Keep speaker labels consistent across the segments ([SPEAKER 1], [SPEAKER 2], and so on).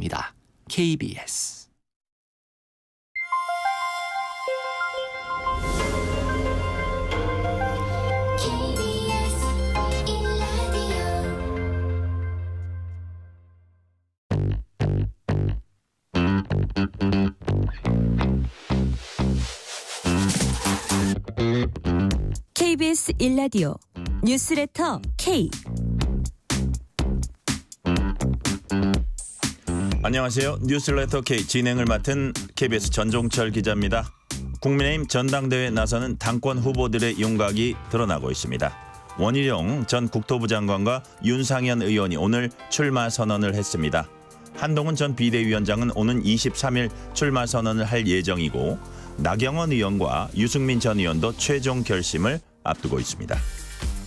[SPEAKER 1] 입니다. KBS
[SPEAKER 2] KBS 1라디오 뉴스레터 K.
[SPEAKER 3] 안녕하세요. 뉴스레터 K 진행을 맡은 KBS 전종철 기자입니다. 국민의힘 전당대회에 나서는 당권 후보들의 윤곽이 드러나고 있습니다. 원희룡 전 국토부 장관과 윤상현 의원이 오늘 출마 선언을 했습니다. 한동훈 전 비대위원장은 오는 23일 출마 선언을 할 예정이고 나경원 의원과 유승민 전 의원도 최종 결심을 앞두고 있습니다.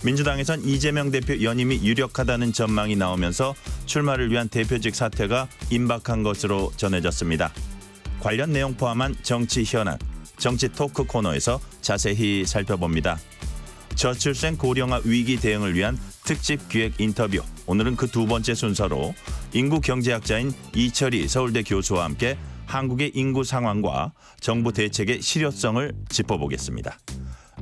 [SPEAKER 3] 민주당에선 이재명 대표 연임이 유력하다는 전망이 나오면서 출마를 위한 대표직 사퇴가 임박한 것으로 전해졌습니다. 관련 내용 포함한 정치 현안, 정치 토크 코너에서 자세히 살펴봅니다. 저출생 고령화 위기 대응을 위한 특집 기획 인터뷰. 오늘은 그 두 번째 순서로 인구 경제학자인 이철희 서울대 교수와 함께 한국의 인구 상황과 정부 대책의 실효성을 짚어보겠습니다.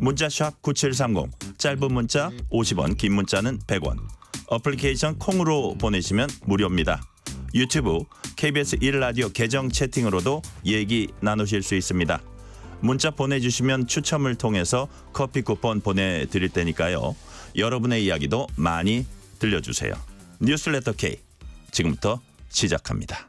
[SPEAKER 3] 문자 샵 9730, 짧은 문자 50원, 긴 문자는 100원. 어플리케이션 콩으로 보내시면 무료입니다. 유튜브 KBS 1라디오 계정 채팅으로도 얘기 나누실 수 있습니다. 문자 보내주시면 추첨을 통해서 커피 쿠폰 보내드릴 테니까요. 여러분의 이야기도 많이 들려주세요. 뉴스레터 K 지금부터 시작합니다.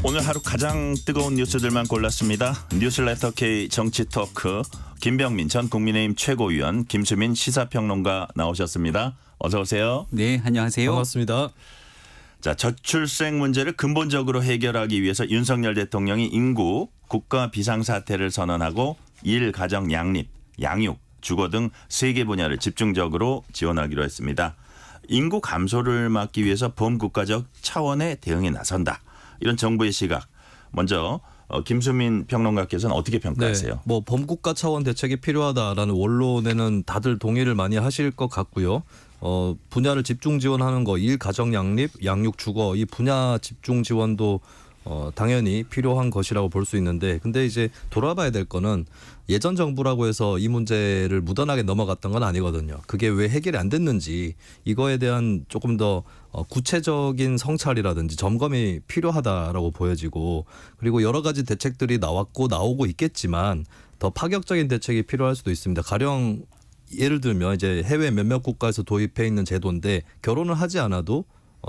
[SPEAKER 3] 오늘 하루 가장 뜨거운 뉴스들만 골랐습니다. 뉴스레터 K 정치 토크 김병민 전 국민의힘 최고위원, 김수민 시사평론가 나오셨습니다. 어서 오세요.
[SPEAKER 4] 네, 안녕하세요.
[SPEAKER 5] 반갑습니다.
[SPEAKER 3] 자, 저출생 문제를 근본적으로 해결하기 위해서 윤석열 대통령이 인구 국가 비상사태를 선언하고 일, 가정, 양립, 양육, 주거 등 3개 분야를 집중적으로 지원하기로 했습니다. 인구 감소를 막기 위해서 범국가적 차원의 대응에 나선다. 이런 정부의 시각. 먼저 김수민 평론가께서는 어떻게 평가하세요?
[SPEAKER 5] 네, 뭐 범국가 차원 대책이 필요하다라는 원론에는 다들 동의를 많이 하실 것 같고요. 분야를 집중 지원하는 거, 일, 가정, 양립, 양육, 주거 이 분야 집중 지원도 당연히 필요한 것이라고 볼 수 있는데, 근데 이제 돌아봐야 될 거는 예전 정부라고 해서 이 문제를 무던하게 넘어갔던 건 아니거든요. 그게 왜 해결이 안 됐는지 이거에 대한 조금 더 구체적인 성찰이라든지 점검이 필요하다라고 보여지고, 그리고 여러 가지 대책들이 나왔고 나오고 있겠지만 더 파격적인 대책이 필요할 수도 있습니다. 가령 예를 들면 이제 해외 몇몇 국가에서 도입해 있는 제도인데 결혼을 하지 않아도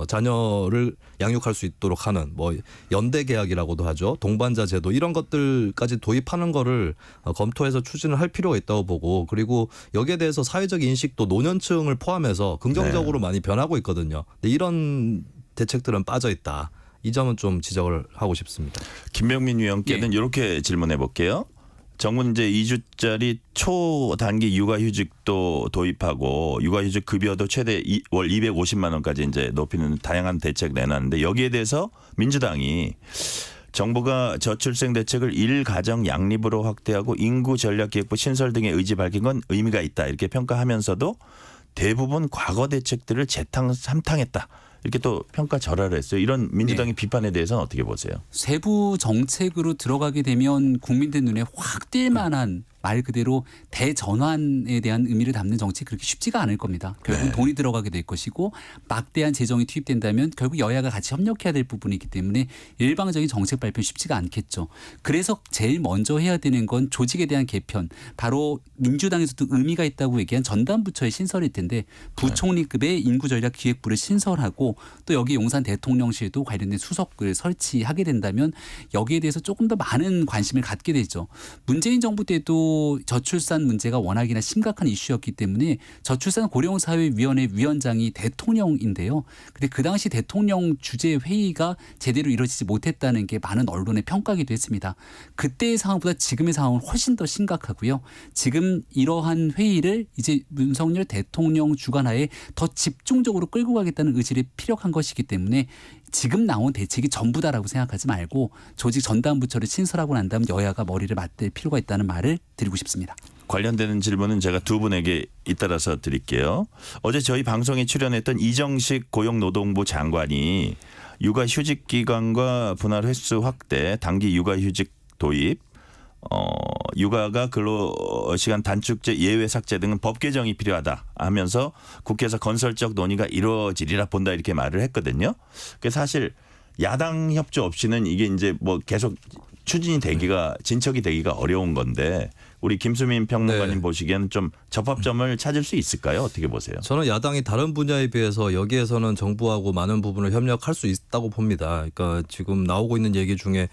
[SPEAKER 5] 자녀를 양육할 수 있도록 하는 뭐 연대 계약이라고도 하죠. 동반자 제도 이런 것들까지 도입하는 거를 검토해서 추진을 할 필요가 있다고 보고, 그리고 여기에 대해서 사회적 인식도 노년층을 포함해서 긍정적으로 많이 변하고 있거든요. 근데 이런 대책들은 빠져 있다. 이 점은 좀 지적을 하고 싶습니다.
[SPEAKER 3] 김병민 위원께는 이렇게 질문해 볼게요. 정부는 이제 2주짜리 초단기 육아휴직도 도입하고 육아휴직 급여도 최대 월 250만 원까지 이제 높이는 다양한 대책 내놨는데, 여기에 대해서 민주당이 정부가 저출생 대책을 일, 가정, 양립으로 확대하고 인구 전략기획부 신설 등의 의지 밝힌 건 의미가 있다 이렇게 평가하면서도 대부분 과거 대책들을 재탕삼탕했다 이렇게 또 평가 절하를 했어요. 이런 민주당의 비판에 대해서는 어떻게 보세요?
[SPEAKER 4] 세부 정책으로 들어가게 되면 국민들 눈에 확 띌 만한 말 그대로 대전환에 대한 의미를 담는 정책이 그렇게 쉽지가 않을 겁니다. 결국 돈이 들어가게 될 것이고 막대한 재정이 투입된다면 결국 여야가 같이 협력해야 될 부분이기 때문에 일방적인 정책 발표는 쉽지가 않겠죠. 그래서 제일 먼저 해야 되는 건 조직에 대한 개편. 바로 민주당에서도 의미가 있다고 얘기한 전담부처의 신설일 텐데 부총리급의 인구전략기획부를 신설하고 또 여기 용산 대통령실도 관련된 수석을 설치하게 된다면 여기에 대해서 조금 더 많은 관심을 갖게 되죠. 문재인 정부 때도 저출산 문제가 워낙이나 심각한 이슈였기 때문에 저출산 고령사회위원회 위원장이 대통령인데요. 근데 그 당시 대통령 주재 회의가 제대로 이루어지지 못했다는 게 많은 언론의 평가기도 했습니다. 그때의 상황보다 지금의 상황은 훨씬 더 심각하고요. 지금 이러한 회의를 이제 윤석열 대통령 주관하에 더 집중적으로 끌고 가겠다는 의지를 피력한 것이기 때문에 지금 나온 대책이 전부다라고 생각하지 말고 조직 전담부처를 신설하고 난 다음 여야가 머리를 맞댈 필요가 있다는 말을 드리고 싶습니다.
[SPEAKER 3] 관련되는 질문은 제가 두 분에게 잇따라서 드릴게요. 어제 저희 방송에 출연했던 이정식 고용노동부 장관이 육아휴직 기간과 분할 횟수 확대, 단기 육아휴직 도입, 육아가 근로시간 단축제 예외 삭제 등은 법 개정이 필요하다 하면서 국회에서 건설적 논의가 이루어지리라 본다 이렇게 말을 했거든요. 그래서 사실 야당 협조 없이는 이게 이제 뭐 계속 추진이 되기가 진척이 되기가 어려운 건데 우리 김수민 평론가님
[SPEAKER 5] 네.
[SPEAKER 3] 보시기에는 좀 접합점을 찾을 수 있을까요? 어떻게 보세요?
[SPEAKER 5] 저는 야당이 다른 분야에 비해서 여기에서는 정부하고 많은 부분을 협력할 수 있다고 봅니다. 그러니까 지금 나오고 있는 얘기 중에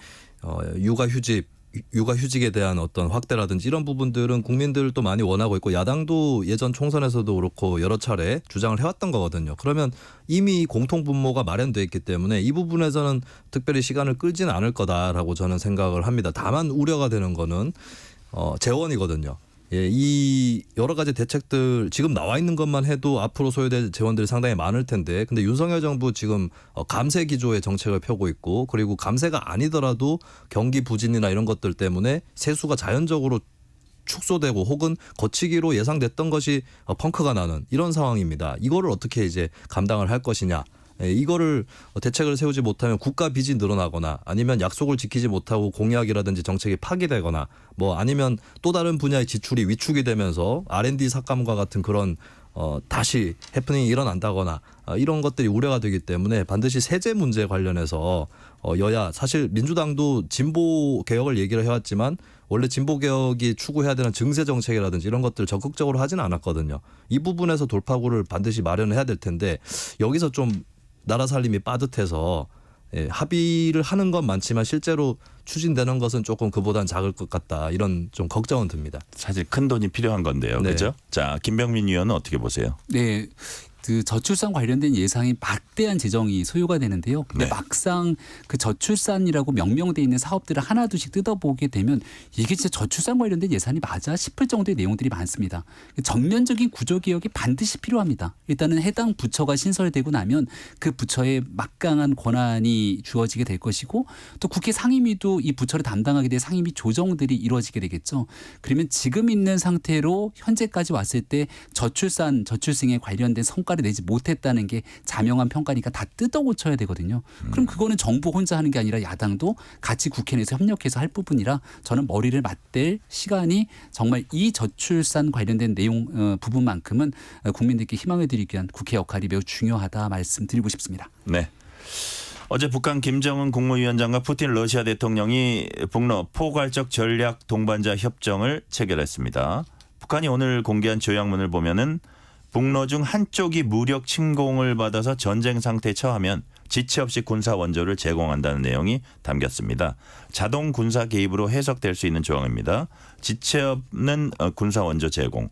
[SPEAKER 5] 육아휴직에 대한 어떤 확대라든지 이런 부분들은 국민들도 많이 원하고 있고 야당도 예전 총선에서도 그렇고 여러 차례 주장을 해왔던 거거든요. 그러면 이미 공통분모가 마련돼 있기 때문에 이 부분에서는 특별히 시간을 끌지는 않을 거다라고 저는 생각을 합니다. 다만 우려가 되는 거는 재원이거든요. 예, 이 여러 가지 대책들 지금 나와 있는 것만 해도 앞으로 소요될 재원들이 상당히 많을 텐데 근데 윤석열 정부 지금 감세 기조의 정책을 펴고 있고 그리고 감세가 아니더라도 경기 부진이나 이런 것들 때문에 세수가 자연적으로 축소되고 혹은 거치기로 예상됐던 것이 펑크가 나는 이런 상황입니다. 이거를 어떻게 이제 감당을 할 것이냐. 이거를 대책을 세우지 못하면 국가 빚이 늘어나거나 아니면 약속을 지키지 못하고 공약이라든지 정책이 파기되거나 뭐 아니면 또 다른 분야의 지출이 위축이 되면서 R&D 삭감과 같은 그런 다시 해프닝이 일어난다거나 이런 것들이 우려가 되기 때문에 반드시 세제 문제 관련해서 여야 사실 민주당도 진보 개혁을 얘기를 해왔지만 원래 진보 개혁이 추구해야 되는 증세 정책이라든지 이런 것들을 적극적으로 하지는 않았거든요. 이 부분에서 돌파구를 반드시 마련해야 될 텐데 여기서 좀 나라 살림이 빠듯해서 합의를 하는 건 많지만 실제로 추진되는 것은 조금 그보단 작을 것 같다 이런 좀 걱정은 듭니다.
[SPEAKER 3] 사실 큰 돈이 필요한 건데요.
[SPEAKER 5] 네.
[SPEAKER 3] 그렇죠? 자, 김병민 의원은 어떻게 보세요?
[SPEAKER 4] 네. 그 저출산 관련된 예상이 막대한 재정이 소요가 되는데요. 근데
[SPEAKER 3] 네.
[SPEAKER 4] 막상 그 저출산이라고 명명돼 있는 사업들을 하나둘씩 뜯어보게 되면 이게 진짜 저출산 관련된 예산이 맞아 싶을 정도의 내용들이 많습니다. 전면적인 구조 개혁이 반드시 필요합니다. 일단은 해당 부처가 신설되고 나면 그 부처에 막강한 권한이 주어지게 될 것이고 또 국회 상임위도 이 부처를 담당하게 될 상임위 조정들이 이루어지게 되겠죠. 그러면 지금 있는 상태로 현재까지 왔을 때 저출생에 관련된 성과를 내지 못했다는 게 자명한 평가니까 다 뜯어 고쳐야 되거든요. 그럼 그거는 정부 혼자 하는 게 아니라 야당도 같이 국회 내에서 협력해서 할 부분이라 저는 머리를 맞댈 시간이 정말 이 저출산 관련된 내용 부분만큼은 국민들께 희망을 드리기 위한 국회 역할이 매우 중요하다 말씀드리고 싶습니다.
[SPEAKER 3] 네. 어제 북한 김정은 국무위원장과 푸틴 러시아 대통령이 북러 포괄적 전략 동반자 협정을 체결했습니다. 북한이 오늘 공개한 조약문을 보면은 북러 중 한쪽이 무력 침공을 받아서 전쟁 상태에 처하면 지체 없이 군사 원조를 제공한다는 내용이 담겼습니다. 자동 군사 개입으로 해석될 수 있는 조항입니다. 지체 없는 군사 원조 제공.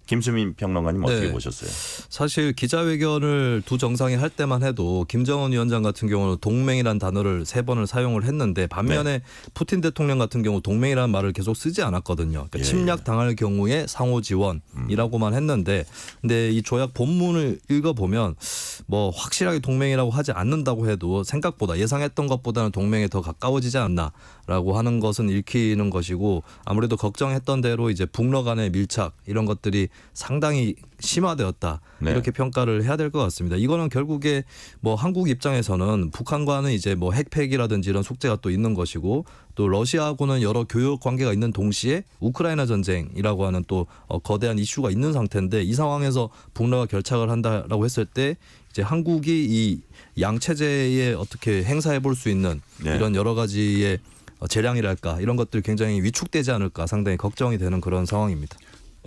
[SPEAKER 3] 김수민 평론가님 어떻게
[SPEAKER 5] 네.
[SPEAKER 3] 보셨어요?
[SPEAKER 5] 사실 기자회견을 두 정상이 할 때만 해도 김정은 위원장 같은 경우는 동맹이라는 단어를 3번을 사용을 했는데 반면에 푸틴 대통령 같은 경우 동맹이라는 말을 계속 쓰지 않았거든요. 그러니까 침략당할 경우에 상호 지원이라고만 했는데 근데 이 조약 본문을 읽어보면 뭐 확실하게 동맹이라고 하지 않는다고 해도 생각보다 예상했던 것보다는 동맹에 더 가까워지지 않나라고 하는 것은 읽히는 것이고 아무래도 걱정했던 대로 이제 북러 간의 밀착 이런 것들이 상당히 심화되었다
[SPEAKER 3] 네.
[SPEAKER 5] 이렇게 평가를 해야 될 것 같습니다. 이거는 결국에 뭐 한국 입장에서는 북한과는 이제 뭐 핵폐기라든지 이런 숙제가 또 있는 것이고 또 러시아하고는 여러 교역 관계가 있는 동시에 우크라이나 전쟁이라고 하는 또 거대한 이슈가 있는 상태인데 이 상황에서 북러가 결착을 한다라고 했을 때 이제 한국이 이 양 체제에 어떻게 행사해 볼 수 있는
[SPEAKER 3] 네.
[SPEAKER 5] 이런 여러 가지의 재량이랄까 이런 것들이 굉장히 위축되지 않을까 상당히 걱정이 되는 그런 상황입니다.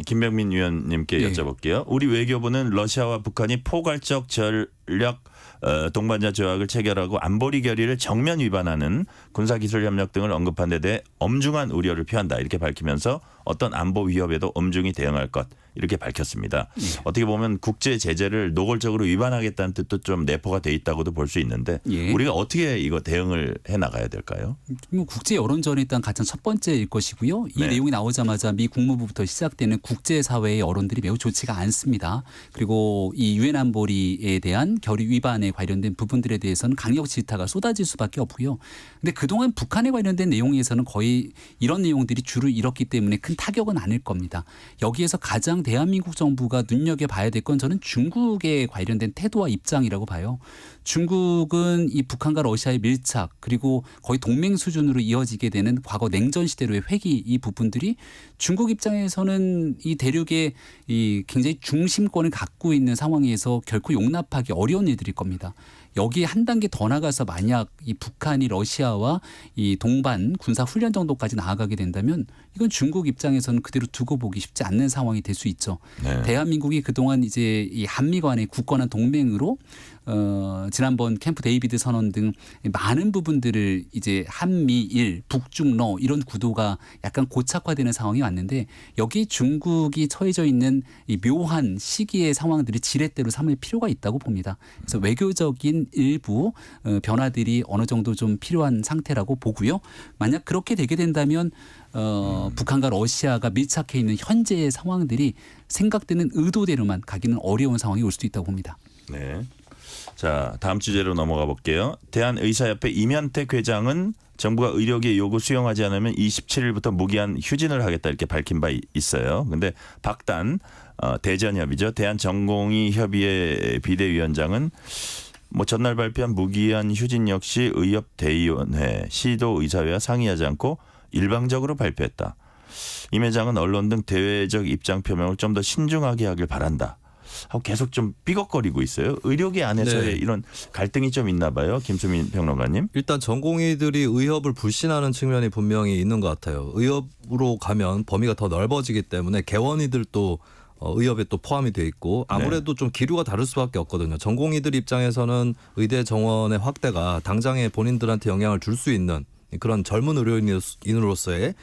[SPEAKER 3] 김병민 위원님께
[SPEAKER 4] 네.
[SPEAKER 3] 여쭤볼게요. 우리 외교부는 러시아와 북한이 포괄적 전략 동반자 조약을 체결하고 안보리 결의를 정면 위반하는 군사기술 협력 등을 언급한 데 대해 엄중한 우려를 표한다 이렇게 밝히면서 어떤 안보 위협에도 엄중히 대응할 것 이렇게 밝혔습니다. 어떻게 보면 국제 제재를 노골적으로 위반하겠다는 뜻도 좀 내포가 돼 있다고도 볼 수 있는데
[SPEAKER 4] 예.
[SPEAKER 3] 우리가 어떻게 이거 대응을 해나가야 될까요?
[SPEAKER 4] 국제 여론전이 일단 가장 첫 번째일 것이고요. 이
[SPEAKER 3] 네.
[SPEAKER 4] 내용이 나오자마자 미 국무부부터 시작되는 국제사회의 여론들이 매우 좋지가 않습니다. 그리고 이 유엔 안보리에 대한 결의 위반에 관련된 부분들에 대해서는 강력 질타가 쏟아질 수밖에 없고요. 근데 그동안 북한에 관련된 내용에서는 거의 이런 내용들이 주를 잃었기 때문에 큰 타격은 아닐 겁니다. 여기에서 가장 대한민국 정부가 눈여겨봐야 될 건 저는 중국에 관련된 태도와 입장이라고 봐요. 중국은 이 북한과 러시아의 밀착 그리고 거의 동맹 수준으로 이어지게 되는 과거 냉전 시대로의 회귀 이 부분들이 중국 입장에서는 이 대륙의 이 굉장히 중심권을 갖고 있는 상황에서 결코 용납하기 어려운 일들일 겁니다. 여기에 한 단계 더 나가서 만약 이 북한이 러시아와 이 동반 군사 훈련 정도까지 나아가게 된다면 이건 중국 입장에서는 그대로 두고 보기 쉽지 않는 상황이 될 수 있죠.
[SPEAKER 3] 네.
[SPEAKER 4] 대한민국이 그동안 이제 이 한미 간의 굳건한 동맹으로 지난번 캠프 데이비드 선언 등 많은 부분들을 이제 한미일 북중러 이런 구도가 약간 고착화되는 상황이 왔는데 여기 중국이 처해져 있는 이 묘한 시기의 상황들이 지렛대로 삼을 필요가 있다고 봅니다. 그래서 외교적인 일부 변화들이 어느 정도 좀 필요한 상태라고 보고요. 만약 그렇게 되게 된다면 북한과 러시아가 밀착해 있는 현재의 상황들이 생각되는 의도대로만 가기는 어려운 상황이 올 수도 있다고 봅니다.
[SPEAKER 3] 네. 자, 다음 주제로 넘어가 볼게요. 대한의사협회 이면택 회장은 정부가 의료계 요구 수용하지 않으면 27일부터 무기한 휴진을 하겠다 이렇게 밝힌 바 있어요. 그런데 박단 대전협의죠. 대한전공의협의회 비대위원장은 뭐 전날 발표한 무기한 휴진 역시 의협대의원회, 시도의사회와 상의하지 않고 일방적으로 발표했다. 임 회장은 언론 등 대외적 입장 표명을 좀 더 신중하게 하길 바란다. 하고 계속 좀 삐걱거리고 있어요. 의료계 안에서의
[SPEAKER 5] 네.
[SPEAKER 3] 이런 갈등이 좀 있나 봐요. 김수민 평론가님.
[SPEAKER 5] 일단 전공의들이 의협을 불신하는 측면이 분명히 있는 것 같아요. 의협으로 가면 범위가 더 넓어지기 때문에 개원의들도 의협에 또 포함이 돼 있고 아무래도 좀 기류가 다를 수밖에 없거든요. 전공의들 입장에서는 의대 정원의 확대가 당장에 본인들한테 영향을 줄 수 있는 그런 젊은 의료인으로서의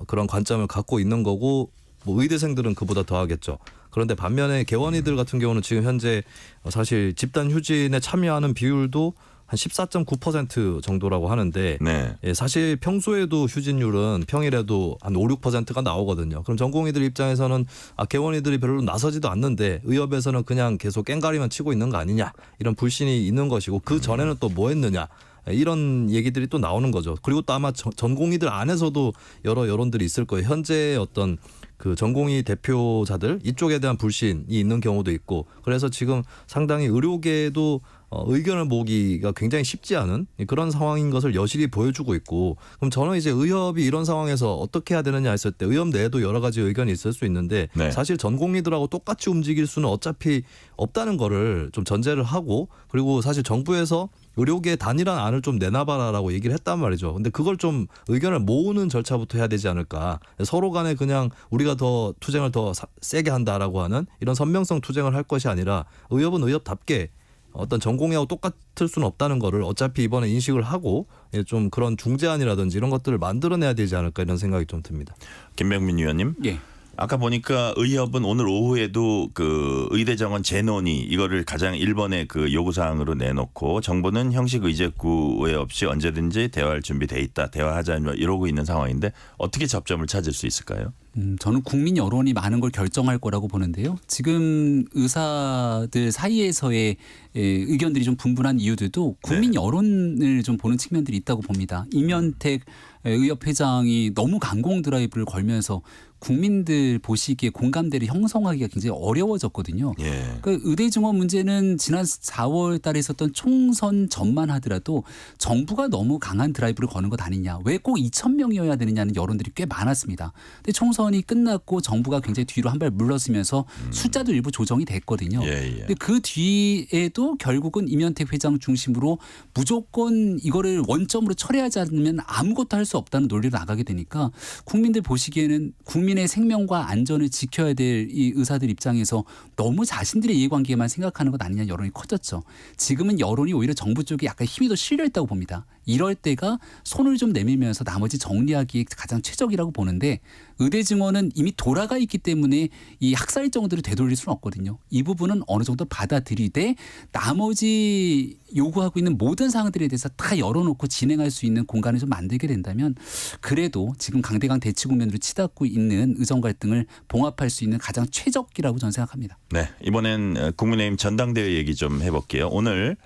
[SPEAKER 5] 그런 관점을 갖고 있는 거고 뭐 의대생들은 그보다 더 하겠죠. 그런데 반면에 개원의들 같은 경우는 지금 현재 사실 집단 휴진에 참여하는 비율도 한 14.9% 정도라고 하는데
[SPEAKER 3] 네.
[SPEAKER 5] 예, 사실 평소에도 휴진율은 평일에도 한 5, 6%가 나오거든요. 그럼 전공의들 입장에서는 개원의들이 별로 나서지도 않는데 의협에서는 그냥 계속 깽가리만 치고 있는 거 아니냐 이런 불신이 있는 것이고 그 전에는 또 뭐 했느냐 이런 얘기들이 또 나오는 거죠. 그리고 또 아마 전공의들 안에서도 여러 여론들이 있을 거예요. 현재 어떤 그 전공의 대표자들 이쪽에 대한 불신이 있는 경우도 있고 그래서 지금 상당히 의료계도 의견을 모으기가 굉장히 쉽지 않은 그런 상황인 것을 여실히 보여주고 있고 그럼 저는 이제 의협이 이런 상황에서 어떻게 해야 되느냐 했을 때 의협 내에도 여러 가지 의견이 있을 수 있는데
[SPEAKER 3] 네.
[SPEAKER 5] 사실 전공의들하고 똑같이 움직일 수는 어차피 없다는 거를 좀 전제를 하고 그리고 사실 정부에서 의료계 단일한 안을 좀 내놔봐라라고 얘기를 했단 말이죠. 근데 그걸 좀 의견을 모으는 절차부터 해야 되지 않을까. 서로 간에 그냥 우리가 더 투쟁을 더 세게 한다라고 하는 이런 선명성 투쟁을 할 것이 아니라 의협은 의협답게 어떤 전공의하고 똑같을 수는 없다는 거를 어차피 이번에 인식을 하고 좀 그런 중재안이라든지 이런 것들을 만들어내야 되지 않을까 이런 생각이 좀 듭니다.
[SPEAKER 3] 김병민 위원님.
[SPEAKER 4] 예.
[SPEAKER 3] 아까 보니까 의협은 오늘 오후에도 그 의대 정원 재논의 이거를 가장 1번의 그 요구 사항으로 내놓고 정부는 형식 의제구애 없이 언제든지 대화할 준비돼 있다. 대화하자 이러고 있는 상황인데 어떻게 접점을 찾을 수 있을까요?
[SPEAKER 4] 저는 국민 여론이 많은 걸 결정할 거라고 보는데요. 지금 의사들 사이에서의 의견들이 좀 분분한 이유들도 국민 여론을 좀 보는 측면들이 있다고 봅니다. 이면택 의협 회장이 너무 강공 드라이브를 걸면서 국민들 보시기에 공감대를 형성하기가 굉장히 어려워졌거든요.
[SPEAKER 3] 예.
[SPEAKER 4] 그 의대 증원 문제는 지난 4월 달에 있었던 총선 전만 하더라도 정부가 너무 강한 드라이브를 거는 것 아니냐. 왜 꼭 2,000명이어야 되느냐는 여론들이 꽤 많았습니다. 근데 총선이 끝났고 정부가 굉장히 뒤로 한 발 물러서면서 숫자도 일부 조정이 됐거든요.
[SPEAKER 3] 예.
[SPEAKER 4] 근데 그 뒤에도 결국은 이면택 회장 중심으로 무조건 이거를 원점으로 철회하지 않으면 아무것도 할 수 없다는 논리로 나가게 되니까 국민들 보시기에는 국민의 생명과 안전을 지켜야 될 이 의사들 입장에서 너무 자신들의 이해관계만 생각하는 것 아니냐 여론이 커졌죠. 지금은 여론이 오히려 정부 쪽에 약간 힘이 더 실려 있다고 봅니다. 이럴 때가 손을 좀 내밀면서 나머지 정리하기에 가장 최적이라고 보는데 의대 증원은 이미 돌아가 있기 때문에 이 학살 정도를 되돌릴 수는 없거든요. 이 부분은 어느 정도 받아들이되 나머지 요구하고 있는 모든 사항들에 대해서 다 열어놓고 진행할 수 있는 공간을 좀 만들게 된다면 그래도 지금 강대강 대치 국면으로 치닫고 있는 의정 갈등을 봉합할 수 있는 가장 최적기라고 저는 생각합니다.
[SPEAKER 3] 네, 이번엔 국민의힘 전당대회 얘기 좀 해볼게요. 오늘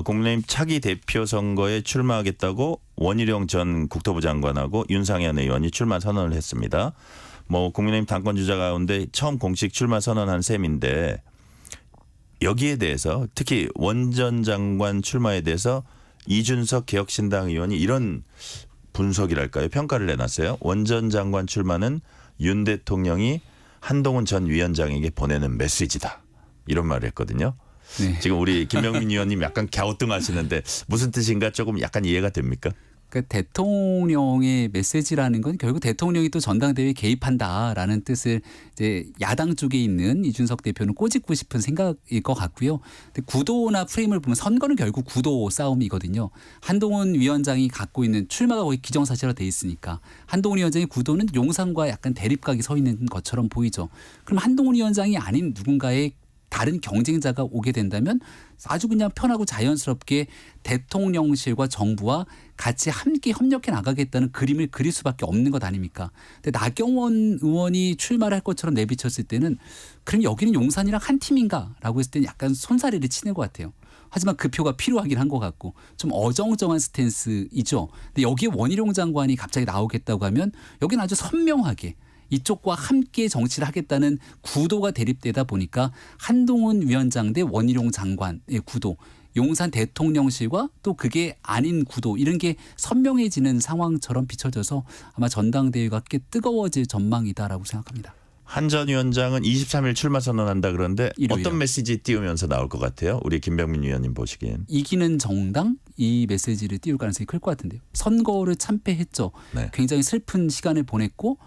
[SPEAKER 3] 국민의힘 차기 대표 선거에 출마하겠다고 원희룡 전 국토부 장관하고 윤상현 의원이 출마 선언을 했습니다. 뭐 국민의힘 당권 주자 가운데 처음 공식 출마 선언한 셈인데 여기에 대해서 특히 원 전 장관 출마에 대해서 이준석 개혁신당 의원이 이런 분석이랄까요? 평가를 내놨어요. 원 전 장관 출마는 윤 대통령이 한동훈 전 위원장에게 보내는 메시지다. 이런 말을 했거든요.
[SPEAKER 4] 네.
[SPEAKER 3] 지금 우리 김병민 의원님 약간 갸우뚱하시는데 무슨 뜻인가 조금 약간 이해가 됩니까?
[SPEAKER 4] 그러니까 대통령의 메시지라는 건 결국 대통령이 또 전당대회에 개입한다라는 뜻을 이제 야당 쪽에 있는 이준석 대표는 꼬집고 싶은 생각일 것 같고요. 근데 구도나 프레임을 보면 선거는 결국 구도 싸움이거든요. 한동훈 위원장이 갖고 있는 출마가 거의 기정사실화 돼 있으니까 한동훈 위원장의 구도는 용산과 약간 대립각이 서 있는 것처럼 보이죠. 그럼 한동훈 위원장이 아닌 누군가의 다른 경쟁자가 오게 된다면 아주 그냥 편하고 자연스럽게 대통령실과 정부와 같이 함께 협력해 나가겠다는 그림을 그릴 수밖에 없는 것 아닙니까? 근데 나경원 의원이 출마를 할 것처럼 내비쳤을 때는 그럼 여기는 용산이랑 한 팀인가라고 했을 때는 약간 손사래를 치는 것 같아요. 하지만 그 표가 필요하긴 한 것 같고 좀 어정쩡한 스탠스이죠. 근데 여기에 원희룡 장관이 갑자기 나오겠다고 하면 여기는 아주 선명하게 이쪽과 함께 정치를 하겠다는 구도가 대립되다 보니까 한동훈 위원장 대 원희룡 장관의 구도, 용산 대통령실과 또 그게 아닌 구도 이런 게 선명해지는 상황처럼 비춰져서 아마 전당대회가 꽤 뜨거워질 전망이다라고 생각합니다.
[SPEAKER 3] 한 전 위원장은 23일 출마 선언한다 그런데
[SPEAKER 4] 일요일요.
[SPEAKER 3] 어떤 메시지 띄우면서 나올 것 같아요? 우리 김병민 위원님 보시기엔.
[SPEAKER 4] 이기는 정당 이 메시지를 띄울 가능성이 클 것 같은데요. 선거를 참패했죠.
[SPEAKER 3] 네.
[SPEAKER 4] 굉장히 슬픈 시간을 보냈고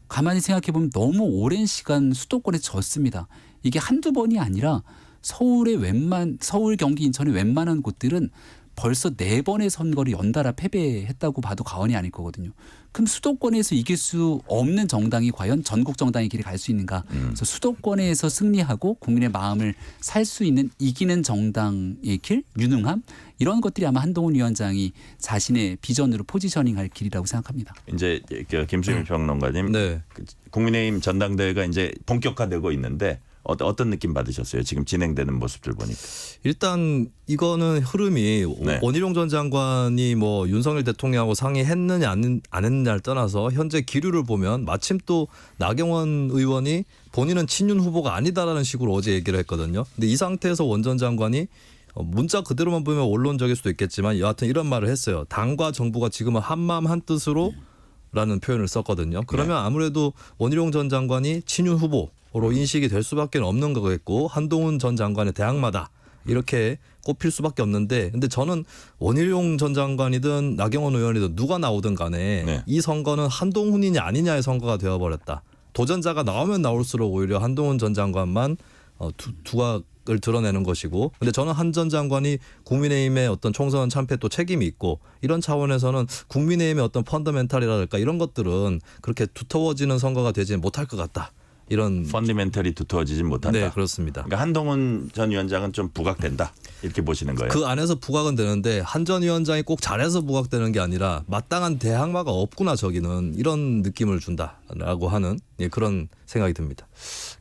[SPEAKER 4] 가만히 생각해 보면 너무 오랜 시간 수도권에 졌습니다. 이게 한두 번이 아니라 서울 경기 인천의 웬만한 곳들은 벌써 4번의 선거를 연달아 패배했다고 봐도 과언이 아닐 거거든요. 그럼 수도권에서 이길 수 없는 정당이 과연 전국 정당의 길을 갈 수 있는가? 그래서 수도권에서 승리하고 국민의 마음을 살 수 있는 이기는 정당의 길, 유능함 이런 것들이 아마 한동훈 위원장이 자신의 비전으로 포지셔닝할 길이라고 생각합니다.
[SPEAKER 3] 이제 김수민 평론가님,
[SPEAKER 5] 네.
[SPEAKER 3] 국민의힘 전당대회가 이제 본격화되고 있는데 어떤 느낌 받으셨어요? 지금 진행되는 모습들 보니까.
[SPEAKER 5] 일단 이거는 흐름이
[SPEAKER 3] 네.
[SPEAKER 5] 원희룡 전 장관이 뭐 윤석열 대통령하고 상의했느냐 안 했느냐를 떠나서 현재 기류를 보면 마침 또 나경원 의원이 본인은 친윤 후보가 아니다라는 식으로 어제 얘기를 했거든요. 근데 이 상태에서 원 전 장관이 문자 그대로만 보면 원론적일 수도 있겠지만 여하튼 이런 말을 했어요. 당과 정부가 지금은 한마음 한뜻으로 라는 표현을 썼거든요. 그러면 아무래도 원희룡 전 장관이 친윤 후보로 인식이 될 수밖에 없는 거겠고 한동훈 전 장관의 대항마다 이렇게 꼽힐 수밖에 없는데 근데 저는 원희룡 전 장관이든 나경원 의원이든 누가 나오든 간에
[SPEAKER 3] 네.
[SPEAKER 5] 이 선거는 한동훈이냐 아니냐의 선거가 되어버렸다. 도전자가 나오면 나올수록 오히려 한동훈 전 장관만 두각을 드러내는 것이고 근데 저는 한 전 장관이 국민의힘의 어떤 총선 참패 또 책임이 있고 이런 차원에서는 국민의힘의 어떤 펀더멘탈이랄까 이런 것들은 그렇게 두터워지는 선거가 되지 못할 것 같다. 이런
[SPEAKER 3] 펀더멘털이 두터워지진 못한다.
[SPEAKER 5] 네, 그렇습니다.
[SPEAKER 3] 그러니까 한동훈 전 위원장은 좀 부각된다. 이렇게 보시는 거예요.
[SPEAKER 5] 그 안에서 부각은 되는데 한 전 위원장이 꼭 잘해서 부각되는 게 아니라 마땅한 대항마가 없구나 저기는 이런 느낌을 준다라고 하는 그런 생각이 듭니다.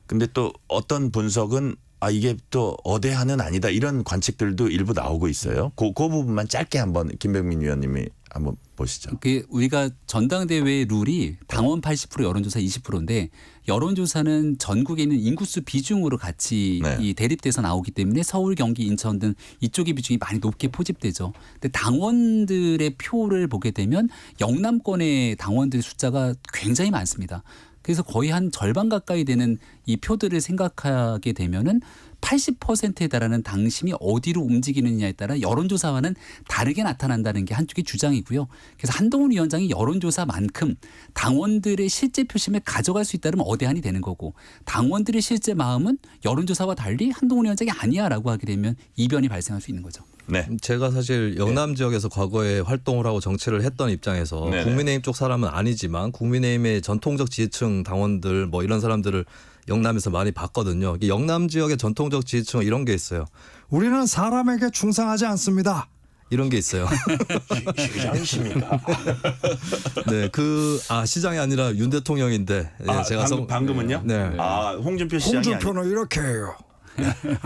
[SPEAKER 3] 근데 또 어떤 분석은 이게 또 어대한은 아니다 이런 관측들도 일부 나오고 있어요. 그 부분만 짧게 한번 김병민 위원님이 한번 보시죠.
[SPEAKER 4] 우리가 전당대회 룰이 당원 80% 여론조사 20%인데 여론조사는 전국에 있는 인구수 비중으로 같이
[SPEAKER 3] 네.
[SPEAKER 4] 이 대립돼서 나오기 때문에 서울, 경기, 인천 등 이쪽의 비중이 많이 높게 포집되죠. 근데 당원들의 표를 보게 되면 영남권의 당원들의 숫자가 굉장히 많습니다. 그래서 거의 한 절반 가까이 되는 이 표들을 생각하게 되면은 80%에 달하는 당심이 어디로 움직이느냐에 따라 여론조사와는 다르게 나타난다는 게 한쪽의 주장이고요. 그래서 한동훈 위원장이 여론조사만큼 당원들의 실제 표심을 가져갈 수 있다면 어대한이 되는 거고 당원들의 실제 마음은 여론조사와 달리 한동훈 위원장이 아니야라고 하게 되면 이변이 발생할 수 있는 거죠.
[SPEAKER 3] 네.
[SPEAKER 5] 제가 사실 영남 지역에서 과거에 활동을 하고 정치를 했던 입장에서
[SPEAKER 3] 네네.
[SPEAKER 5] 국민의힘 쪽 사람은 아니지만 국민의힘의 전통적 지지층 당원들 뭐 이런 사람들을 영남에서 많이 봤거든요. 영남 지역의 전통적 지지층은 이런 게 있어요.
[SPEAKER 6] 우리는 사람에게 충성하지 않습니다.
[SPEAKER 5] 이런 게 있어요.
[SPEAKER 3] 시장이십니까?
[SPEAKER 5] 네, 시장이 아니라 윤 대통령인데 제가
[SPEAKER 3] 방금은요?
[SPEAKER 5] 네.
[SPEAKER 3] 홍준표 시장이
[SPEAKER 6] 홍준표는 이렇게 해요.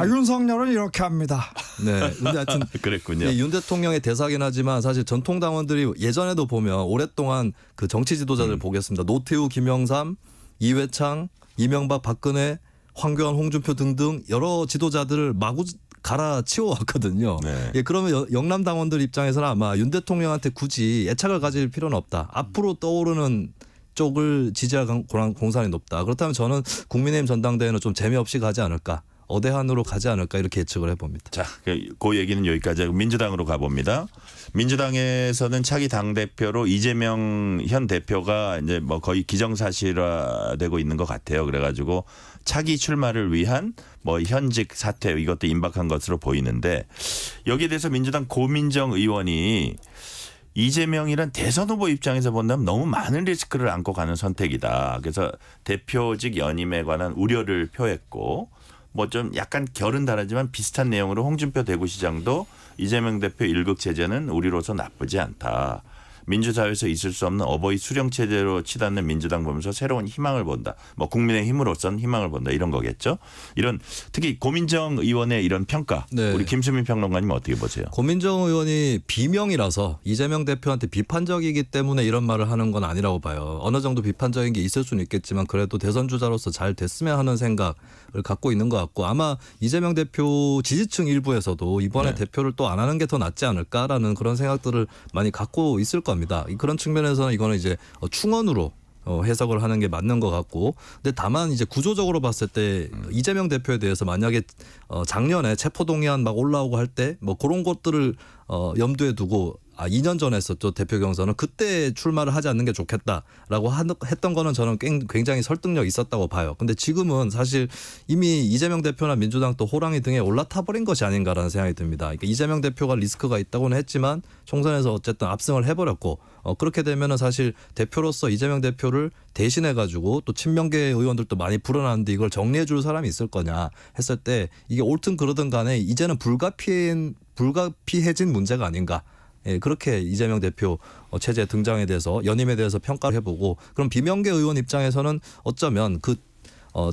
[SPEAKER 6] 윤석열은 이렇게 합니다.
[SPEAKER 5] 네, 근데 하여튼
[SPEAKER 3] 그랬군요.
[SPEAKER 5] 윤 대통령의 대사긴 하지만 사실 전통 당원들이 예전에도 보면 오랫동안 그 정치 지도자들 보겠습니다. 노태우, 김영삼, 이회창, 이명박, 박근혜, 황교안, 홍준표 등등 여러 지도자들을 마구 갈아치워 왔거든요.
[SPEAKER 3] 네.
[SPEAKER 5] 예, 그러면 영남 당원들 입장에서는 아마 윤 대통령한테 굳이 애착을 가질 필요는 없다. 앞으로 떠오르는 쪽을 지지할 공산이 높다. 그렇다면 저는 국민의힘 전당대회는 좀 재미없이 가지 않을까. 어대한으로 가지 않을까 이렇게 예측을 해봅니다.
[SPEAKER 3] 자, 그 얘기는 여기까지 하고 민주당으로 가봅니다. 민주당에서는 차기 당대표로 이재명 현 대표가 이제 뭐 거의 기정사실화되고 있는 것 같아요. 그래가지고 차기 출마를 위한 뭐 현직 사퇴 이것도 임박한 것으로 보이는데 여기에 대해서 민주당 고민정 의원이 이재명이란 대선 후보 입장에서 본다면 너무 많은 리스크를 안고 가는 선택이다. 그래서 대표직 연임에 관한 우려를 표했고 뭐 좀 약간 결은 다르지만 비슷한 내용으로 홍준표 대구시장도 이재명 대표 일극 체제는 우리로서 나쁘지 않다. 민주사회에서 있을 수 없는 어버이 수령 체제로 치닫는 민주당 보면서 새로운 희망을 본다. 뭐 국민의힘으로서는 희망을 본다. 이런 거겠죠. 이런 특히 고민정 의원의 이런 평가.
[SPEAKER 5] 네.
[SPEAKER 3] 우리 김수민 평론가님 어떻게 보세요?
[SPEAKER 5] 고민정 의원이 비명이라서 이재명 대표한테 비판적이기 때문에 이런 말을 하는 건 아니라고 봐요. 어느 정도 비판적인 게 있을 수는 있겠지만 그래도 대선 주자로서 잘 됐으면 하는 생각을 갖고 있는 것 같고 아마 이재명 대표 지지층 일부에서도 이번에
[SPEAKER 3] 네.
[SPEAKER 5] 대표를 또 안 하는 게 더 낫지 않을까라는 그런 생각들을 많이 갖고 있을 겁니다. 그런 측면에서는 이거는 이제 충언으로 해석을 하는 게 맞는 것 같고 근데 다만 이제 구조적으로 봤을 때 이재명 대표에 대해서 만약에 작년에 체포동의안 막 올라오고 할 때 뭐 그런 것들을 염두에 두고 2년 전에 했었죠. 대표 경선은 그때 출마를 하지 않는 게 좋겠다라고 했던 거는 저는 굉장히 설득력 있었다고 봐요. 근데 지금은 사실 이미 이재명 대표나 민주당 또 호랑이 등에 올라타 버린 것이 아닌가라는 생각이 듭니다. 그러니까 이재명 대표가 리스크가 있다고는 했지만 총선에서 어쨌든 압승을 해버렸고 그렇게 되면은 사실 대표로서 이재명 대표를 대신해 가지고 또 친명계 의원들도 많이 불어났는데 이걸 정리해 줄 사람이 있을 거냐 했을 때 이게 옳든 그러든 간에 이제는 불가피해진 문제가 아닌가. 예, 그렇게 이재명 대표 체제 등장에 대해서 연임에 대해서 평가를 해보고 그럼 비명계 의원 입장에서는 어쩌면 그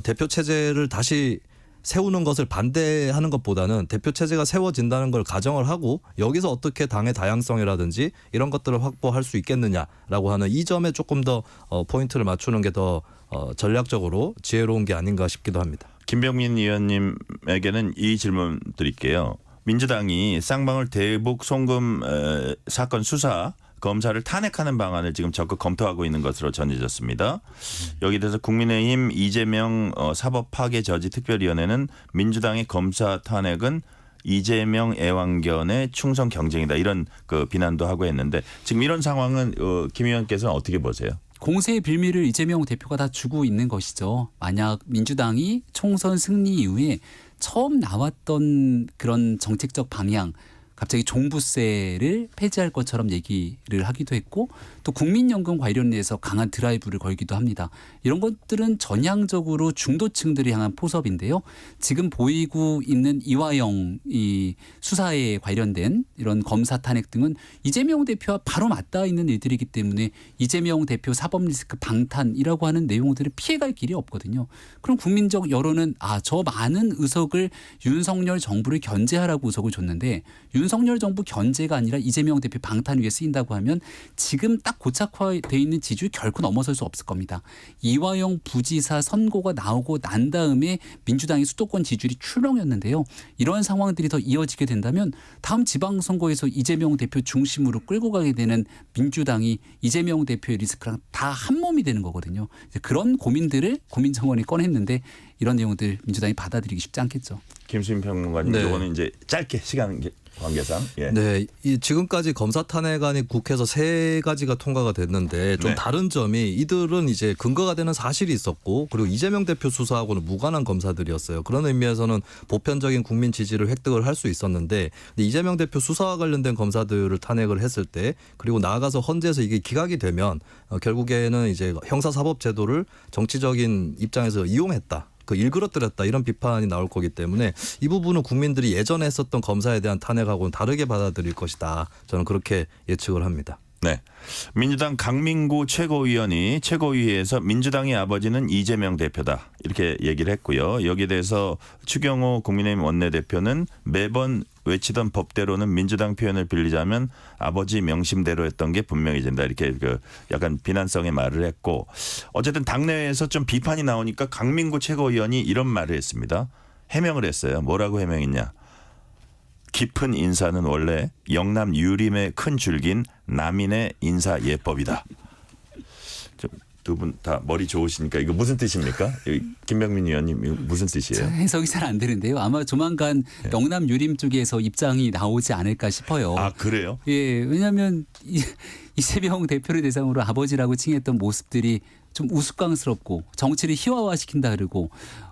[SPEAKER 5] 대표 체제를 다시 세우는 것을 반대하는 것보다는 대표 체제가 세워진다는 걸 가정을 하고 여기서 어떻게 당의 다양성이라든지 이런 것들을 확보할 수 있겠느냐라고 하는 이 점에 조금 더 포인트를 맞추는 게 더 전략적으로 지혜로운 게 아닌가 싶기도 합니다.
[SPEAKER 3] 김병민 의원님에게는 이 질문 드릴게요. 민주당이 쌍방울 대북 송금 사건 수사 검사를 탄핵하는 방안을 지금 적극 검토하고 있는 것으로 전해졌습니다. 여기에 대해서 국민의힘 이재명 사법 파괴 저지 특별위원회는 민주당의 검사 탄핵은 이재명 애완견의 충성 경쟁이다 이런 그 비난도 하고 했는데 지금 이런 상황은 김 의원께서는 어떻게 보세요?
[SPEAKER 4] 공세의 빌미를 이재명 대표가 다 주고 있는 것이죠. 만약 민주당이 총선 승리 이후에 처음 나왔던 그런 정책적 방향 갑자기 종부세를 폐지할 것처럼 얘기를 하기도 했고 또 국민연금 관련해서 강한 드라이브를 걸기도 합니다. 이런 것들은 전향적으로 중도층들을 향한 포섭인데요. 지금 보이고 있는 이화영 이 수사에 관련된 이런 검사 탄핵 등은 이재명 대표와 바로 맞닿아 있는 일들이기 때문에 이재명 대표 사법 리스크 방탄이라고 하는 내용들을 피해갈 길이 없거든요. 그럼 국민적 여론은 저 많은 의석을 윤석열 정부를 견제하라고 의석을 줬는데 윤석열 정부 견제가 아니라 이재명 대표 방탄 위에 쓰인다고 하면 지금 딱 고착화되어 있는 지지율 결코 넘어설 수 없을 겁니다. 이화영 부지사 선고가 나오고 난 다음에 민주당의 수도권 지지율이 출렁였는데요. 이러한 상황들이 더 이어지게 된다면 다음 지방선거에서 이재명 대표 중심으로 끌고 가게 되는 민주당이 이재명 대표의 리스크랑 다 한 몸이 되는 거거든요. 그런 고민들을 고민정원이 꺼냈는데 이런 내용들 민주당이 받아들이기 쉽지 않겠죠.
[SPEAKER 3] 김수민 평론가님,
[SPEAKER 5] 네.
[SPEAKER 3] 이거는 이제 짧게 시간 관계상. 예.
[SPEAKER 5] 네, 이 지금까지 검사 탄핵안이 국회에서 3가지가 통과가 됐는데 좀
[SPEAKER 3] 네.
[SPEAKER 5] 다른 점이 이들은 이제 근거가 되는 사실이 있었고 그리고 이재명 대표 수사하고는 무관한 검사들이었어요. 그런 의미에서는 보편적인 국민 지지를 획득을 할 수 있었는데 근데 이재명 대표 수사와 관련된 검사들을 탄핵을 했을 때 그리고 나아가서 헌재에서 이게 기각이 되면 결국에는 이제 형사사법제도를 정치적인 입장에서 이용했다. 일그러뜨렸다 이런 비판이 나올 거기 때문에 이 부분은 국민들이 예전에 했었던 검사에 대한 탄핵하고는 다르게 받아들일 것이다. 저는 그렇게 예측을 합니다.
[SPEAKER 3] 네. 민주당 강민구 최고위원이 최고위에서 민주당의 아버지는 이재명 대표다 이렇게 얘기를 했고요. 여기에 대해서 추경호 국민의힘 원내대표는 매번 외치던 법대로는 민주당 표현을 빌리자면 아버지 명심대로 했던 게 분명해진다 이렇게 약간 비난성의 말을 했고 어쨌든 당내에서 좀 비판이 나오니까 강민구 최고위원이 이런 말을 했습니다. 해명을 했어요. 뭐라고 해명했냐. 깊은 인사는 원래 영남 유림의 큰 줄기인 남인의 인사 예법이다. 두 분 다 머리 좋으시니까 이거 무슨 뜻입니까? 김병민 의원님 무슨 뜻이에요?
[SPEAKER 4] 해석이 잘 안 되는데요. 아마 조만간 영남 유림 쪽에서 입장이 나오지 않을까 싶어요.
[SPEAKER 3] 아 그래요?
[SPEAKER 4] 예, 왜냐하면 이재명 대표를 대상으로 아버지라고 칭했던 모습들이 좀 우스꽝스럽고 정치를 희화화시킨다 그러고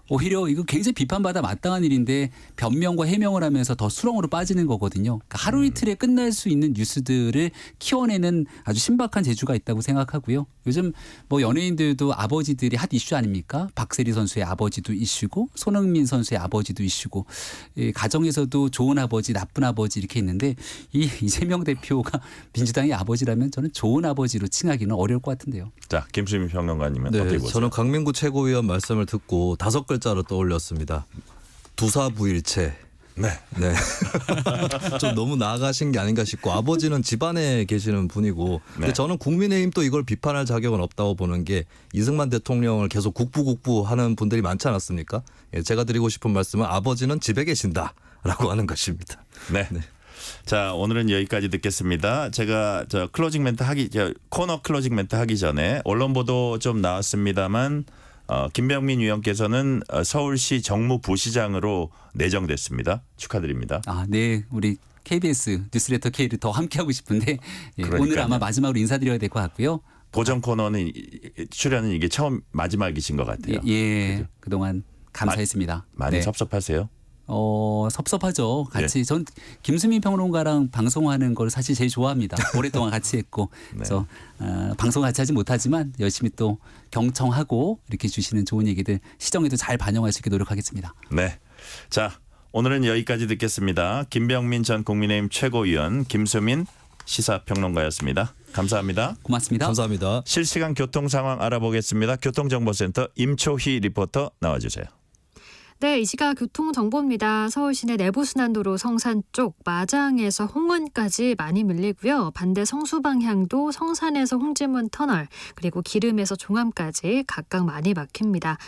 [SPEAKER 4] 오히려 이거 굉장히 비판받아 마땅한 일인데 변명과 해명을 하면서 더 수렁으로 빠지는 거거든요. 그러니까 하루 이틀에 끝날 수 있는 뉴스들을 키워내는 아주 신박한 재주가 있다고 생각하고요. 요즘 뭐 연예인들도 아버지들이 핫 이슈 아닙니까? 박세리 선수의 아버지도 이슈고 손흥민 선수의 아버지도 이슈고 가정에서도 좋은 아버지 나쁜 아버지 이렇게 있는데 이재명 대표가 민주당의 아버지라면 저는 좋은 아버지로 칭하기는 어려울 것 같은데요.
[SPEAKER 3] 자 김수민 평론가님은
[SPEAKER 5] 네,
[SPEAKER 3] 어떻게 보세요?
[SPEAKER 5] 저는 강민구 최고위원 말씀을 듣고 5글자로 떠올렸습니다. 두사부일체.
[SPEAKER 3] 네.
[SPEAKER 5] 네. 좀 너무 나아가신 게 아닌가 싶고 아버지는 집안에 계시는 분이고 근데
[SPEAKER 3] 네.
[SPEAKER 5] 저는 국민의힘 또 이걸 비판할 자격은 없다고 보는 게 이승만 대통령을 계속 국부 하는 분들이 많지 않았습니까? 예, 제가 드리고 싶은 말씀은 아버지는 집에 계신다라고 하는 것입니다.
[SPEAKER 3] 네. 자 오늘은 여기까지 듣겠습니다. 제가 코너 클로징 멘트 하기 전에 언론 보도 좀 나왔습니다만 김병민 의원께서는 서울시 정무부시장으로 내정됐습니다. 축하드립니다.
[SPEAKER 4] 아, 네, 우리 KBS 뉴스레터 K를 더 함께하고 싶은데 예, 오늘
[SPEAKER 3] 그러니까요.
[SPEAKER 4] 아마 마지막으로 인사드려야 될 것 같고요.
[SPEAKER 3] 고정 코너는 출연은 이게 처음 마지막이신 것 같아요.
[SPEAKER 4] 예, 그동안 감사했습니다.
[SPEAKER 3] 많이
[SPEAKER 4] 네.
[SPEAKER 3] 섭섭하세요?
[SPEAKER 4] 섭섭하죠. 같이 전 김수민 평론가랑 방송하는 걸 사실 제일 좋아합니다. 오랫동안 같이 했고 그래서 방송 같이 하지 못하지만 열심히 또 경청하고 이렇게 주시는 좋은 얘기들 시정에도 잘 반영할 수 있게 노력하겠습니다.
[SPEAKER 3] 네. 자 오늘은 여기까지 듣겠습니다. 김병민 전 국민의힘 최고위원 김수민 시사평론가였습니다. 감사합니다.
[SPEAKER 4] 고맙습니다.
[SPEAKER 5] 감사합니다.
[SPEAKER 3] 실시간 교통 상황 알아보겠습니다. 교통정보센터 임초희 리포터 나와주세요.
[SPEAKER 7] 네, 이 시각 교통정보입니다. 서울 시내 내부순환도로 성산 쪽 마장에서 홍은까지 많이 밀리고요. 반대 성수 방향도 성산에서 홍지문 터널 그리고 기름에서 종암까지 각각 많이 막힙니다.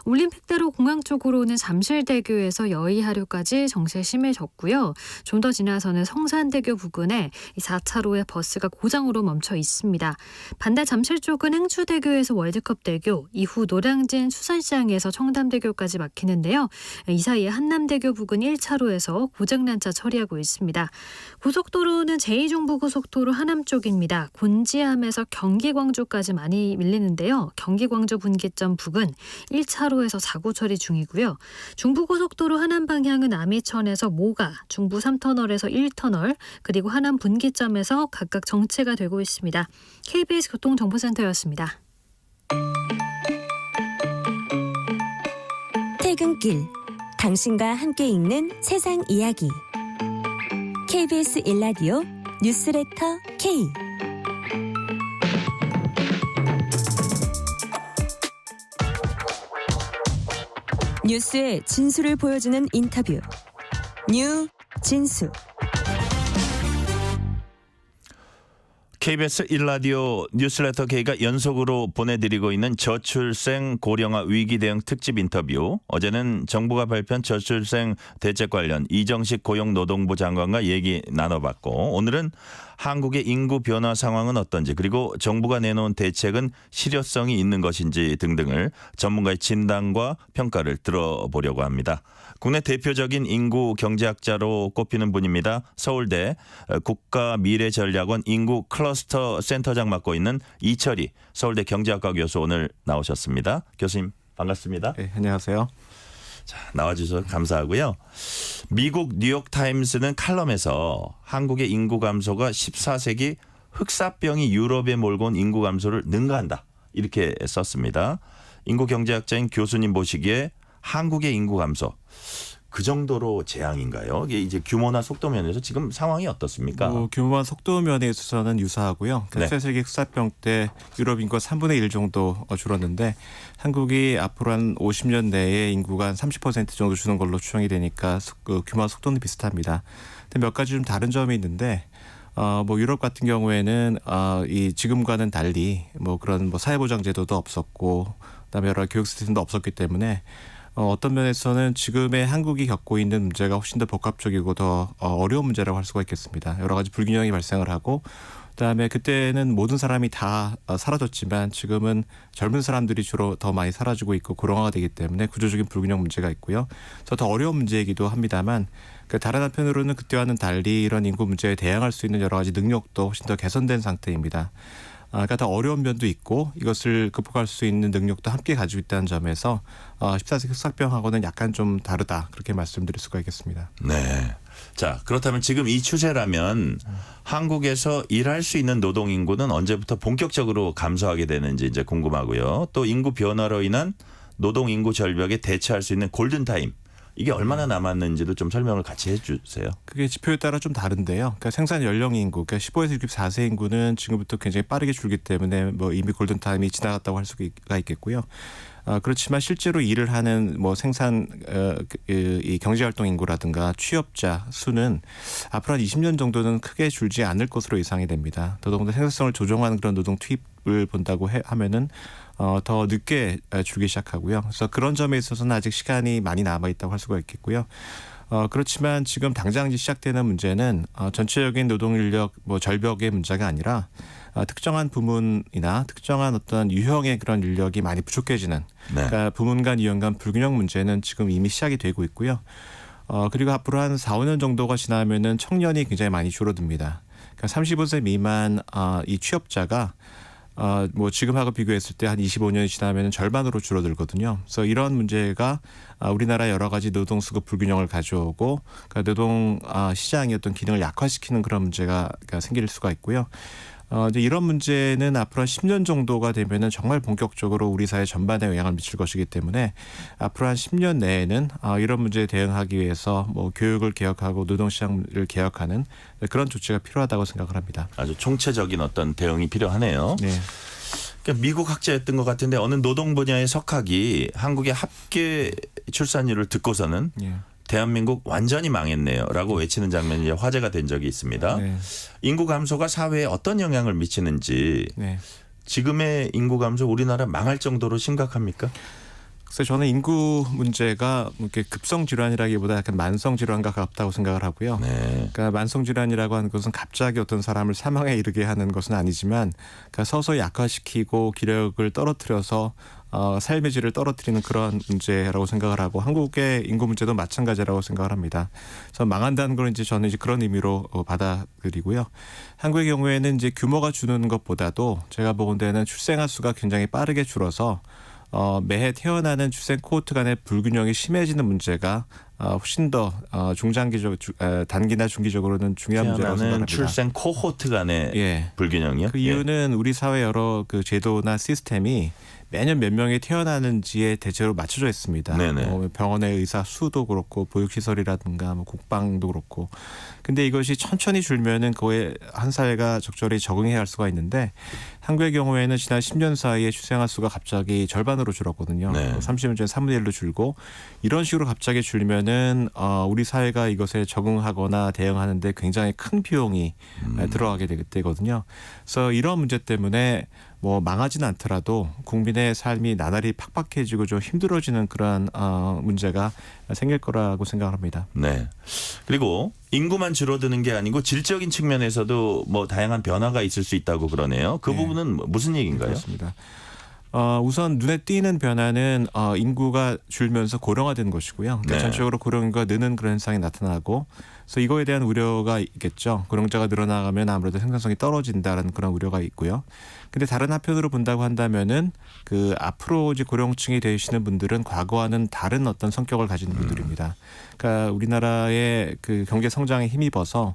[SPEAKER 7] 올림픽대로 공항 쪽으로는 잠실대교에서 여의하류까지 정체 심해졌고요. 좀 더 지나서는 성산대교 부근에 4차로에 버스가 고장으로 멈춰 있습니다. 반대 잠실 쪽은 행주대교에서 월드컵대교, 이후 노량진 수산시장에서 청담대교까지 막히는데요. 이 사이에 한남대교 부근 1차로에서 고장난 차 처리하고 있습니다. 고속도로는 제2중부고속도로 하남 쪽입니다. 곤지암에서 경기광주까지 많이 밀리는데요. 경기광주 분기점 부근 1차로에서 사고 처리 중이고요. 중부고속도로 하남 방향은 남이천에서 모가, 중부 3터널에서 1터널, 그리고 하남 분기점에서 각각 정체가 되고 있습니다. KBS 교통정보센터였습니다.
[SPEAKER 2] 퇴근길, 당신과 함께 읽는 세상 이야기. KBS 1라디오 뉴스레터 K. 뉴스의 진수를 보여주는 인터뷰. 뉴 진수.
[SPEAKER 3] KBS 1라디오 뉴스레터 K가 연속으로 보내드리고 있는 저출생 고령화 위기 대응 특집 인터뷰. 어제는 정부가 발표한 저출생 대책 관련 이정식 고용노동부 장관과 얘기 나눠봤고, 오늘은 한국의 인구 변화 상황은 어떤지, 그리고 정부가 내놓은 대책은 실효성이 있는 것인지 등등을 전문가의 진단과 평가를 들어보려고 합니다. 국내 대표적인 인구 경제학자로 꼽히는 분입니다. 서울대 국가미래전략원 인구 클러스터 센터장 맡고 있는 이철희 서울대 경제학과 교수 오늘 나오셨습니다. 교수님 반갑습니다.
[SPEAKER 8] 네, 안녕하세요.
[SPEAKER 3] 나와주셔서 감사하고요. 미국 뉴욕타임스는 칼럼에서 한국의 인구 감소가 14세기 흑사병이 유럽에 몰고 온 인구 감소를 능가한다, 이렇게 썼습니다. 인구 경제학자인 교수님 보시기에 한국의 인구 감소 그 정도로 재앙인가요? 이게 이제 규모나 속도 면에서 지금 상황이 어떻습니까?
[SPEAKER 8] 규모와 속도 면에 있어서는 유사하고요.
[SPEAKER 3] 네.
[SPEAKER 8] 14세기 흑사병 때 유럽 인구가 3분의 1 정도 줄었는데 한국이 앞으로 한 50년 내에 인구가 한 30% 정도 주는 걸로 추정이 되니까 규모와 속도는 비슷합니다. 근데 몇 가지 좀 다른 점이 있는데 유럽 같은 경우에는 이 지금과는 달리 그런 사회보장 제도도 없었고, 그다음에 여러 교육 시스템도 없었기 때문에 어떤 면에서는 지금의 한국이 겪고 있는 문제가 훨씬 더 복합적이고 더 어려운 문제라고 할 수가 있겠습니다. 여러 가지 불균형이 발생을 하고, 그다음에 그때는 모든 사람이 다 사라졌지만 지금은 젊은 사람들이 주로 더 많이 사라지고 있고 고령화가 되기 때문에 구조적인 불균형 문제가 있고요. 그래서 더 어려운 문제이기도 합니다만, 다른 한편으로는 그때와는 달리 이런 인구 문제에 대응할 수 있는 여러 가지 능력도 훨씬 더 개선된 상태입니다. 그러니까 더 어려운 면도 있고 이것을 극복할 수 있는 능력도 함께 가지고 있다는 점에서 14세기 흑사병하고는 약간 좀 다르다, 그렇게 말씀드릴 수가 있겠습니다.
[SPEAKER 3] 네. 자, 그렇다면 지금 이 추세라면 한국에서 일할 수 있는 노동 인구는 언제부터 본격적으로 감소하게 되는지 이제 궁금하고요. 또 인구 변화로 인한 노동 인구 절벽에 대처할 수 있는 골든 타임, 이게 얼마나 남았는지도 좀 설명을 같이 해주세요.
[SPEAKER 8] 그게 지표에 따라 좀 다른데요. 그러니까 생산 연령 인구, 그러니까 15에서 64세 인구는 지금부터 굉장히 빠르게 줄기 때문에 이미 골든 타임이 지나갔다고 할 수가 있겠고요. 그렇지만 실제로 일을 하는 생산 이 경제활동 인구라든가 취업자 수는 앞으로 한 20년 정도는 크게 줄지 않을 것으로 예상이 됩니다. 더더군다나 생산성을 조정하는 그런 노동 투입을 본다고 하면은 더 늦게 줄기 시작하고요. 그래서 그런 점에 있어서는 아직 시간이 많이 남아 있다고 할 수가 있겠고요. 그렇지만 지금 당장 시작되는 문제는 전체적인 노동 인력 절벽의 문제가 아니라 특정한 부문이나 특정한 어떤 유형의 그런 인력이 많이 부족해지는, 그러니까 부문 간 유형 간 불균형 문제는 지금 이미 시작이 되고 있고요. 그리고 앞으로 한 4, 5년 정도가 지나면은 청년이 굉장히 많이 줄어듭니다. 그러니까 35세 미만 이 취업자가 지금하고 비교했을 때 한 25년이 지나면 절반으로 줄어들거든요. 그래서 이런 문제가 우리나라 여러 가지 노동 수급 불균형을 가져오고, 그러니까 노동 시장의 어떤 기능을 약화시키는 그런 문제가 생길 수가 있고요. 이제 이런 문제는 앞으로 한 10년 정도가 되면은 정말 본격적으로 우리 사회 전반에 영향을 미칠 것이기 때문에 앞으로 한 10년 내에는 이런 문제에 대응하기 위해서 교육을 개혁하고 노동시장을 개혁하는 그런 조치가 필요하다고 생각을 합니다.
[SPEAKER 3] 아주 총체적인 어떤 대응이 필요하네요.
[SPEAKER 8] 네.
[SPEAKER 3] 그러니까 미국 학자였던 것 같은데 어느 노동 분야의 석학이 한국의 합계 출산율을 듣고서는
[SPEAKER 8] 네.
[SPEAKER 3] 대한민국 완전히 망했네요라고 외치는 장면이 이제 화제가 된 적이 있습니다.
[SPEAKER 8] 네.
[SPEAKER 3] 인구 감소가 사회에 어떤 영향을 미치는지,
[SPEAKER 8] 네.
[SPEAKER 3] 지금의 인구 감소 우리나라 망할 정도로 심각합니까?
[SPEAKER 8] 그래서 저는 인구 문제가 이렇게 급성 질환이라기보다 약간 만성 질환과 가깝다고 생각을 하고요.
[SPEAKER 3] 네.
[SPEAKER 8] 그러니까 만성 질환이라고 하는 것은 갑자기 어떤 사람을 사망에 이르게 하는 것은 아니지만, 그러니까 서서히 약화시키고 기력을 떨어뜨려서 삶의 질을 떨어뜨리는 그런 문제라고 생각을 하고, 한국의 인구 문제도 마찬가지라고 생각을 합니다. 그래서 망한다는 걸 저는 그런 의미로 받아들이고요. 한국의 경우에는 이제 규모가 주는 것보다도 제가 보건대는 출생아 수가 굉장히 빠르게 줄어서 매해 태어나는 출생 코호트 간의 불균형이 심해지는 문제가 훨씬 더 단기나 중기적으로는 중요한 문제라고 생각합니다.
[SPEAKER 3] 출생 코호트 간의 불균형이요?
[SPEAKER 8] 그 이유는 우리 사회 여러 그 제도나 시스템이 매년 몇 명이 태어나는지에 대체로 맞춰져 있습니다.
[SPEAKER 3] 네네.
[SPEAKER 8] 병원의 의사 수도 그렇고 보육시설이라든가 뭐 국방도 그렇고. 근데 이것이 천천히 줄면은 그거에 한 사회가 적절히 적응해야 할 수가 있는데 한국의 경우에는 지난 10년 사이에 출생아 수가 갑자기 절반으로 줄었거든요.
[SPEAKER 3] 네.
[SPEAKER 8] 30년 전에 3분의 1로 줄고 이런 식으로 갑자기 줄면은 우리 사회가 이것에 적응하거나 대응하는데 굉장히 큰 비용이 들어가게 되거든요. 그래서 이런 문제 때문에 뭐 망하지는 않더라도 국민의 삶이 나날이 팍팍해지고 좀 힘들어지는 그러한 문제가 생길 거라고 생각을 합니다.
[SPEAKER 3] 네. 그리고 인구만 줄어드는 게 아니고 질적인 측면에서도 뭐 다양한 변화가 있을 수 있다고 그러네요. 그
[SPEAKER 8] 네.
[SPEAKER 3] 부분은 무슨 얘기인가요?
[SPEAKER 8] 그렇습니다. 우선 눈에 띄는 변화는 인구가 줄면서 고령화된 것이고요. 그러니까
[SPEAKER 3] 네.
[SPEAKER 8] 전체적으로 고령인구가 느는 그런 현상이 나타나고 그래서 이거에 대한 우려가 있겠죠. 고령자가 늘어나가면 아무래도 생산성이 떨어진다는 그런 우려가 있고요. 근데 다른 한편으로 본다고 한다면은 그 앞으로 이제 고령층이 되시는 분들은 과거와는 다른 어떤 성격을 가진 분들입니다. 그러니까 우리나라의 그 경제 성장에 힘입어서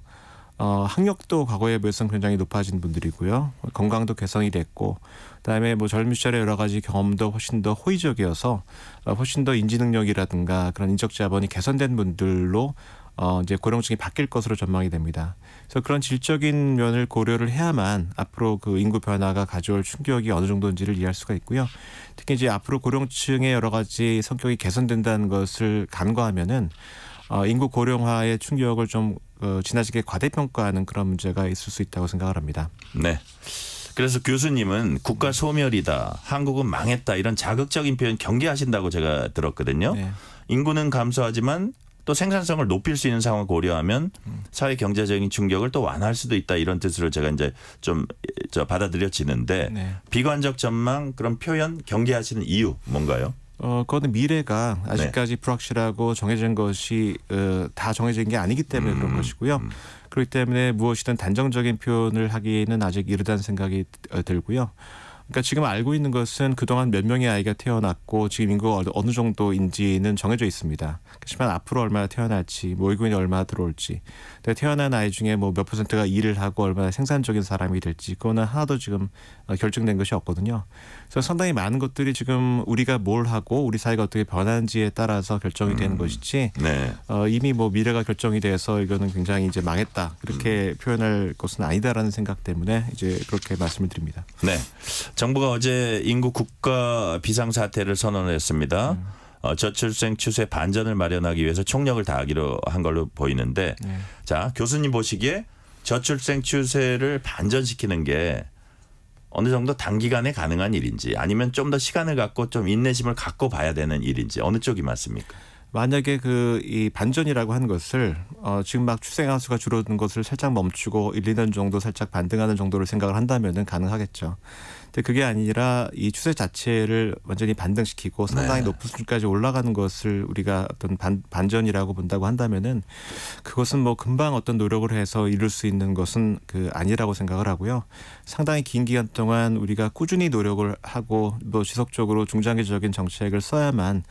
[SPEAKER 8] 학력도 과거에 비해서는 굉장히 높아진 분들이고요. 건강도 개선이 됐고 그다음에 뭐 젊은 시절에 여러 가지 경험도 훨씬 더 호의적이어서 훨씬 더 인지 능력이라든가 그런 인적 자본이 개선된 분들로 이제 고령층이 바뀔 것으로 전망이 됩니다. 그래서 그런 질적인 면을 고려를 해야만 앞으로 그 인구 변화가 가져올 충격이 어느 정도인지를 이해할 수가 있고요. 특히 이제 앞으로 고령층의 여러 가지 성격이 개선된다는 것을 간과하면은 인구 고령화의 충격을 좀 지나치게 과대평가하는 그런 문제가 있을 수 있다고 생각을 합니다.
[SPEAKER 3] 네. 그래서 교수님은 국가 소멸이다, 한국은 망했다 이런 자극적인 표현 경계하신다고 제가 들었거든요.
[SPEAKER 8] 네.
[SPEAKER 3] 인구는 감소하지만 또 생산성을 높일 수 있는 상황을 고려하면 사회 경제적인 충격을 또 완화할 수도 있다 이런 뜻으로 제가 이제 좀 받아들여지는데
[SPEAKER 8] 네.
[SPEAKER 3] 비관적 전망 그런 표현 경계하시는 이유 뭔가요?
[SPEAKER 8] 그거는 미래가 아직까지 불확실하고 정해진 것이 다 정해진 게 아니기 때문에 그런 것이고요. 그렇기 때문에 무엇이든 단정적인 표현을 하기에는 아직 이르다는 생각이 들고요. 그러니까 지금 알고 있는 것은 그동안 몇 명의 아이가 태어났고 지금 인구가 어느 정도인지는 정해져 있습니다. 그렇지만 앞으로 얼마나 태어날지, 모의고인이 얼마나 들어올지, 태어난 아이 중에 뭐 몇 %가 일을 하고 얼마나 생산적인 사람이 될지 그거는 하나도 지금 결정된 것이 없거든요. 그래서 상당히 많은 것들이 지금 우리가 뭘 하고 우리 사회가 어떻게 변하는지에 따라서 결정이 되는 것이지
[SPEAKER 3] 네.
[SPEAKER 8] 이미 뭐 미래가 결정이 돼서 이거는 굉장히 이제 망했다 그렇게 표현할 것은 아니다라는 생각 때문에 이제 그렇게 말씀을 드립니다.
[SPEAKER 3] 네. 정부가 어제 인구 국가 비상사태를 선언했습니다. 저출생 추세 반전을 마련하기 위해서 총력을 다하기로 한 걸로 보이는데 자 교수님 보시기에 저출생 추세를 반전시키는 게 어느 정도 단기간에 가능한 일인지 아니면 좀 더 시간을 갖고 좀 인내심을 갖고 봐야 되는 일인지 어느 쪽이 맞습니까?
[SPEAKER 8] 만약에 이 반전이라고 하는 것을 지금 막 출생아 수가 줄어드는 것을 살짝 멈추고 1, 2년 정도 살짝 반등하는 정도를 생각을 한다면은 가능하겠죠. 근데 그게 아니라 이 추세 자체를 완전히 반등시키고 상당히
[SPEAKER 3] 네.
[SPEAKER 8] 높은 수준까지 올라가는 것을 우리가 어떤 반전이라고 본다고 한다면은 그것은 뭐 금방 어떤 노력을 해서 이룰 수 있는 것은 아니라고 생각을 하고요. 상당히 긴 기간 동안 우리가 꾸준히 노력을 하고 또 지속적으로 중장기적인 정책을 써야만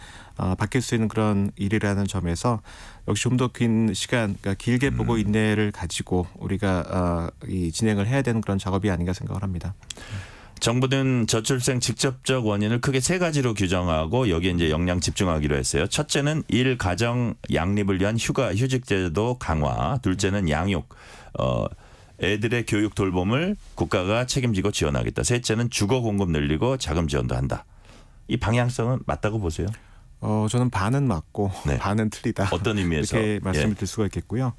[SPEAKER 8] 바뀔 수 있는 그런 일이라는 점에서 역시 좀 더 긴 시간, 그러니까 길게 보고 인내를 가지고 우리가 이 진행을 해야 되는 그런 작업이 아닌가 생각을 합니다.
[SPEAKER 3] 정부는 저출생 직접적 원인을 크게 세 가지로 규정하고 여기에 이제 역량 집중하기로 했어요. 첫째는 일 가정 양립을 위한 휴직 제도 강화. 둘째는 양육. 애들의 교육 돌봄을 국가가 책임지고 지원하겠다. 셋째는 주거 공급 늘리고 자금 지원도 한다. 이 방향성은 맞다고 보세요?
[SPEAKER 8] 저는 반은 맞고
[SPEAKER 3] 네.
[SPEAKER 8] 반은 틀리다.
[SPEAKER 3] 어떤 의미에서?
[SPEAKER 8] 이렇게 말씀을 드릴 수가 있겠고요.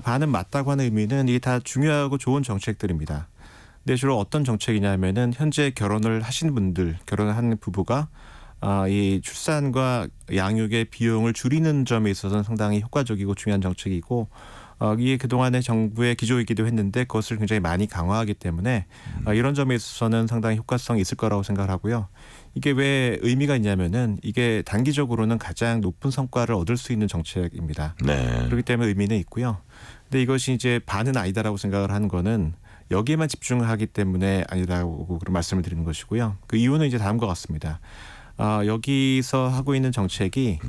[SPEAKER 8] 반은 맞다고 하는 의미는 이게 다 중요하고 좋은 정책들입니다. 근데 주로 어떤 정책이냐면은 현재 결혼을 하신 분들, 결혼을 한 부부가 이 출산과 양육의 비용을 줄이는 점에 있어서는 상당히 효과적이고 중요한 정책이고 이게 그동안의 정부의 기조이기도 했는데 그것을 굉장히 많이 강화하기 때문에 이런 점에 있어서는 상당히 효과성이 있을 거라고 생각을 하고요. 이게 왜 의미가 있냐면은 이게 단기적으로는 가장 높은 성과를 얻을 수 있는 정책입니다.
[SPEAKER 3] 네.
[SPEAKER 8] 그렇기 때문에 의미는 있고요. 근데 이것이 이제 반은 아니다라고 생각을 하는 거는 여기에만 집중하기 때문에 아니라고 그런 말씀을 드리는 것이고요. 그 이유는 이제 다음과 같습니다. 여기서 하고 있는 정책이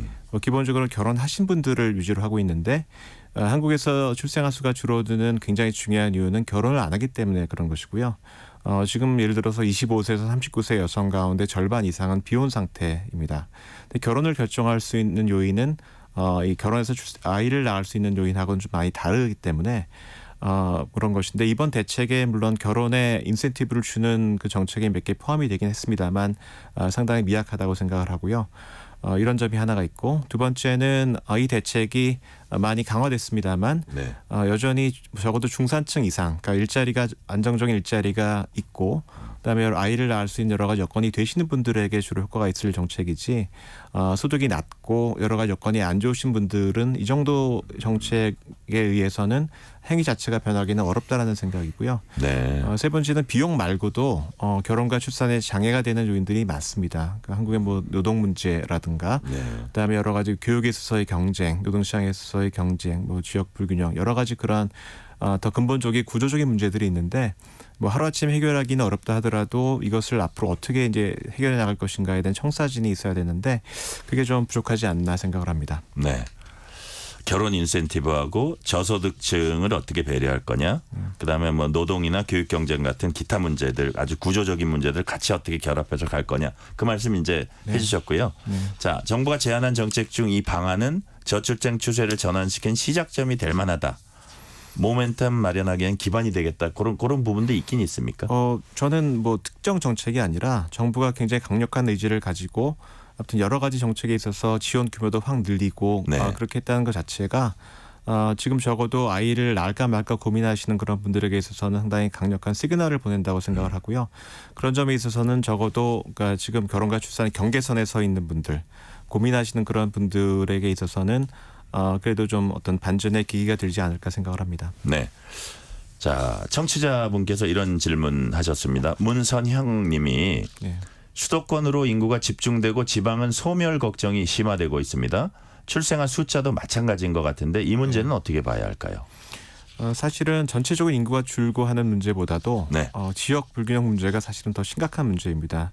[SPEAKER 8] 기본적으로 결혼하신 분들을 위주로 하고 있는데 한국에서 출생아 수가 줄어드는 굉장히 중요한 이유는 결혼을 안 하기 때문에 그런 것이고요. 지금 예를 들어서 25세에서 39세 여성 가운데 절반 이상은 비혼 상태입니다. 근데 결혼을 결정할 수 있는 요인은 이 결혼해서 아이를 낳을 수 있는 요인하고는 좀 많이 다르기 때문에 그런 것인데 이번 대책에 물론 결혼에 인센티브를 주는 그 정책이 몇 개 포함이 되긴 했습니다만 상당히 미약하다고 생각을 하고요. 이런 점이 하나가 있고 두 번째는 이 대책이 많이 강화됐습니다만
[SPEAKER 3] 네.
[SPEAKER 8] 여전히 적어도 중산층 이상, 그러니까 일자리가 안정적인 일자리가 있고 그다음에 아이를 낳을 수 있는 여러 가지 여건이 되시는 분들에게 주로 효과가 있을 정책이지 소득이 낮고 여러 가지 여건이 안 좋으신 분들은 이 정도 정책에 의해서는 행위 자체가 변하기는 어렵다라는 생각이고요.
[SPEAKER 3] 네.
[SPEAKER 8] 세 번째는 비용 말고도 결혼과 출산에 장애가 되는 요인들이 많습니다. 그러니까 한국의 뭐 노동 문제라든가
[SPEAKER 3] 네.
[SPEAKER 8] 그다음에 여러 가지 교육에 있어서의 경쟁, 노동시장에 있어서의 경쟁, 뭐 지역 불균형 여러 가지 그러한 더 근본적인 구조적인 문제들이 있는데 뭐 하루아침 해결하기는 어렵다 하더라도 이것을 앞으로 어떻게 이제 해결해 나갈 것인가에 대한 청사진이 있어야 되는데 그게 좀 부족하지 않나 생각을 합니다.
[SPEAKER 3] 네. 결혼 인센티브하고 저소득층을 어떻게 배려할 거냐. 그다음에 뭐 노동이나 교육 경쟁 같은 기타 문제들 아주 구조적인 문제들 같이 어떻게 결합해서 갈 거냐. 그 말씀 이제 해주셨고요. 자, 정부가 제안한 정책 중 이 방안은 저출생 추세를 전환시킨 시작점이 될 만하다. 모멘텀 마련하기엔 기반이 되겠다. 그런 부분도 있긴 있습니까?
[SPEAKER 8] 저는 뭐 특정 정책이 아니라 정부가 굉장히 강력한 의지를 가지고 아무튼 여러 가지 정책에 있어서 지원 규모도 확 늘리고
[SPEAKER 3] 네.
[SPEAKER 8] 그렇게 했다는 것 자체가 지금 적어도 아이를 낳을까 말까 고민하시는 그런 분들에게 있어서는 상당히 강력한 시그널을 보낸다고 생각을 하고요. 그런 점에 있어서는 적어도 그러니까 지금 결혼과 출산의 경계선에 서 있는 분들 고민하시는 그런 분들에게 있어서는 그래도 좀 어떤 반전의 계기가 되지 않을까 생각을 합니다.
[SPEAKER 3] 네. 자, 청취자분께서 이런 질문하셨습니다. 문선형 님이
[SPEAKER 8] 네.
[SPEAKER 3] 수도권으로 인구가 집중되고 지방은 소멸 걱정이 심화되고 있습니다. 출생아 숫자도 마찬가지인 것 같은데 이 문제는 어떻게 봐야 할까요?
[SPEAKER 8] 사실은 전체적으로 인구가 줄고 하는 문제보다도
[SPEAKER 3] 네.
[SPEAKER 8] 지역 불균형 문제가 사실은 더 심각한 문제입니다.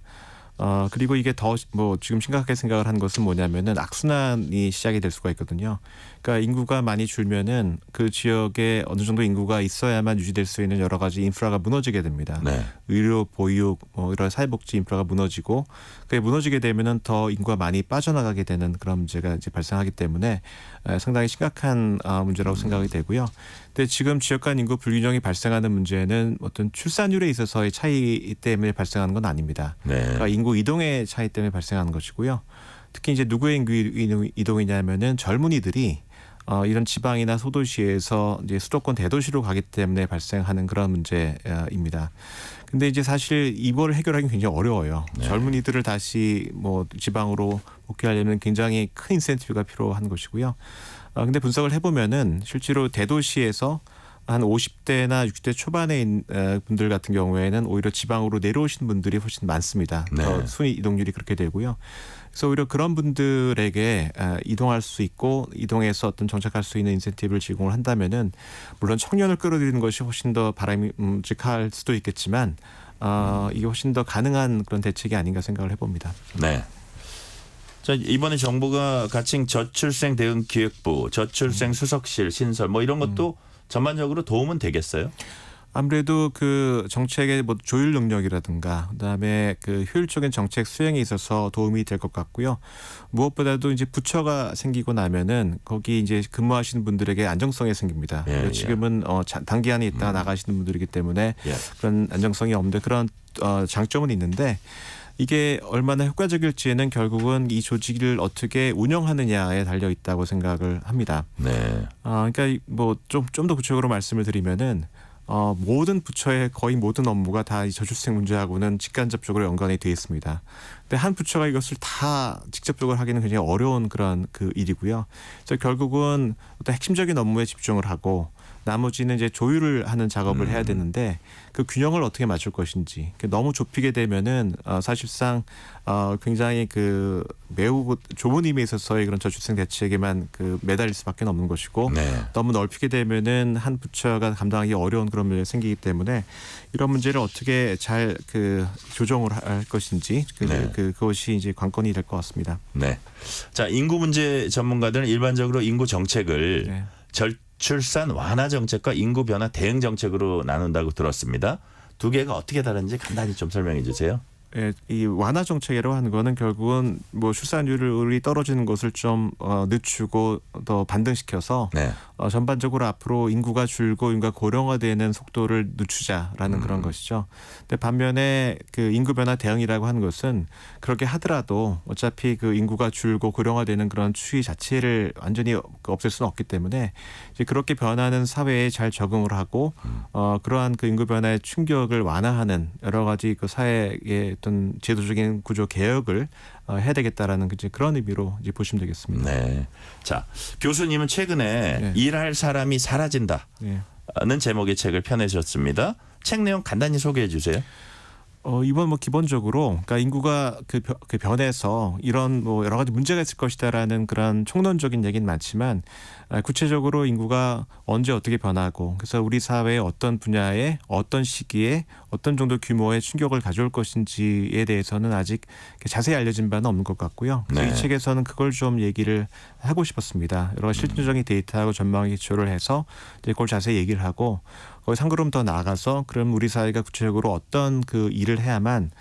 [SPEAKER 8] 그리고 이게 더 뭐 지금 심각하게 생각을 한 것은 뭐냐면은 악순환이 시작이 될 수가 있거든요. 그러니까 인구가 많이 줄면은 그 지역에 어느 정도 인구가 있어야만 유지될 수 있는 여러 가지 인프라가 무너지게 됩니다.
[SPEAKER 3] 네.
[SPEAKER 8] 의료, 보육, 뭐 이런 사회복지 인프라가 무너지고 그게 무너지게 되면은 더 인구가 많이 빠져나가게 되는 그런 문제가 이제 발생하기 때문에 상당히 심각한 문제라고 생각이 되고요. 근데 지금 지역 간 인구 불균형이 발생하는 문제는 어떤 출산율에 있어서의 차이 때문에 발생하는 건 아닙니다.
[SPEAKER 3] 네.
[SPEAKER 8] 그러니까 인구 이동의 차이 때문에 발생하는 것이고요. 특히 이제 누구의 인구 이동이냐면은 젊은이들이 이런 지방이나 소도시에서 이제 수도권 대도시로 가기 때문에 발생하는 그런 문제입니다. 근데 이제 사실 이걸 해결하기는 굉장히 어려워요.
[SPEAKER 3] 네.
[SPEAKER 8] 젊은이들을 다시 뭐 지방으로 복귀하려면 굉장히 큰 인센티브가 필요한 것이고요. 근데 분석을 해보면은 실제로 대도시에서 한 50대나 60대 초반의 분들 같은 경우에는 오히려 지방으로 내려오신 분들이 훨씬 많습니다.
[SPEAKER 3] 네.
[SPEAKER 8] 더 순위 이동률이 그렇게 되고요. 그래서 오히려 그런 분들에게 이동할 수 있고 이동해서 어떤 정착할 수 있는 인센티브를 제공을 한다면은 물론 청년을 끌어들이는 것이 훨씬 더 바람직할 수도 있겠지만 이게 훨씬 더 가능한 그런 대책이 아닌가 생각을 해봅니다.
[SPEAKER 3] 네. 자, 이번에 정부가 가칭 저출생 대응 기획부, 저출생 수석실 신설 뭐 이런 것도 전반적으로 도움은 되겠어요?
[SPEAKER 8] 아무래도 그 정책의 뭐 조율 능력이라든가 그다음에 그 효율적인 정책 수행에 있어서 도움이 될 것 같고요. 무엇보다도 이제 부처가 생기고 나면은 거기 이제 근무하시는 분들에게 안정성이 생깁니다.
[SPEAKER 3] 예,
[SPEAKER 8] 지금은 단기간에 있다가 나가시는 분들이기 때문에
[SPEAKER 3] 예.
[SPEAKER 8] 그런 안정성이 없는데 그런 장점은 있는데 이게 얼마나 효과적일지에는 결국은 이 조직을 어떻게 운영하느냐에 달려 있다고 생각을 합니다.
[SPEAKER 3] 네.
[SPEAKER 8] 그러니까 뭐 좀 더 구체적으로 말씀을 드리면은 모든 부처의 거의 모든 업무가 다 이 저출생 문제하고는 직간접적으로 연관이 되어 있습니다. 근데 한 부처가 이것을 다 직접적으로 하기는 굉장히 어려운 그런 그 일이고요. 그래서 결국은 어떤 핵심적인 업무에 집중을 하고 나머지는 이제 조율을 하는 작업을 해야 되는데 그 균형을 어떻게 맞출 것인지 너무 좁히게 되면은 사실상 굉장히 그 매우 좁은 의미에 있어서의 그런 저출생 대책에만 그 매달릴 수밖에 없는 것이고
[SPEAKER 3] 네.
[SPEAKER 8] 너무 넓히게 되면은 한 부처가 감당하기 어려운 그런 문제가 생기기 때문에 이런 문제를 어떻게 잘 그 조정을 할 것인지
[SPEAKER 3] 네.
[SPEAKER 8] 그것이 이제 관건이 될 것 같습니다.
[SPEAKER 3] 네. 자, 인구 문제 전문가들은 일반적으로 인구 정책을
[SPEAKER 8] 네.
[SPEAKER 3] 저출산 완화 정책과 인구 변화 대응 정책으로 나눈다고 들었습니다. 두 개가 어떻게 다른지 간단히 좀 설명해 주세요.
[SPEAKER 8] 예, 이 완화 정책이라고 하는 거는 결국은 뭐 출산율이 떨어지는 것을 좀 늦추고 더 반등시켜서
[SPEAKER 3] 네.
[SPEAKER 8] 전반적으로 앞으로 인구가 줄고 인구가 고령화되는 속도를 늦추자라는 그런 것이죠. 근데 반면에 그 인구 변화 대응이라고 하는 것은 그렇게 하더라도 어차피 그 인구가 줄고 고령화되는 그런 추이 자체를 완전히 없앨 수는 없기 때문에 이제 그렇게 변하는 사회에 잘 적응을 하고 그러한 그 인구 변화의 충격을 완화하는 여러 가지 그 사회의 어떤 제도적인 구조 개혁을 해야 되겠다라는 이제 그런 의미로 이제 보시면 되겠습니다.
[SPEAKER 3] 네. 자, 교수님은 최근에
[SPEAKER 8] 네.
[SPEAKER 3] 일할 사람이 사라진다는
[SPEAKER 8] 네.
[SPEAKER 3] 제목의 책을 펴내셨습니다. 책 내용 간단히 소개해 주세요.
[SPEAKER 8] 이번 뭐 기본적으로 그러니까 인구가 그 변해서 이런 뭐 여러 가지 문제가 있을 것이다라는 그런 총론적인 얘기는 많지만 구체적으로 인구가 언제 어떻게 변하고 그래서 우리 사회의 어떤 분야에 어떤 시기에 어떤 정도 규모의 충격을 가져올 것인지에 대해서는 아직 자세히 알려진 바는 없는 것 같고요. 그래서
[SPEAKER 3] 네.
[SPEAKER 8] 이 책에서는 그걸 좀 얘기를 하고 싶었습니다. 여러 가지 실질적인 데이터하고 전망에 기초를 해서 이제 그걸 자세히 얘기를 하고 거기 한 걸음 더 나아가서 그럼 우리 사회가 구체적으로 어떤 그 일을 해야만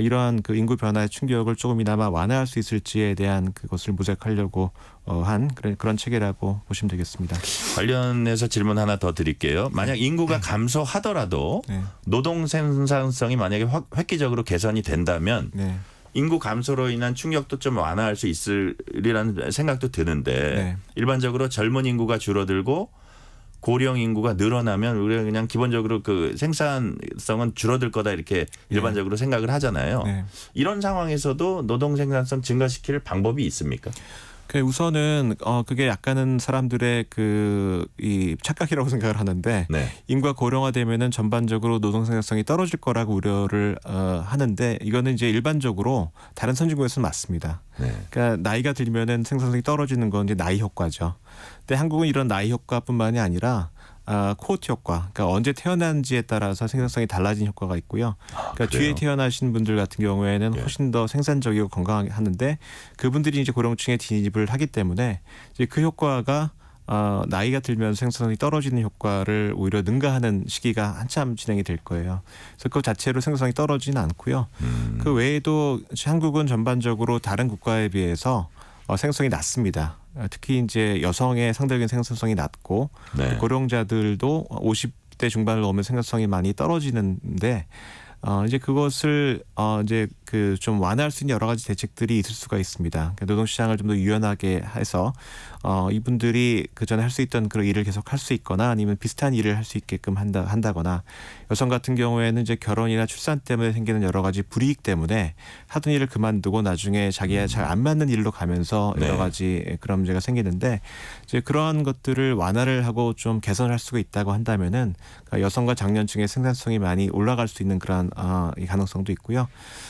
[SPEAKER 8] 이러한 그 인구 변화의 충격을 조금이나마 완화할 수 있을지에 대한 그것을 모색하려고 한 그런 책이라고 보시면 되겠습니다.
[SPEAKER 3] 관련해서 질문 하나 더 드릴게요. 만약 인구가 감소하더라도
[SPEAKER 8] 네.
[SPEAKER 3] 노동 생산성이 만약에 획기적으로 개선이 된다면
[SPEAKER 8] 네.
[SPEAKER 3] 인구 감소로 인한 충격도 좀 완화할 수 있으리라는 생각도 드는데
[SPEAKER 8] 네.
[SPEAKER 3] 일반적으로 젊은 인구가 줄어들고 고령 인구가 늘어나면 우리가 그냥 기본적으로 그 생산성은 줄어들 거다 이렇게 일반적으로 생각을 하잖아요.
[SPEAKER 8] 네.
[SPEAKER 3] 이런 상황에서도 노동 생산성 증가시킬 방법이 있습니까?
[SPEAKER 8] 우선은 그게 약간은 사람들의 이 착각이라고 생각을 하는데
[SPEAKER 3] 네.
[SPEAKER 8] 인구가 고령화되면은 전반적으로 노동 생산성이 떨어질 거라고 우려를 하는데 이거는 이제 일반적으로 다른 선진국에서는 맞습니다.
[SPEAKER 3] 네.
[SPEAKER 8] 그러니까 나이가 들면은 생산성이 떨어지는 건 이제 나이 효과죠. 근데 한국은 이런 나이 효과뿐만이 아니라 코호트 효과, 그러니까 언제 태어난지에 따라서 생산성이 달라진 효과가 있고요. 그러니까 뒤에 태어나신 분들 같은 경우에는 훨씬 더 생산적이고 건강하게 하는데 그분들이 이제 고령층에 진입을 하기 때문에 이제 그 효과가 나이가 들면서 생산성이 떨어지는 효과를 오히려 능가하는 시기가 한참 진행이 될 거예요. 그래서 그 자체로 생산성이 떨어지는 않고요. 그 외에도 한국은 전반적으로 다른 국가에 비해서 생산성이 낮습니다. 특히 이제 여성의 상대적인 생산성이 낮고
[SPEAKER 3] 네.
[SPEAKER 8] 고령자들도 50대 중반을 넘으면 생산성이 많이 떨어지는데 이제 그것을 이제 그 좀 완화할 수 있는 여러 가지 대책들이 있을 수가 있습니다. 그러니까 노동시장을 좀 더 유연하게 해서 이분들이 그 전에 할 수 있던 그런 일을 계속 할 수 있거나 아니면 비슷한 일을 할 수 있게끔 한다거나 여성 같은 경우에는 이제 결혼이나 출산 때문에 생기는 여러 가지 불이익 때문에 하던 일을 그만두고 나중에 자기가 잘 안 맞는 일로 가면서 여러 가지 그런 문제가 생기는데 이제 그러한 것들을 완화를 하고 좀 개선할 수가 있다고 한다면은 여성과 장년층의 생산성이 많이 올라갈 수 있는 그런 이 가능성도 있고요.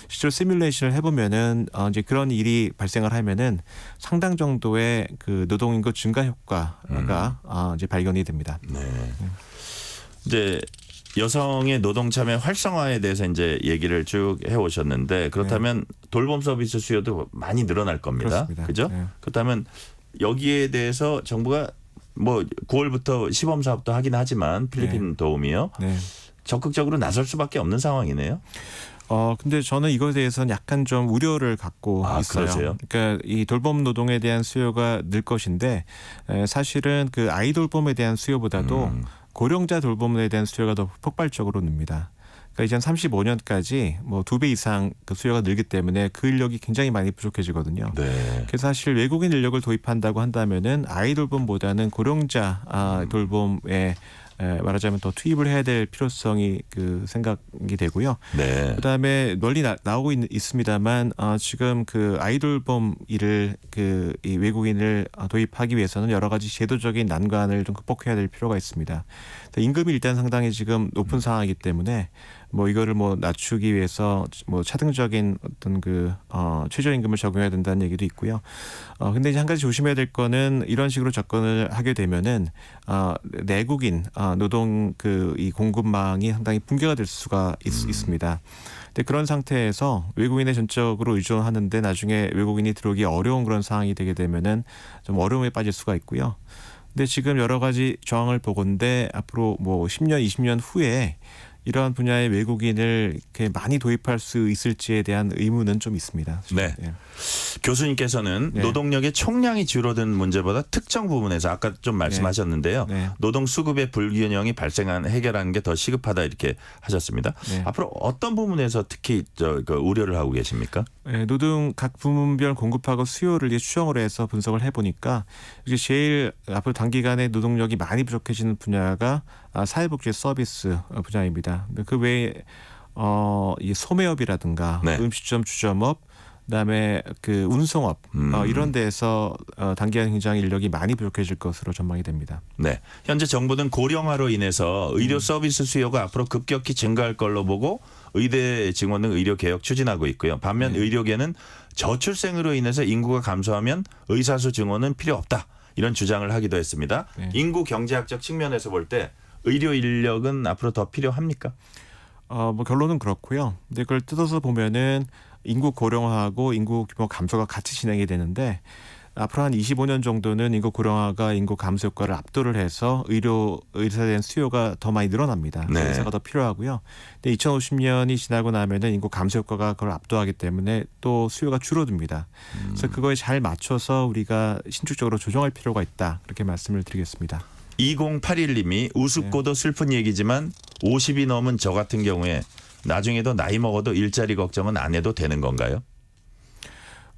[SPEAKER 8] 실제로 시뮬레이션을 해보면은 이제 그런 일이 발생을 하면은 상당 정도의 그 노동인구 증가 효과가 이제 발견이 됩니다.
[SPEAKER 3] 네. 이제 여성의 노동 참여 활성화에 대해서 이제 얘기를 쭉 해오셨는데 그렇다면 돌봄 서비스 수요도 많이 늘어날 겁니다.
[SPEAKER 8] 그렇습니다.
[SPEAKER 3] 그죠?
[SPEAKER 8] 네.
[SPEAKER 3] 그렇다면 여기에 대해서 정부가 뭐 9월부터 시범 사업도 하긴 하지만 필리핀 도움이요.
[SPEAKER 8] 네.
[SPEAKER 3] 적극적으로 나설 수밖에 없는 상황이네요.
[SPEAKER 8] 근데 저는 이거에 대해서는 약간 좀 우려를 갖고 있어요.
[SPEAKER 3] 그러세요?
[SPEAKER 8] 그러니까 이 돌봄 노동에 대한 수요가 늘 것인데 사실은 그 아이 돌봄에 대한 수요보다도 고령자 돌봄에 대한 수요가 더 폭발적으로 늡니다. 그러니까 2035년까지 뭐 2배 이상 그 수요가 늘기 때문에 그 인력이 굉장히 많이 부족해지거든요.
[SPEAKER 3] 네.
[SPEAKER 8] 그래서 사실 외국인 인력을 도입한다고 한다면은 아이 돌봄보다는 고령자 돌봄에 말하자면 더 투입을 해야 될 필요성이 그 생각이 되고요.
[SPEAKER 3] 네.
[SPEAKER 8] 그다음에 널리 나오고 있습니다만 지금 그 아이돌봄 일을 이 외국인을 도입하기 위해서는 여러 가지 제도적인 난관을 좀 극복해야 될 필요가 있습니다. 임금이 일단 상당히 지금 높은 상황이기 때문에 뭐 이거를 뭐 낮추기 위해서 뭐 차등적인 어떤 최저임금을 적용해야 된다는 얘기도 있고요. 근데 이제 한 가지 조심해야 될 거는 이런 식으로 접근을 하게 되면은 내국인 노동 이 공급망이 상당히 붕괴가 될 수가 있습니다. 근데 그런 상태에서 외국인에 전적으로 의존하는데 나중에 외국인이 들어오기 어려운 그런 상황이 되게 되면은 좀 어려움에 빠질 수가 있고요. 근데 지금 여러 가지 정황을 보건대 앞으로 뭐 10년, 20년 후에 이러한 분야의 외국인을 이렇게 많이 도입할 수 있을지에 대한 의문은 좀 있습니다.
[SPEAKER 3] 네.
[SPEAKER 8] 예.
[SPEAKER 3] 교수님께서는
[SPEAKER 8] 네.
[SPEAKER 3] 노동력의 총량이 줄어든 문제보다 특정 부분에서 아까 좀 말씀하셨는데요.
[SPEAKER 8] 네.
[SPEAKER 3] 노동 수급의 불균형이 해결하는 게 더 시급하다 이렇게 하셨습니다.
[SPEAKER 8] 네.
[SPEAKER 3] 앞으로 어떤 부분에서 특히 그 우려를 하고 계십니까?
[SPEAKER 8] 예, 노동 각 부문별 공급하고 수요를 이제 추정을 해서 분석을 해보니까 이게 제일 앞으로 단기간에 노동력이 많이 부족해지는 분야가 사회복지 서비스 분야입니다. 그 외에 이 소매업이라든가
[SPEAKER 3] 네.
[SPEAKER 8] 음식점 주점업, 그다음에 그 운송업 이런 데에서 단기간 굉장히 인력이 많이 부족해질 것으로 전망이 됩니다.
[SPEAKER 3] 네. 현재 정부는 고령화로 인해서 의료 서비스 수요가 앞으로 급격히 증가할 걸로 보고 의대 증원 등 의료 개혁 추진하고 있고요. 반면 의료계는 저출생으로 인해서 인구가 감소하면 의사수 증원은 필요 없다. 이런 주장을 하기도 했습니다.
[SPEAKER 8] 네.
[SPEAKER 3] 인구 경제학적 측면에서 볼 때 의료 인력은 앞으로 더 필요합니까?
[SPEAKER 8] 뭐 결론은 그렇고요. 근데 그걸 뜯어서 보면은 인구 고령화하고 인구 규모 감소가 같이 진행이 되는데 앞으로 한 25년 정도는 인구 고령화가 인구 감소 효과를 압도를 해서 의사에 대한 수요가 더 많이 늘어납니다.
[SPEAKER 3] 네.
[SPEAKER 8] 의사가 더 필요하고요. 근데 2050년이 지나고 나면은 인구 감소 효과가 그걸 압도하기 때문에 또 수요가 줄어듭니다. 그래서 그거에 잘 맞춰서 우리가 신축적으로 조정할 필요가 있다. 그렇게 말씀을 드리겠습니다.
[SPEAKER 3] 2081님이 우습고도 슬픈 얘기지만 50이 넘은 저 같은 경우에 나중에도 나이 먹어도 일자리 걱정은 안 해도 되는 건가요?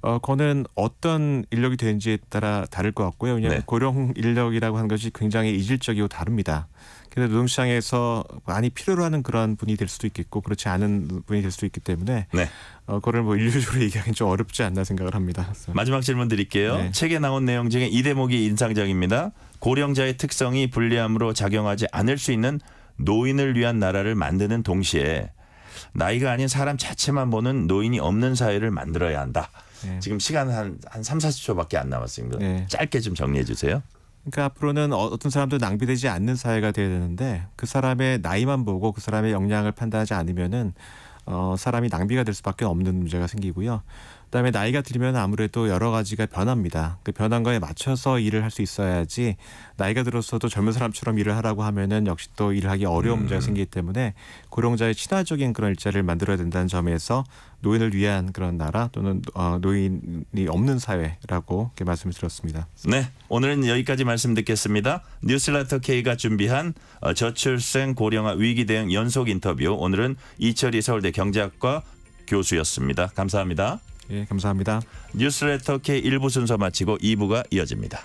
[SPEAKER 8] 그거는 어떤 인력이 되는지에 따라 다를 것 같고요. 왜냐하면
[SPEAKER 3] 네.
[SPEAKER 8] 고령 인력이라고 하는 것이 굉장히 이질적이고 다릅니다. 그래서 노동시장에서 많이 필요로 하는 그런 분이 될 수도 있겠고 그렇지 않은 분이 될 수도 있기 때문에
[SPEAKER 3] 네.
[SPEAKER 8] 그거를 뭐 인류적으로 얘기하기는 좀 어렵지 않나 생각을 합니다. 그래서
[SPEAKER 3] 마지막 질문 드릴게요.
[SPEAKER 8] 네.
[SPEAKER 3] 책에 나온 내용 중에 이 대목이 인상적입니다. 고령자의 특성이 불리함으로 작용하지 않을 수 있는 노인을 위한 나라를 만드는 동시에 나이가 아닌 사람 자체만 보는 노인이 없는 사회를 만들어야 한다.
[SPEAKER 8] 네.
[SPEAKER 3] 지금 시간 한 3, 40초밖에 안 남았습니다.
[SPEAKER 8] 네.
[SPEAKER 3] 짧게 좀 정리해 주세요.
[SPEAKER 8] 그러니까 앞으로는 어떤 사람도 낭비되지 않는 사회가 돼야 되는데 그 사람의 나이만 보고 그 사람의 역량을 판단하지 않으면은 사람이 낭비가 될 수밖에 없는 문제가 생기고요. 그다음에 나이가 들면 아무래도 여러 가지가 변합니다. 그 변한 거에 맞춰서 일을 할 수 있어야지 나이가 들어서도 젊은 사람처럼 일을 하라고 하면은 역시 또 일을 하기 어려운 문제가 생기기 때문에 고령자의 친화적인 그런 일자리를 만들어야 된다는 점에서 노인을 위한 그런 나라 또는 노인이 없는 사회라고 이렇게 말씀을 드렸습니다.
[SPEAKER 3] 네, 오늘은 여기까지 말씀 듣겠습니다. 뉴스레터 K가 준비한 저출생 고령화 위기 대응 연속 인터뷰. 오늘은 이철희 서울대 경제학과 교수였습니다. 감사합니다.
[SPEAKER 8] 예, 감사합니다.
[SPEAKER 3] 뉴스레터 K 1부 순서 마치고 2부가 이어집니다.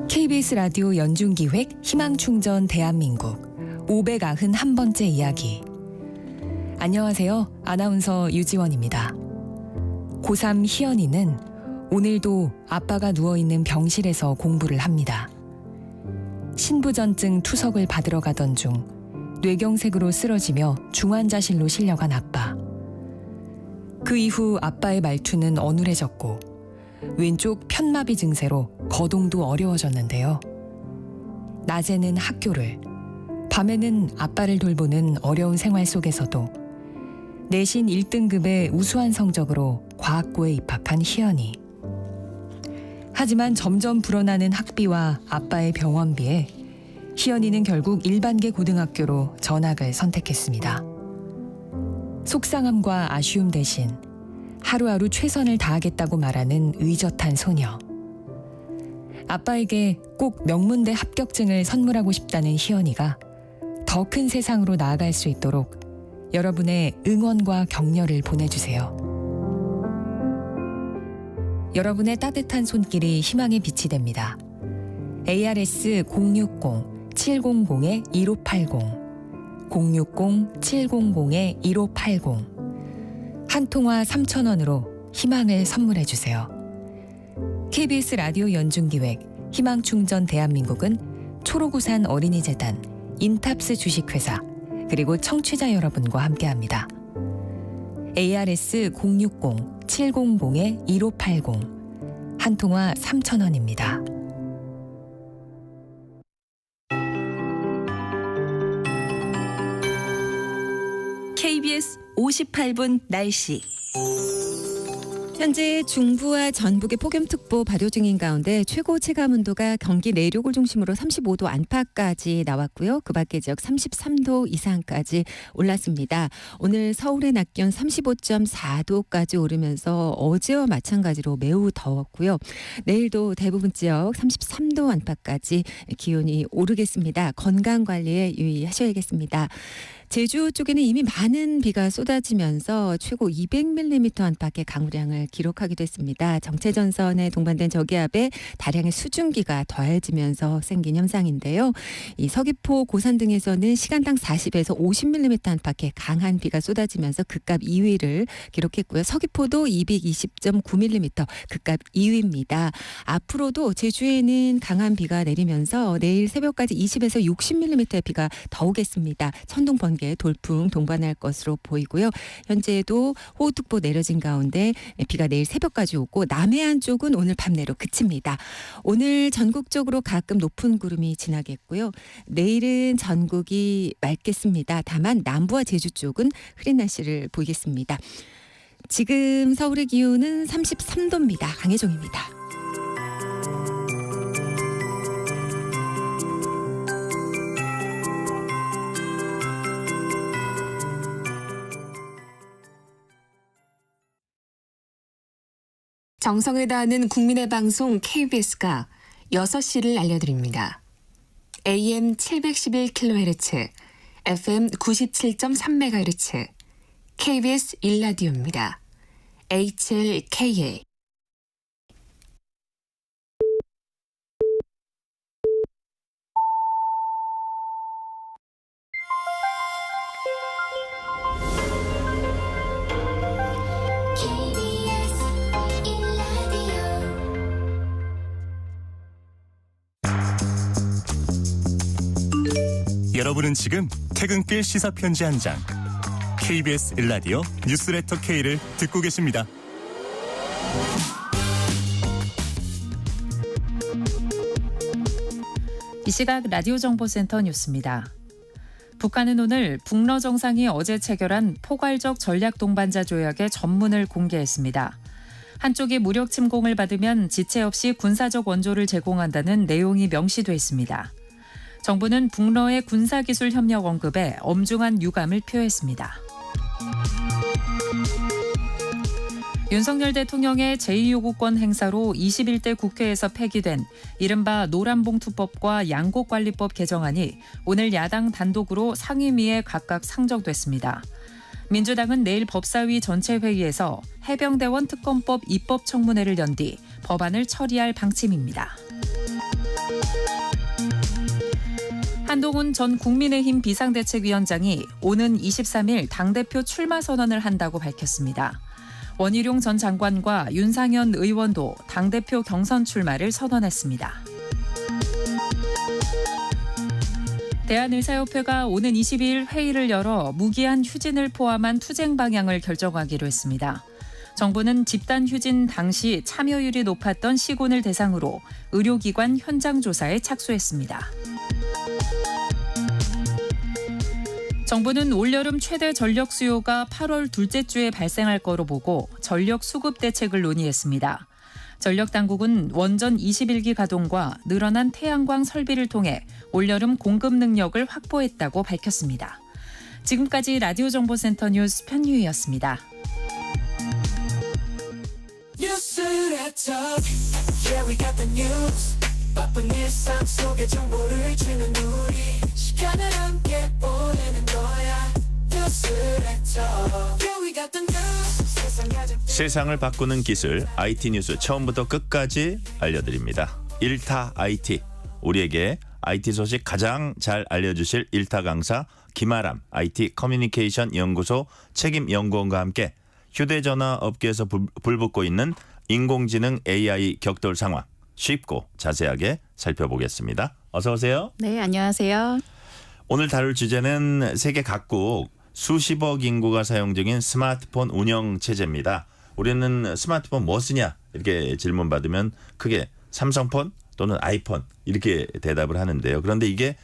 [SPEAKER 9] KBS 라디오 연중기획 희망충전 대한민국 591번째 이야기. 안녕하세요. 아나운서 유지원입니다. 고3 희연이는 오늘도 아빠가 누워있는 병실에서 공부를 합니다. 신부전증 투석을 받으러 가던 중 뇌경색으로 쓰러지며 중환자실로 실려간 아빠. 그 이후 아빠의 말투는 어눌해졌고 왼쪽 편마비 증세로 거동도 어려워졌는데요. 낮에는 학교를, 밤에는 아빠를 돌보는 어려운 생활 속에서도 내신 1등급의 우수한 성적으로 과학고에 입학한 희연이. 하지만 점점 불어나는 학비와 아빠의 병원비에 희연이는 결국 일반계 고등학교로 전학을 선택했습니다. 속상함과 아쉬움 대신 하루하루 최선을 다하겠다고 말하는 의젓한 소녀. 아빠에게 꼭 명문대 합격증을 선물하고 싶다는 희연이가 더 큰 세상으로 나아갈 수 있도록 여러분의 응원과 격려를 보내주세요. 여러분의 따뜻한 손길이 희망의 빛이 됩니다. ARS 060-700-1580 060-700-1580 한 통화 3,000원으로 희망을 선물해 주세요. KBS 라디오 연중기획 희망충전 대한민국은 초록우산 어린이재단, 인탑스 주식회사, 그리고 청취자 여러분과 함께합니다. ARS 060-700-1580 한 통화 3,000원입니다.
[SPEAKER 2] KBS 58분 날씨. 현재 중부와 전북의 폭염특보 발효 중인 가운데 최고 체감 온도가 경기 내륙을 중심으로 35도 안팎까지 나왔고요. 그 밖의 지역 33도 이상까지 올랐습니다. 오늘 서울의 낮 기온 35.4도까지 오르면서 어제와 마찬가지로 매우 더웠고요. 내일도 대부분 지역 33도 안팎까지 기온이 오르겠습니다. 건강 관리에 유의하셔야겠습니다. 제주 쪽에는 이미 많은 비가 쏟아지면서 최고 200mm 안팎의 강우량을 기록하기도 했습니다. 정체전선에 동반된 저기압에 다량의 수증기가 더해지면서 생긴 현상인데요. 이 서귀포 고산 등에서는 시간당 40에서 50mm 안팎의 강한 비가 쏟아지면서 극값 2위를 기록했고요. 서귀포도 220.9mm 극값 2위입니다. 앞으로도 제주에는 강한 비가 내리면서 내일 새벽까지 20에서 60mm의 비가 더 오겠습니다. 천둥 번개 돌풍 동반할 것으로 보이고요. 현재도 호우특보 내려진 가운데 비가 내일 새벽까지 오고 남해안 쪽은 오늘 밤 내로 그칩니다. 오늘 전국적으로 가끔 높은 구름이 지나겠고요. 내일은 전국이 맑겠습니다. 다만 남부와 제주 쪽은 흐린 날씨를 보이겠습니다. 지금 서울의 기온은 33도입니다. 강혜종입니다.
[SPEAKER 10] 정성을 다하는 국민의 방송 KBS가 6시를 알려드립니다. AM 711kHz, FM 97.3MHz, KBS 1라디오입니다. HLKA.
[SPEAKER 11] 여러분은 지금 퇴근길 시사편지 한 장, KBS 1라디오 뉴스레터 K를 듣고 계십니다.
[SPEAKER 12] 이 시각 라디오 정보센터 뉴스입니다. 북한은 오늘 북러 정상이 어제 체결한 포괄적 전략 동반자 조약의 전문을 공개했습니다. 한쪽이 무력 침공을 받으면 지체 없이 군사적 원조를 제공한다는 내용이 명시돼 있습니다. 정부는 북러의 군사기술 협력 언급에 엄중한 유감을 표했습니다. 윤석열 대통령의 제2요구권 행사로 21대 국회에서 폐기된 이른바 노란봉투법과 양곡관리법 개정안이 오늘 야당 단독으로 상임위에 각각 상정됐습니다. 민주당은 내일 법사위 전체 회의에서 해병대원 특검법 입법 청문회를 연 뒤 법안을 처리할 방침입니다. 한동훈 전 국민의힘 비상대책위원장이 오는 23일 당대표 출마 선언을 한다고 밝혔습니다. 원희룡 전 장관과 윤상현 의원도 당대표 경선 출마를 선언했습니다. 대한의사협회가 오는 22일 회의를 열어 무기한 휴진을 포함한 투쟁 방향을 결정하기로 했습니다. 정부는 집단 휴진 당시 참여율이 높았던 시군을 대상으로 의료기관 현장 조사에 착수했습니다. 정부는 올여름 최대 전력 수요가 8월 둘째 주에 발생할 거로 보고 전력 수급 대책을 논의했습니다. 전력당국은 원전 21기 가동과 늘어난 태양광 설비를 통해 올여름 공급 능력을 확보했다고 밝혔습니다. 지금까지 라디오 정보센터 뉴스 편유희였습니다. 바쁜 일상 속에 정보를 주는 우리 시간을 함께 보내는 거야. 뉴스레터.
[SPEAKER 3] 세상을 바꾸는 기술 IT 뉴스 처음부터 끝까지 알려드립니다. 1타 IT. 우리에게 IT 소식 가장 잘 알려주실 1타 강사 김아람 IT 커뮤니케이션 연구소 책임 연구원과 함께 휴대전화 업계에서 불붙고 있는 인공지능 AI 격돌 상황 쉽고 자세하게 살펴보겠습니다. 어서 오세요.
[SPEAKER 13] 네, 안녕하세요.
[SPEAKER 3] 오늘 다룰 주제는 세계 각국 수십억 인구가 사용 중인 스마트폰 운영 체제입니다. 우리는 스마트폰 뭐 쓰냐 이렇게 질문 받으면 크게 삼성폰 또는 아이폰 이렇게 대답을 하는데요. 그런데 이게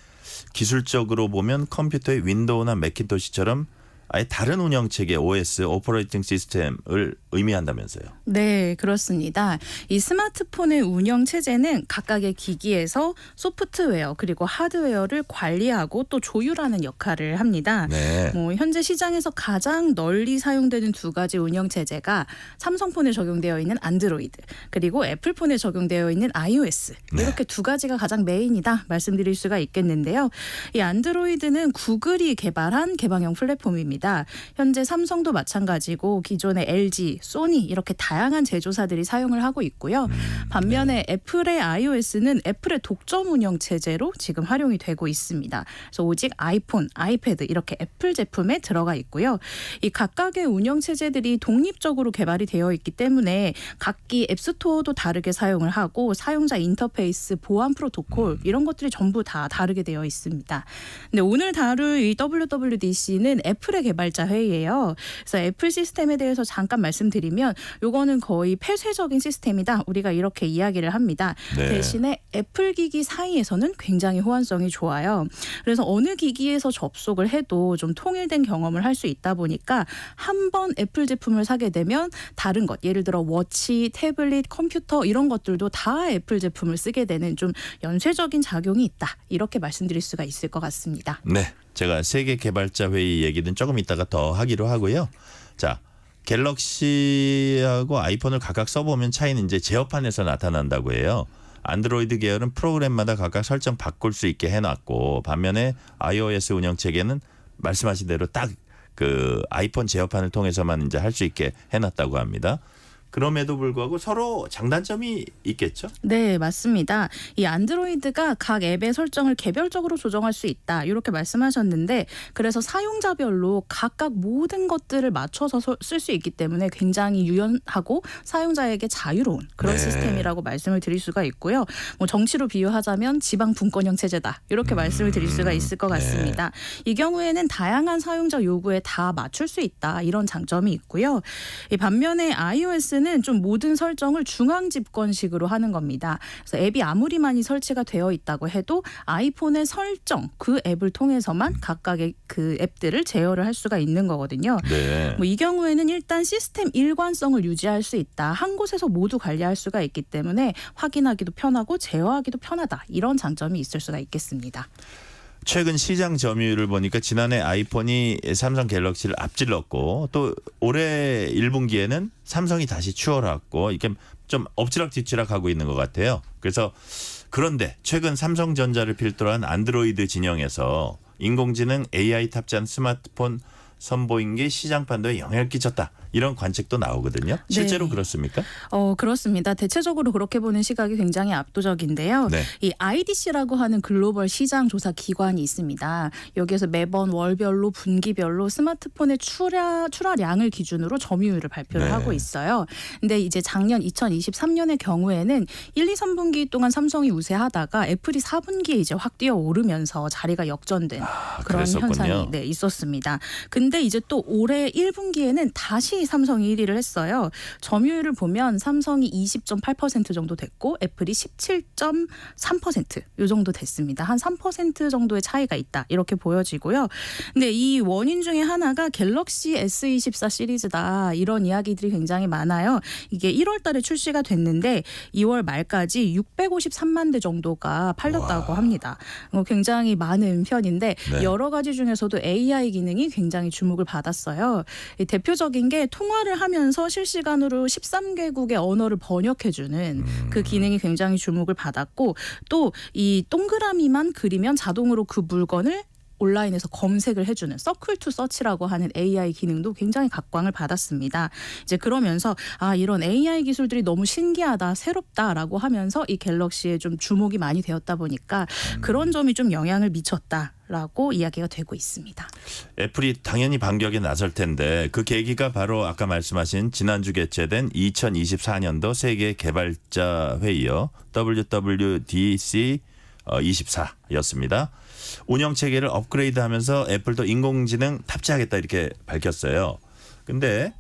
[SPEAKER 3] 기술적으로 보면 컴퓨터의 윈도우나 매킨토시처럼 아예 다른 운영체계 OS 오퍼레이팅 시스템을 의미한다면서요.
[SPEAKER 13] 네, 그렇습니다. 이 스마트폰의 운영 체제는 각각의 기기에서 소프트웨어 그리고 하드웨어를 관리하고 또 조율하는 역할을 합니다.
[SPEAKER 3] 네.
[SPEAKER 13] 현재 시장에서 가장 널리 사용되는 두 가지 운영 체제가 삼성폰에 적용되어 있는 안드로이드 그리고 애플폰에 적용되어 있는 iOS 이렇게 두 가지가 가장 메인이다 말씀드릴 수가 있겠는데요. 이 안드로이드는 구글이 개발한 개방형 플랫폼입니다. 현재 삼성도 마찬가지고 기존의 LG, 소니 이렇게 다양한 제조사들이 사용을 하고 있고요. 반면에 애플의 iOS는 애플의 독점 운영 체제로 지금 활용이 되고 있습니다. 그래서 오직 아이폰, 아이패드 이렇게 애플 제품에 들어가 있고요. 이 각각의 운영 체제들이 독립적으로 개발이 되어 있기 때문에 각기 앱스토어도 다르게 사용을 하고 사용자 인터페이스, 보안 프로토콜 이런 것들이 전부 다 다르게 되어 있습니다. 근데 오늘 다룰 이 WWDC는 애플의 개발자 회의예요. 그래서 애플 시스템에 대해서 잠깐 말씀드리면 요거는 거의 폐쇄적인 시스템이다. 우리가 이렇게 이야기를 합니다.
[SPEAKER 3] 네.
[SPEAKER 13] 대신에 애플 기기 사이에서는 굉장히 호환성이 좋아요. 그래서 어느 기기에서 접속을 해도 좀 통일된 경험을 할 수 있다 보니까 한 번 애플 제품을 사게 되면 다른 것, 예를 들어 워치, 태블릿, 컴퓨터 이런 것들도 다 애플 제품을 쓰게 되는 좀 연쇄적인 작용이 있다. 이렇게 말씀드릴 수가 있을 것 같습니다.
[SPEAKER 3] 네. 제가 세계 개발자 회의 얘기는 조금 이따가 더 하기로 하고요. 자, 갤럭시하고 아이폰을 각각 써보면 차이는 이제 제어판에서 나타난다고 해요. 안드로이드 계열은 프로그램마다 각각 설정 바꿀 수 있게 해놨고 반면에 iOS 운영체계는 말씀하신 대로 딱 그 아이폰 제어판을 통해서만 이제 할 수 있게 해놨다고 합니다. 그럼에도 불구하고 서로 장단점이 있겠죠?
[SPEAKER 13] 네, 맞습니다. 이 안드로이드가 각 앱의 설정을 개별적으로 조정할 수 있다. 이렇게 말씀하셨는데 그래서 사용자별로 각각 모든 것들을 맞춰서 쓸 수 있기 때문에 굉장히 유연하고 사용자에게 자유로운 그런
[SPEAKER 3] 네.
[SPEAKER 13] 시스템이라고 말씀을 드릴 수가 있고요. 정치로 비유하자면 지방 분권형 체제다. 이렇게 말씀을 드릴 수가 있을 것 같습니다. 이 경우에는 다양한 사용자 요구에 다 맞출 수 있다. 이런 장점이 있고요. 이 반면에 iOS는 좀 모든 설정을 중앙 집권식으로 하는 겁니다. 그래서 앱이 아무리 많이 설치가 되어 있다고 해도 아이폰의 설정, 그 앱을 통해서만 각각의 그 앱들을 제어를 할 수가 있는 거거든요.
[SPEAKER 3] 네.
[SPEAKER 13] 이 경우에는 일단 시스템 일관성을 유지할 수 있다. 한 곳에서 모두 관리할 수가 있기 때문에 확인하기도 편하고 제어하기도 편하다. 이런 장점이 있을 수가 있겠습니다.
[SPEAKER 3] 최근 시장 점유율을 보니까 지난해 아이폰이 삼성 갤럭시를 앞질렀고 또 올해 1분기에는 삼성이 다시 추월했고 이게 좀 엎치락뒤치락 하고 있는 것 같아요. 그래서 그런데 최근 삼성전자를 필두로 한 안드로이드 진영에서 인공지능 AI 탑재한 스마트폰 선보인 게 시장 판도에 영향을 끼쳤다. 이런 관측도 나오거든요. 실제로
[SPEAKER 13] 네.
[SPEAKER 3] 그렇습니까?
[SPEAKER 13] 그렇습니다. 대체적으로 그렇게 보는 시각이 굉장히 압도적인데요.
[SPEAKER 3] 네.
[SPEAKER 13] 이 IDC라고 하는 글로벌 시장 조사 기관이 있습니다. 여기에서 매번 월별로 분기별로 스마트폰의 출하량을 기준으로 점유율을 발표를
[SPEAKER 3] 네.
[SPEAKER 13] 하고 있어요. 근데 이제 작년 2023년의 경우에는 1, 2, 3분기 동안 삼성이 우세하다가 애플이 4분기에 이제 확 뛰어오르면서 자리가 역전된 그런
[SPEAKER 3] 그랬었군요.
[SPEAKER 13] 현상이 있었습니다. 근데 이제 또 올해 1분기에는 다시 삼성이 1위를 했어요. 점유율을 보면 삼성이 20.8% 정도 됐고 애플이 17.3% 이 정도 됐습니다. 한 3% 정도의 차이가 있다. 이렇게 보여지고요. 근데 이 원인 중에 하나가 갤럭시 S24 시리즈다. 이런 이야기들이 굉장히 많아요. 이게 1월 달에 출시가 됐는데 2월 말까지 653만 대 정도가 팔렸다고 합니다. 굉장히 많은 편인데
[SPEAKER 3] 네.
[SPEAKER 13] 여러 가지 중에서도 AI 기능이 굉장히 주목을 받았어요. 대표적인 게 통화를 하면서 실시간으로 13개국의 언어를 번역해주는 그 기능이 굉장히 주목을 받았고 또 이 동그라미만 그리면 자동으로 그 물건을 온라인에서 검색을 해주는 서클 투 서치라고 하는 AI 기능도 굉장히 각광을 받았습니다. 이제 그러면서 이런 AI 기술들이 너무 신기하다, 새롭다라고 하면서 이 갤럭시에 좀 주목이 많이 되었다 보니까 그런 점이 좀 영향을 미쳤다라고 이야기가 되고 있습니다.
[SPEAKER 3] 애플이 당연히 반격에 나설 텐데 그 계기가 바로 아까 말씀하신 지난주 개최된 2024년도 세계 개발자 회의요. WWDC 24였습니다. 운영체계를 업그레이드하면서 애플도 인공지능 탑재하겠다 이렇게 밝혔어요. 근데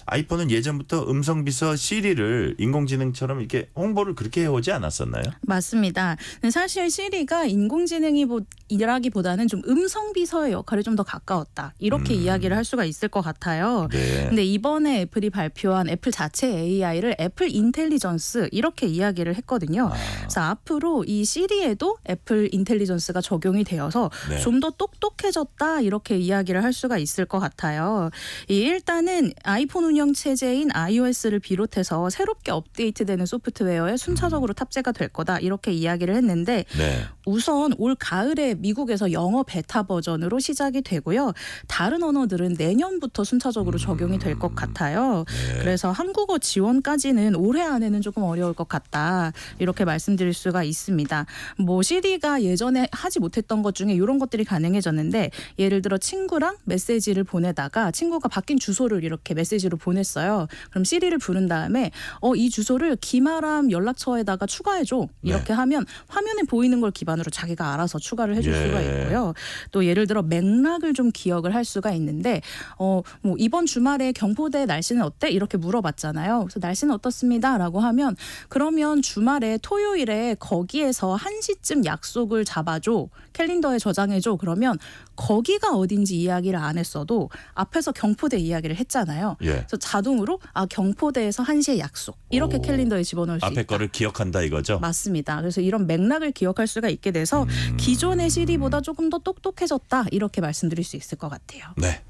[SPEAKER 3] 아이폰은 예전부터 음성 비서 시리를 인공지능처럼 이렇게 홍보를 그렇게 해오지 않았었나요?
[SPEAKER 13] 맞습니다. 근데 사실 시리가 인공지능이라기보다는 좀 음성 비서의 역할에 좀 더 가까웠다. 이렇게 이야기를 할 수가 있을 것 같아요.
[SPEAKER 3] 네.
[SPEAKER 13] 근데 이번에 애플이 발표한 애플 자체 AI를 애플 인텔리전스 이렇게 이야기를 했거든요. 그래서 앞으로 이 시리에도 애플 인텔리전스가 적용이 되어서
[SPEAKER 3] 네.
[SPEAKER 13] 좀 더 똑똑해졌다 이렇게 이야기를 할 수가 있을 것 같아요. 일단은 아이폰 운영 체제인 iOS를 비롯해서 새롭게 업데이트되는 소프트웨어에 순차적으로 탑재가 될 거다 이렇게 이야기를 했는데
[SPEAKER 3] 네.
[SPEAKER 13] 우선 올 가을에 미국에서 영어 베타 버전으로 시작이 되고요. 다른 언어들은 내년부터 순차적으로 적용이 될 것 같아요.
[SPEAKER 3] 네.
[SPEAKER 13] 그래서 한국어 지원까지는 올해 안에는 조금 어려울 것 같다. 이렇게 말씀드릴 수가 있습니다. 뭐 시리가 예전에 하지 못했던 것 중에 이런 것들이 가능해졌는데 예를 들어 친구랑 메시지를 보내다가 친구가 바뀐 주소를 이렇게 메시지로 보냈어요. 그럼 시리를 부른 다음에 이 주소를 김아람 연락처에다가 추가해줘. 이렇게 하면 화면에 보이는 걸 기반으로 자기가 알아서 추가를 해줄 수가 있고요. 또 예를 들어 맥락을 좀 기억을 할 수가 있는데 뭐 이번 주말에 경포대 날씨는 어때? 이렇게 물어봤잖아요. 그래서 날씨는 어떻습니다.라고 하면 그러면 주말에 토요일에 거기에서 1시쯤 약속을 잡아줘. 캘린더에 저장해줘. 그러면 거기가 어딘지 이야기를 안 했어도 앞에서 경포대 이야기를 했잖아요.
[SPEAKER 3] 예.
[SPEAKER 13] 그래서 자동으로 경포대에서 1시에 약속. 이렇게 캘린더에 집어넣을 수 있다.
[SPEAKER 3] 앞에 거를 기억한다 이거죠?
[SPEAKER 13] 맞습니다. 그래서 이런 맥락을 기억할 수가 있게 돼서 기존의 시리보다 조금 더 똑똑해졌다. 이렇게 말씀드릴 수 있을 것 같아요.
[SPEAKER 3] 네.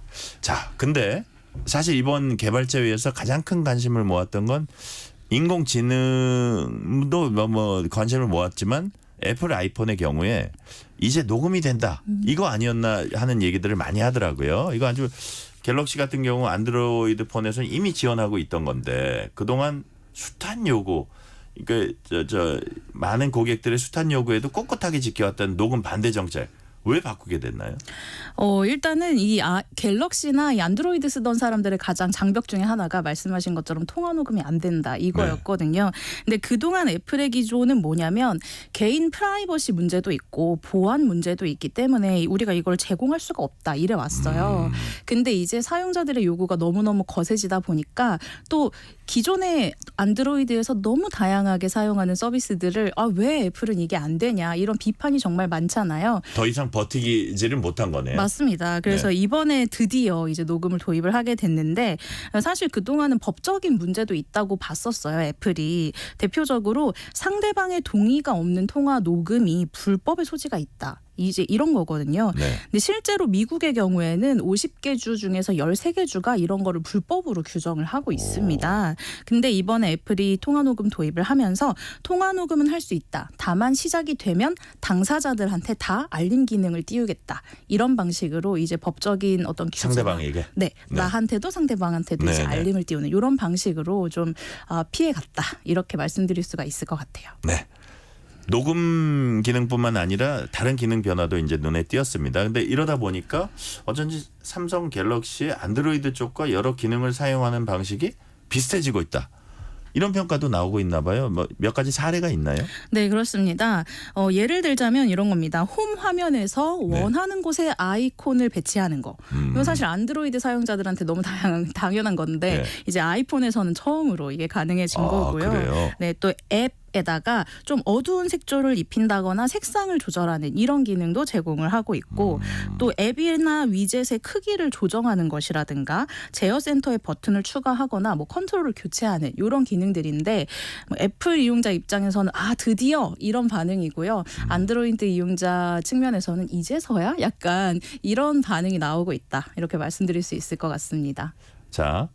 [SPEAKER 3] 자, 근데 사실 이번 개발자회의에서 가장 큰 관심을 모았던 건 인공지능도 뭐 관심을 모았지만 애플 아이폰의 경우에 이제 녹음이 된다. 이거 아니었나 하는 얘기들을 많이 하더라고요. 이거 아주 갤럭시 같은 경우 안드로이드 폰에서는 이미 지원하고 있던 건데 그동안 숱한 요구 그러니까 많은 고객들의 숱한 요구에도 꼿꼿하게 지켜왔던 녹음 반대 정책 왜 바꾸게 됐나요?
[SPEAKER 13] 일단은 이 갤럭시나 이 안드로이드 쓰던 사람들의 가장 장벽 중에 하나가 말씀하신 것처럼 통화 녹음이 안 된다 이거였거든요. 근데 그동안 애플의 기조는 뭐냐면 개인 프라이버시 문제도 있고 보안 문제도 있기 때문에 우리가 이걸 제공할 수가 없다 이래 왔어요. 근데 이제 사용자들의 요구가 너무너무 거세지다 보니까 또 기존의 안드로이드에서 너무 다양하게 사용하는 서비스들을 왜 애플은 이게 안 되냐 이런 비판이 정말 많잖아요.
[SPEAKER 3] 더 이상 버티지를 못한 거네요.
[SPEAKER 13] 맞습니다. 그래서 이번에 드디어 이제 녹음을 도입을 하게 됐는데 사실 그동안은 법적인 문제도 있다고 봤었어요. 애플이. 대표적으로 상대방의 동의가 없는 통화 녹음이 불법의 소지가 있다. 이제 이런 거거든요.
[SPEAKER 3] 네.
[SPEAKER 13] 근데 실제로 미국의 경우에는 50개 주 중에서 13개 주가 이런 거를 불법으로 규정을 하고 있습니다. 근데 이번에 애플이 통화 녹음 도입을 하면서 통화 녹음은 할 수 있다. 다만 시작이 되면 당사자들한테 다 알림 기능을 띄우겠다. 이런 방식으로 이제 법적인 어떤 규정
[SPEAKER 3] 상대방에게
[SPEAKER 13] 네. 나한테도 상대방한테도 이제 알림을 띄우는 이런 방식으로 좀 피해 갔다. 이렇게 말씀드릴 수가 있을 것 같아요.
[SPEAKER 3] 네. 녹음 기능뿐만 아니라 다른 기능 변화도 이제 눈에 띄었습니다. 근데 이러다 보니까 어쩐지 삼성 갤럭시의 안드로이드 쪽과 여러 기능을 사용하는 방식이 비슷해지고 있다. 이런 평가도 나오고 있나 봐요. 뭐 몇 가지 사례가 있나요?
[SPEAKER 13] 네, 그렇습니다. 예를 들자면 이런 겁니다. 홈 화면에서 원하는 곳에 아이콘을 배치하는 거. 이건 사실 안드로이드 사용자들한테 너무 당연한 건데 이제 아이폰에서는 처음으로 이게 가능해진 거고요.
[SPEAKER 3] 그래요?
[SPEAKER 13] 네, 또 앱에다가 좀 어두운 색조를 입힌다거나 색상을 조절하는 이런 기능도 제공을 하고 있고 또 앱이나 위젯의 크기를 조정하는 것이라든가 제어 센터에 버튼을 추가하거나 뭐 컨트롤을 교체하는 이런 기능들인데 애플 이용자 입장에서는 드디어 이런 반응이고요. 안드로이드 이용자 측면에서는 이제서야 약간 이런 반응이 나오고 있다. 이렇게 말씀드릴 수 있을 것 같습니다.
[SPEAKER 3] 자,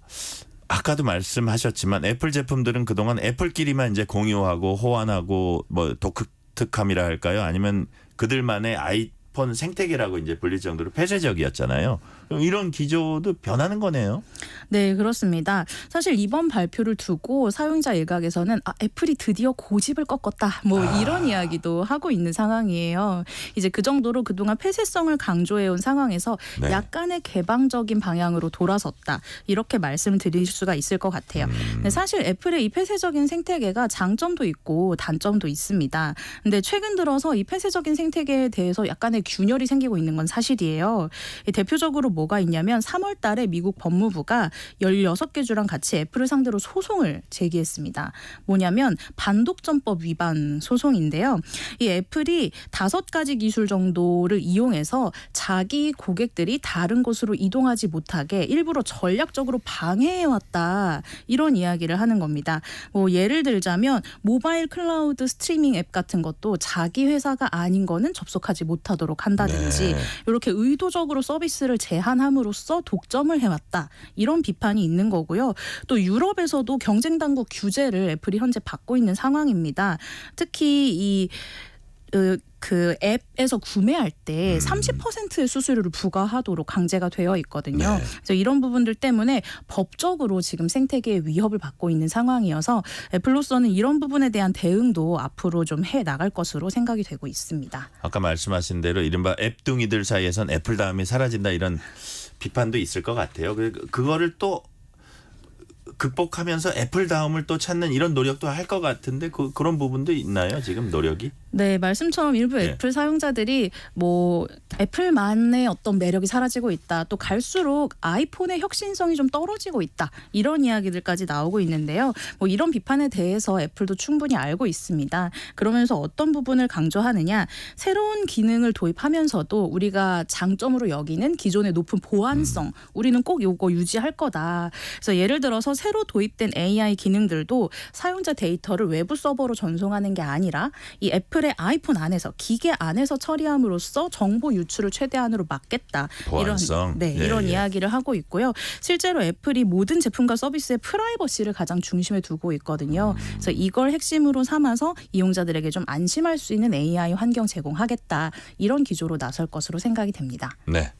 [SPEAKER 3] 아까도 말씀하셨지만 애플 제품들은 그동안 애플끼리만 이제 공유하고 호환하고 뭐 독특함이라 할까요? 아니면 그들만의 아이폰 생태계라고 이제 불릴 정도로 폐쇄적이었잖아요. 그럼 이런 기조도 변하는 거네요.
[SPEAKER 13] 네, 그렇습니다. 사실 이번 발표를 두고 사용자 일각에서는 애플이 드디어 고집을 꺾었다. 뭐 이런 이야기도 하고 있는 상황이에요. 이제 그 정도로 그동안 폐쇄성을 강조해온 상황에서 약간의 개방적인 방향으로 돌아섰다. 이렇게 말씀드릴 수가 있을 것 같아요. 근데 사실 애플의 이 폐쇄적인 생태계가 장점도 있고 단점도 있습니다. 근데 최근 들어서 이 폐쇄적인 생태계에 대해서 약간의 균열이 생기고 있는 건 사실이에요. 대표적으로 뭐가 있냐면 3월 달에 미국 법무부가 16개 주랑 같이 애플을 상대로 소송을 제기했습니다. 뭐냐면 반독점법 위반 소송인데요. 이 애플이 5가지 기술 정도를 이용해서 자기 고객들이 다른 곳으로 이동하지 못하게 일부러 전략적으로 방해해왔다. 이런 이야기를 하는 겁니다. 뭐 예를 들자면 모바일 클라우드 스트리밍 앱 같은 것도 자기 회사가 아닌 거는 접속하지 못하도록 한다든지 이렇게 의도적으로 서비스를 제한함으로써 독점을 해왔다. 이런 비판이 있는 거고요. 또 유럽에서도 경쟁 당국 규제를 애플이 현재 받고 있는 상황입니다. 특히 그 앱에서 구매할 때 30%의 수수료를 부과하도록 강제가 되어 있거든요. 그래서 이런 부분들 때문에 법적으로 지금 생태계에 위협을 받고 있는 상황이어서 애플로서는 이런 부분에 대한 대응도 앞으로 좀 해 나갈 것으로 생각이 되고 있습니다.
[SPEAKER 3] 아까 말씀하신 대로 이른바 앱둥이들 사이에선 애플 다음이 사라진다 이런 비판도 있을 것 같아요. 그거를 또 극복하면서 애플 다음을 또 찾는 이런 노력도 할 것 같은데 그런 부분도 있나요? 지금 노력이?
[SPEAKER 13] 네, 말씀처럼 일부 애플 사용자들이 뭐 애플만의 어떤 매력이 사라지고 있다. 또 갈수록 아이폰의 혁신성이 좀 떨어지고 있다. 이런 이야기들까지 나오고 있는데요. 뭐 이런 비판에 대해서 애플도 충분히 알고 있습니다. 그러면서 어떤 부분을 강조하느냐. 새로운 기능을 도입하면서도 우리가 장점으로 여기는 기존의 높은 보안성. 우리는 꼭 요거 유지할 거다. 그래서 예를 들어서 새로 도입된 AI 기능들도 사용자 데이터를 외부 서버로 전송하는 게 아니라 이 애플의 아이폰 안에서 기계 안에서 처리함으로써 정보 유출을 최대한으로 막겠다.
[SPEAKER 3] 보안성.
[SPEAKER 13] 이런 이야기를 하고 있고요. 실제로 애플이 모든 제품과 서비스의 프라이버시를 가장 중심에 두고 있거든요. 그래서 이걸 핵심으로 삼아서 이용자들에게 좀 안심할 수 있는 AI 환경 제공하겠다. 이런 기조로 나설 것으로 생각이 됩니다.
[SPEAKER 3] 네.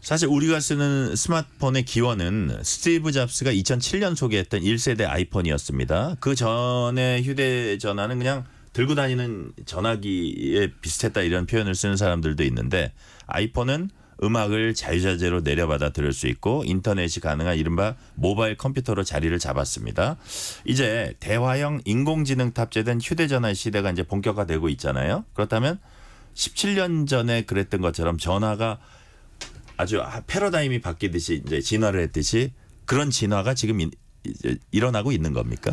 [SPEAKER 3] 사실 우리가 쓰는 스마트폰의 기원은 스티브 잡스가 2007년 소개했던 1세대 아이폰이었습니다. 그 전에 휴대전화는 그냥 들고 다니는 전화기에 비슷했다 이런 표현을 쓰는 사람들도 있는데 아이폰은 음악을 자유자재로 내려받아 들을 수 있고 인터넷이 가능한 이른바 모바일 컴퓨터로 자리를 잡았습니다. 이제 대화형 인공지능 탑재된 휴대전화의 시대가 이제 본격화되고 있잖아요. 그렇다면 17년 전에 그랬던 것처럼 전화가 아주 패러다임이 바뀌듯이 이제 진화를 했듯이 그런 진화가 지금 일어나고 있는 겁니까?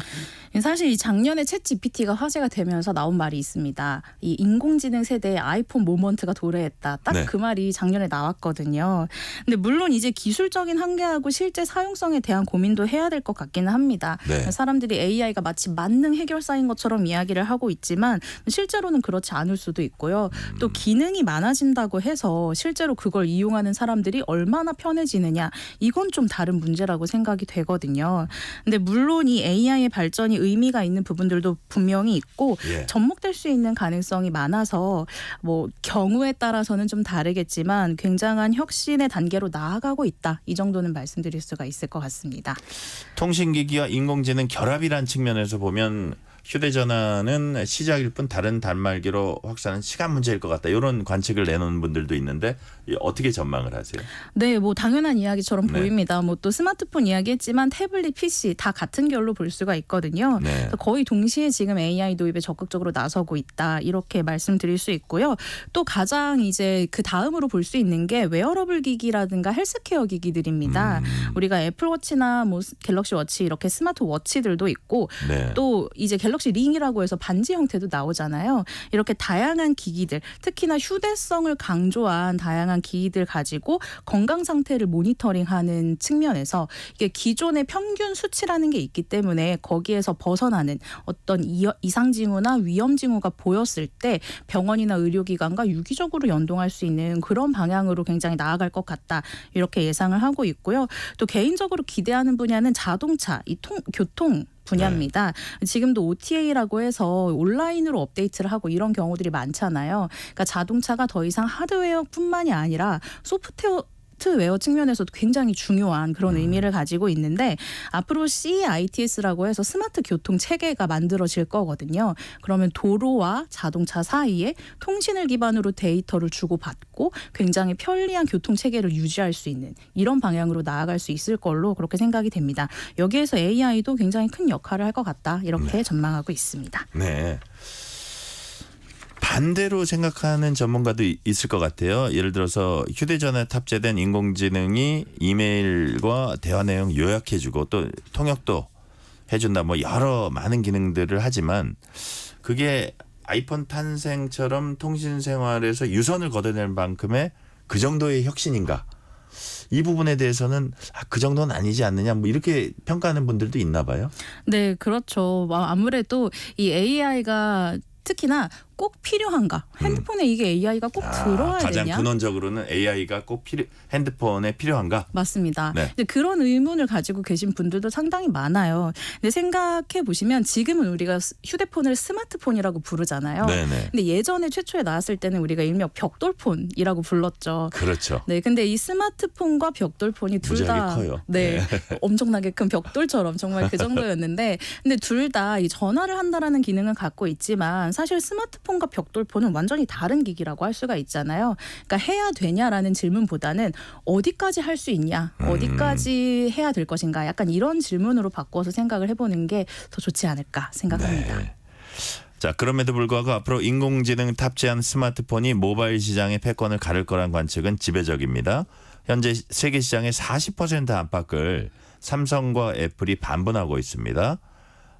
[SPEAKER 13] 사실 이 작년에 챗 GPT가 화제가 되면서 나온 말이 있습니다. 이 인공지능 세대의 아이폰 모먼트가 도래했다. 딱 그 말이 작년에 나왔거든요. 근데 물론 이제 기술적인 한계하고 실제 사용성에 대한 고민도 해야 될 것 같기는 합니다. 사람들이 AI가 마치 만능 해결사인 것처럼 이야기를 하고 있지만 실제로는 그렇지 않을 수도 있고요. 또 기능이 많아진다고 해서 실제로 그걸 이용하는 사람들이 얼마나 편해지느냐 이건 좀 다른 문제라고 생각이 되거든요. 근데 물론 이 AI의 발전이 의미가 있는 부분들도 분명히 있고 접목될 수 있는 가능성이 많아서 뭐 경우에 따라서는 좀 다르겠지만 굉장한 혁신의 단계로 나아가고 있다. 이 정도는 말씀드릴 수가 있을 것 같습니다.
[SPEAKER 3] 통신기기와 인공지능 결합이란 측면에서 보면 휴대전화는 시작일 뿐 다른 단말기로 확산은 시간 문제일 것 같다. 이런 관측을 내놓은 분들도 있는데 어떻게 전망을 하세요?
[SPEAKER 13] 네, 뭐 당연한 이야기처럼 보입니다. 뭐 또 스마트폰 이야기했지만 태블릿, PC 다 같은 결로 볼 수가 있거든요. 거의 동시에 지금 AI 도입에 적극적으로 나서고 있다. 이렇게 말씀드릴 수 있고요. 또 가장 이제 그 다음으로 볼 수 있는 게 웨어러블 기기라든가 헬스케어 기기들입니다. 우리가 애플워치나 뭐 갤럭시 워치 이렇게 스마트 워치들도 있고 또 이제 갤럭시 링이라고 해서 반지 형태도 나오잖아요. 이렇게 다양한 기기들, 특히나 휴대성을 강조한 다양한 기기들 가지고 건강 상태를 모니터링하는 측면에서 이게 기존의 평균 수치라는 게 있기 때문에 거기에서 벗어나는 어떤 이상 징후나 위험 징후가 보였을 때 병원이나 의료기관과 유기적으로 연동할 수 있는 그런 방향으로 굉장히 나아갈 것 같다. 이렇게 예상을 하고 있고요. 또 개인적으로 기대하는 분야는 자동차, 교통 분야입니다. 지금도 OTA라고 해서 온라인으로 업데이트를 하고 이런 경우들이 많잖아요. 그러니까 자동차가 더 이상 하드웨어뿐만이 아니라 소프트웨어 측면에서도 굉장히 중요한 그런 의미를 가지고 있는데 앞으로 CITS라고 해서 스마트 교통 체계가 만들어질 거거든요. 그러면 도로와 자동차 사이에 통신을 기반으로 데이터를 주고받고 굉장히 편리한 교통 체계를 유지할 수 있는 이런 방향으로 나아갈 수 있을 걸로 그렇게 생각이 됩니다. 여기에서 AI도 굉장히 큰 역할을 할 것 같다. 이렇게 전망하고 있습니다.
[SPEAKER 3] 네. 반대로 생각하는 전문가도 있을 것 같아요. 예를 들어서 휴대전화에 탑재된 인공지능이 이메일과 대화 내용 요약해주고 또 통역도 해준다. 뭐 여러 많은 기능들을 하지만 그게 아이폰 탄생처럼 통신 생활에서 유선을 걷어낼 만큼의 그 정도의 혁신인가? 이 부분에 대해서는 그 정도는 아니지 않느냐 뭐 이렇게 평가하는 분들도 있나 봐요.
[SPEAKER 13] 네, 그렇죠. 아무래도 이 AI가 특히나 꼭 필요한가? 핸드폰에 이게 AI가 꼭 들어와야
[SPEAKER 3] 가장
[SPEAKER 13] 되냐?
[SPEAKER 3] 근원적으로는 AI가 꼭 핸드폰에 필요한가?
[SPEAKER 13] 맞습니다.
[SPEAKER 3] 네.
[SPEAKER 13] 근데 그런 의문을 가지고 계신 분들도 상당히 많아요. 근데 생각해 보시면 지금은 우리가 휴대폰을 스마트폰이라고 부르잖아요.
[SPEAKER 3] 네네.
[SPEAKER 13] 근데 예전에 최초에 나왔을 때는 우리가 일명 벽돌폰이라고 불렀죠.
[SPEAKER 3] 그렇죠.
[SPEAKER 13] 네, 근데 이 스마트폰과 벽돌폰이 둘
[SPEAKER 3] 무지하게
[SPEAKER 13] 다
[SPEAKER 3] 커요.
[SPEAKER 13] 네, 엄청나게 큰 벽돌처럼 정말 그 정도였는데, 근데 둘 다 이 전화를 한다라는 기능은 갖고 있지만 사실 스마트폰과 벽돌폰은 완전히 다른 기기라고 할 수가 있잖아요. 그러니까 해야 되냐라는 질문보다는 어디까지 할 수 있냐, 어디까지 해야 될 것인가, 약간 이런 질문으로 바꿔서 생각을 해보는 게 더 좋지 않을까 생각합니다.
[SPEAKER 3] 네. 자, 그럼에도 불구하고 앞으로 인공지능 탑재한 스마트폰이 모바일 시장의 패권을 가를 거란 관측은 지배적입니다. 현재 세계 시장의 40% 안팎을 삼성과 애플이 반분하고 있습니다.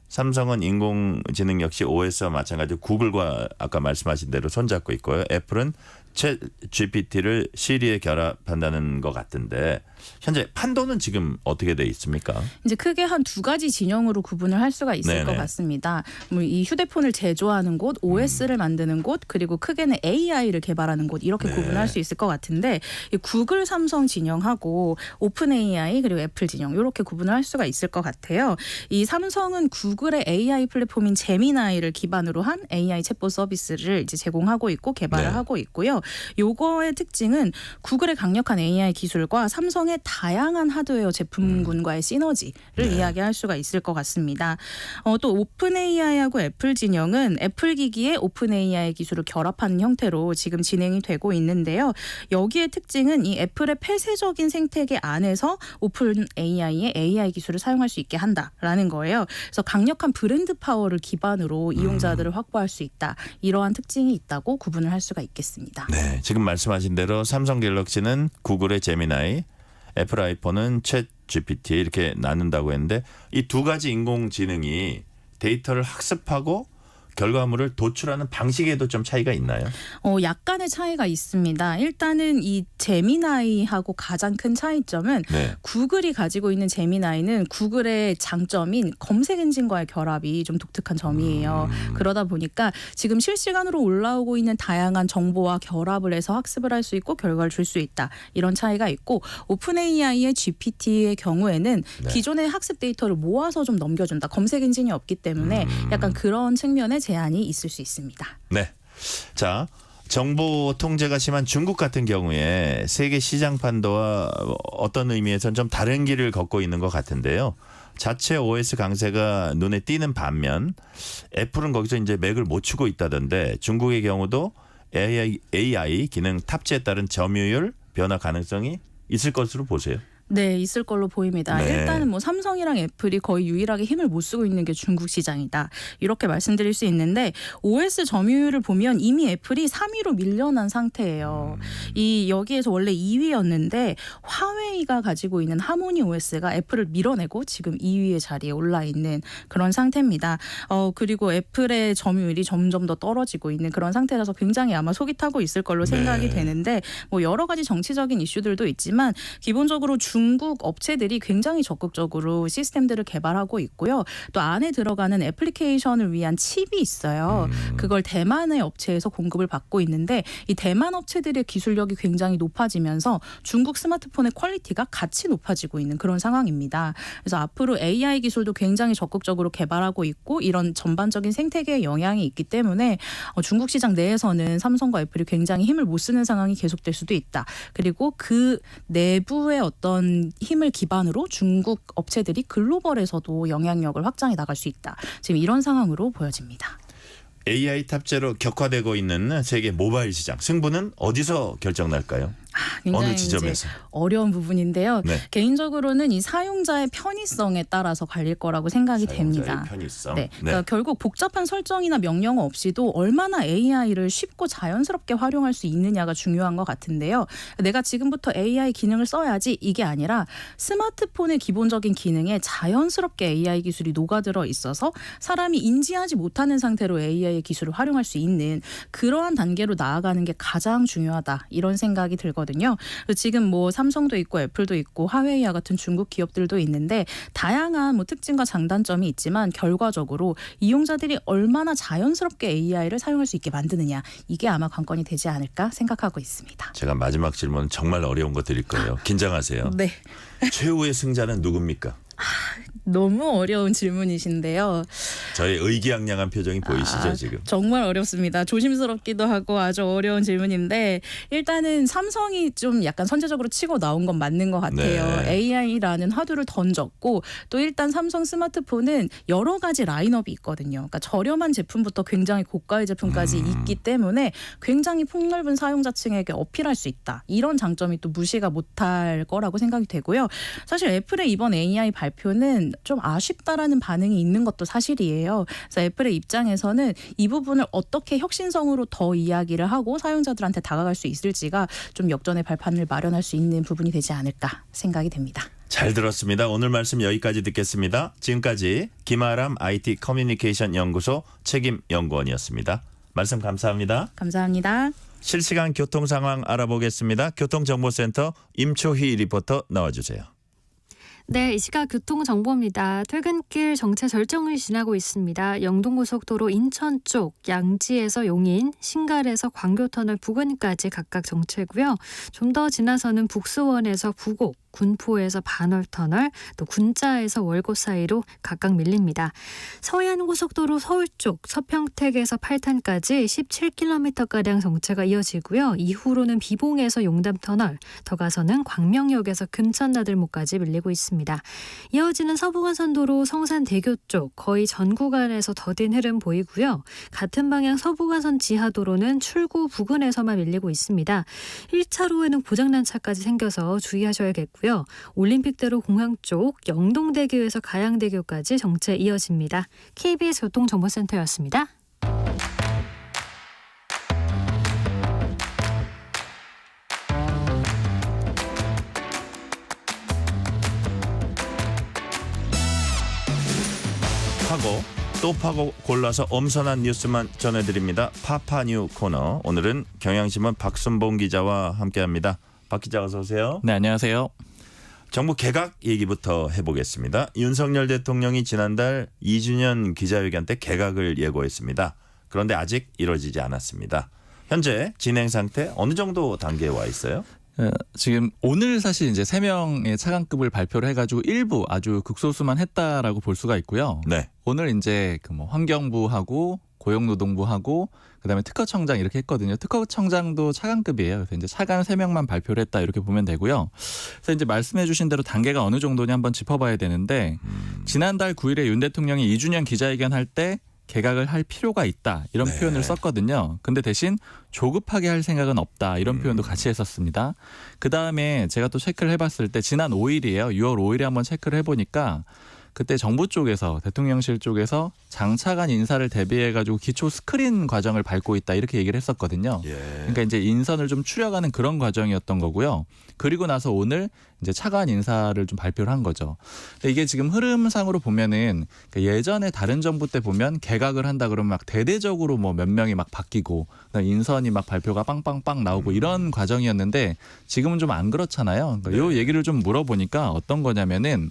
[SPEAKER 3] 삼성은 인공지능 역시 OS와 마찬가지로 구글과 아까 말씀하신 대로 손잡고 있고요. 애플은 챗 GPT를 시리에 결합한다는 것 같은데 현재 판도는 지금 어떻게 돼 있습니까?
[SPEAKER 13] 이제 크게 한 두 가지 진영으로 구분을 할 수가 있을
[SPEAKER 3] 네네.
[SPEAKER 13] 것 같습니다. 뭐 이 휴대폰을 제조하는 곳, OS를 만드는 곳, 그리고 크게는 AI를 개발하는 곳, 이렇게
[SPEAKER 3] 네.
[SPEAKER 13] 구분할 수 있을 것 같은데, 이 구글, 삼성 진영하고 오픈 AI 그리고 애플 진영, 이렇게 구분을 할 수가 있을 것 같아요. 이 삼성은 구글의 AI 플랫폼인 제미나이를 기반으로 한 AI 챗봇 서비스를 이제 제공하고 있고 개발을
[SPEAKER 3] 네.
[SPEAKER 13] 하고 있고요. 요거의 특징은 구글의 강력한 AI 기술과 삼성의 다양한 하드웨어 제품군과의 시너지를 이야기할 수가 있을 것 같습니다. 또 오픈 AI하고 애플 진영은 애플 기기에 오픈 AI 기술을 결합하는 형태로 지금 진행이 되고 있는데요. 여기에 특징은 이 애플의 폐쇄적인 생태계 안에서 오픈 AI의 AI 기술을 사용할 수 있게 한다라는 거예요. 그래서 강력한 브랜드 파워를 기반으로 이용자들을 확보할 수 있다. 이러한 특징이 있다고 구분을 할 수가 있겠습니다.
[SPEAKER 3] 네, 지금 말씀하신 대로 삼성 갤럭시는 구글의 제미나이, 애플 아이폰은 챗 GPT 이렇게 나눈다고 했는데 이 두 가지 인공지능이 데이터를 학습하고 결과물을 도출하는 방식에도 좀 차이가 있나요?
[SPEAKER 13] 약간의 차이가 있습니다. 일단은 이 제미나이하고 가장 큰 차이점은
[SPEAKER 3] 네.
[SPEAKER 13] 구글이 가지고 있는 제미나이는 구글의 장점인 검색 엔진과의 결합이 좀 독특한 점이에요. 그러다 보니까 지금 실시간으로 올라오고 있는 다양한 정보와 결합을 해서 학습을 할 수 있고 결과를 줄 수 있다. 이런 차이가 있고, 오픈 AI의 GPT의 경우에는
[SPEAKER 3] 네.
[SPEAKER 13] 기존의 학습 데이터를 모아서 좀 넘겨준다. 검색 엔진이 없기 때문에 약간 그런 측면의 제한이 있을 수 있습니다.
[SPEAKER 3] 네. 자, 정보 통제가 심한 중국 같은 경우에 세계 시장 판도와 어떤 의미에서는 좀 다른 길을 걷고 있는 것 같은데요. 자체 OS 강세가 눈에 띄는 반면 애플은 거기서 이제 맥을 못 추고 있다던데 중국의 경우도 AI 기능 탑재에 따른 점유율 변화 가능성이 있을 것으로 보세요.
[SPEAKER 13] 네, 있을 걸로 보입니다.
[SPEAKER 3] 네.
[SPEAKER 13] 일단은 뭐 삼성이랑 애플이 거의 유일하게 힘을 못 쓰고 있는 게 중국 시장이다. 이렇게 말씀드릴 수 있는데, OS 점유율을 보면 이미 애플이 3위로 밀려난 상태예요. 이 여기에서 원래 2위였는데 화웨이가 가지고 있는 하모니 OS가 애플을 밀어내고 지금 2위의 자리에 올라 있는 그런 상태입니다. 그리고 애플의 점유율이 점점 더 떨어지고 있는 그런 상태라서 굉장히 아마 속이 타고 있을 걸로 생각이 되는데, 뭐 여러 가지 정치적인 이슈들도 있지만 기본적으로 중국 업체들이 굉장히 적극적으로 시스템들을 개발하고 있고요. 또 안에 들어가는 애플리케이션을 위한 칩이 있어요. 그걸 대만의 업체에서 공급을 받고 있는데, 이 대만 업체들의 기술력이 굉장히 높아지면서 중국 스마트폰의 퀄리티가 같이 높아지고 있는 그런 상황입니다. 그래서 앞으로 AI 기술도 굉장히 적극적으로 개발하고 있고, 이런 전반적인 생태계에 영향이 있기 때문에 중국 시장 내에서는 삼성과 애플이 굉장히 힘을 못 쓰는 상황이 계속될 수도 있다. 그리고 그 내부의 어떤 힘을 기반으로 중국 업체들이 글로벌에서도 영향력을 확장해 나갈 수 있다. 지금 이런 상황으로 보여집니다.
[SPEAKER 3] AI 탑재로 격화되고 있는 세계 모바일 시장 승부는 어디서 결정날까요?
[SPEAKER 13] 굉장히
[SPEAKER 3] 어느
[SPEAKER 13] 이제
[SPEAKER 3] 지점에서?
[SPEAKER 13] 어려운 부분인데요.
[SPEAKER 3] 네.
[SPEAKER 13] 개인적으로는 이 사용자의 편의성에 따라서 갈릴 거라고 생각이 됩니다.
[SPEAKER 3] 사용자의 편의성.
[SPEAKER 13] 네, 그러니까 결국 복잡한 설정이나 명령어 없이도 얼마나 AI를 쉽고 자연스럽게 활용할 수 있느냐가 중요한 것 같은데요. 내가 지금부터 AI 기능을 써야지 이게 아니라 스마트폰의 기본적인 기능에 자연스럽게 AI 기술이 녹아들어 있어서 사람이 인지하지 못하는 상태로 AI 기술을 활용할 수 있는 그러한 단계로 나아가는 게 가장 중요하다. 이런 생각이 들거든요. 지금 뭐 삼성도 있고 애플도 있고 화웨이와 같은 중국 기업들도 있는데 다양한 뭐 특징과 장단점이 있지만 결과적으로 이용자들이 얼마나 자연스럽게 AI를 사용할 수 있게 만드느냐 이게 아마 관건이 되지 않을까 생각하고 있습니다.
[SPEAKER 3] 제가 마지막 질문 정말 어려운 거 드릴 거예요. 긴장하세요.
[SPEAKER 13] 네.
[SPEAKER 3] 최후의 승자는 누굽니까?
[SPEAKER 13] 너무 어려운 질문이신데요.
[SPEAKER 3] 저의 의기양양한 표정이 보이시죠 지금?
[SPEAKER 13] 정말 어렵습니다. 조심스럽기도 하고 아주 어려운 질문인데 일단은 삼성이 좀 약간 선제적으로 치고 나온 건 맞는 것 같아요.
[SPEAKER 3] 네.
[SPEAKER 13] AI라는 화두를 던졌고 또 일단 삼성 스마트폰은 여러 가지 라인업이 있거든요. 그러니까 저렴한 제품부터 굉장히 고가의 제품까지 있기 때문에 굉장히 폭넓은 사용자층에게 어필할 수 있다. 이런 장점이 또 무시가 못할 거라고 생각이 되고요. 사실 애플의 이번 AI 발표는 좀 아쉽다라는 반응이 있는 것도 사실이에요. 그래서 애플의 입장에서는 이 부분을 어떻게 혁신성으로 더 이야기를 하고 사용자들한테 다가갈 수 있을지가 좀 역전의 발판을 마련할 수 있는 부분이 되지 않을까 생각이 됩니다.
[SPEAKER 3] 잘 들었습니다. 오늘 말씀 여기까지 듣겠습니다. 지금까지 김아람 IT 커뮤니케이션 연구소 책임 연구원이었습니다. 말씀 감사합니다.
[SPEAKER 13] 감사합니다.
[SPEAKER 3] 실시간 교통 상황 알아보겠습니다. 교통정보센터 임초희 리포터 나와주세요.
[SPEAKER 7] 네, 이 시각 교통정보입니다. 퇴근길 정체 절정을 지나고 있습니다. 영동고속도로 인천 쪽 양지에서 용인, 신갈에서 광교터널 부근까지 각각 정체고요. 좀 더 지나서는 북수원에서 부곡, 군포에서 반월터널, 또 군자에서 월곶 사이로 각각 밀립니다. 서해안고속도로 서울 쪽 서평택에서 팔탄까지 17km가량 정체가 이어지고요. 이후로는 비봉에서 용담터널, 더 가서는 광명역에서 금천나들목까지 밀리고 있습니다. 이어지는 서부간선도로 성산대교 쪽 거의 전 구간에서 더딘 흐름 보이고요. 같은 방향 서부간선 지하도로는 출구 부근에서만 밀리고 있습니다. 1차로에는 고장난 차까지 생겨서 주의하셔야겠고요. 올림픽대로 공항 쪽 영동대교에서 가양대교까지 정체 이어집니다. KBS 교통정보센터였습니다.
[SPEAKER 3] 파고 또 파고 골라서 엄선한 뉴스만 전해드립니다. 파파뉴 코너. 오늘은 경향신문 박순봉 기자와 함께합니다. 박 기자 어서 오세요.
[SPEAKER 14] 네, 안녕하세요.
[SPEAKER 3] 정부 개각 얘기부터 해보겠습니다. 윤석열 대통령이 지난달 2주년 기자회견 때 개각을 예고했습니다. 그런데 아직 이루어지지 않았습니다. 현재 진행 상태 어느 정도 단계에 와 있어요?
[SPEAKER 14] 지금 오늘 사실 이제 3명의 차관급을 발표를 해가지고 일부 아주 극소수만 했다라고 볼 수가 있고요.
[SPEAKER 3] 네.
[SPEAKER 14] 오늘 이제 그 뭐 환경부하고 고용노동부하고 그다음에 특허청장 이렇게 했거든요. 특허청장도 차관급이에요. 그래서 이제 차관 3명만 발표를 했다 이렇게 보면 되고요. 그래서 이제 말씀해주신 대로 단계가 어느 정도냐 한번 짚어봐야 되는데 지난달 9일에 윤 대통령이 2주년 기자회견 할 때 개각을 할 필요가 있다 이런
[SPEAKER 3] 네.
[SPEAKER 14] 표현을 썼거든요. 근데 대신 조급하게 할 생각은 없다 이런 표현도 같이 했었습니다. 그다음에 제가 또 체크를 해봤을 때 지난 5일이에요. 6월 5일에 한번 체크를 해보니까 그때 정부 쪽에서 대통령실 쪽에서 장차관 인사를 대비해가지고 기초 스크린 과정을 밟고 있다 이렇게 얘기를 했었거든요.
[SPEAKER 3] 예.
[SPEAKER 14] 그러니까 이제 인선을 좀 추려가는 그런 과정이었던 거고요. 그리고 나서 오늘 이제 차관 인사를 좀 발표를 한 거죠. 근데 이게 지금 흐름상으로 보면은 예전에 다른 정부 때 보면 개각을 한다 그러면 막 대대적으로 뭐 몇 명이 막 바뀌고 인선이 막 발표가 빵빵빵 나오고 이런 과정이었는데 지금은 좀 안 그렇잖아요. 그러니까 요 얘기를 좀 물어보니까 어떤 거냐면은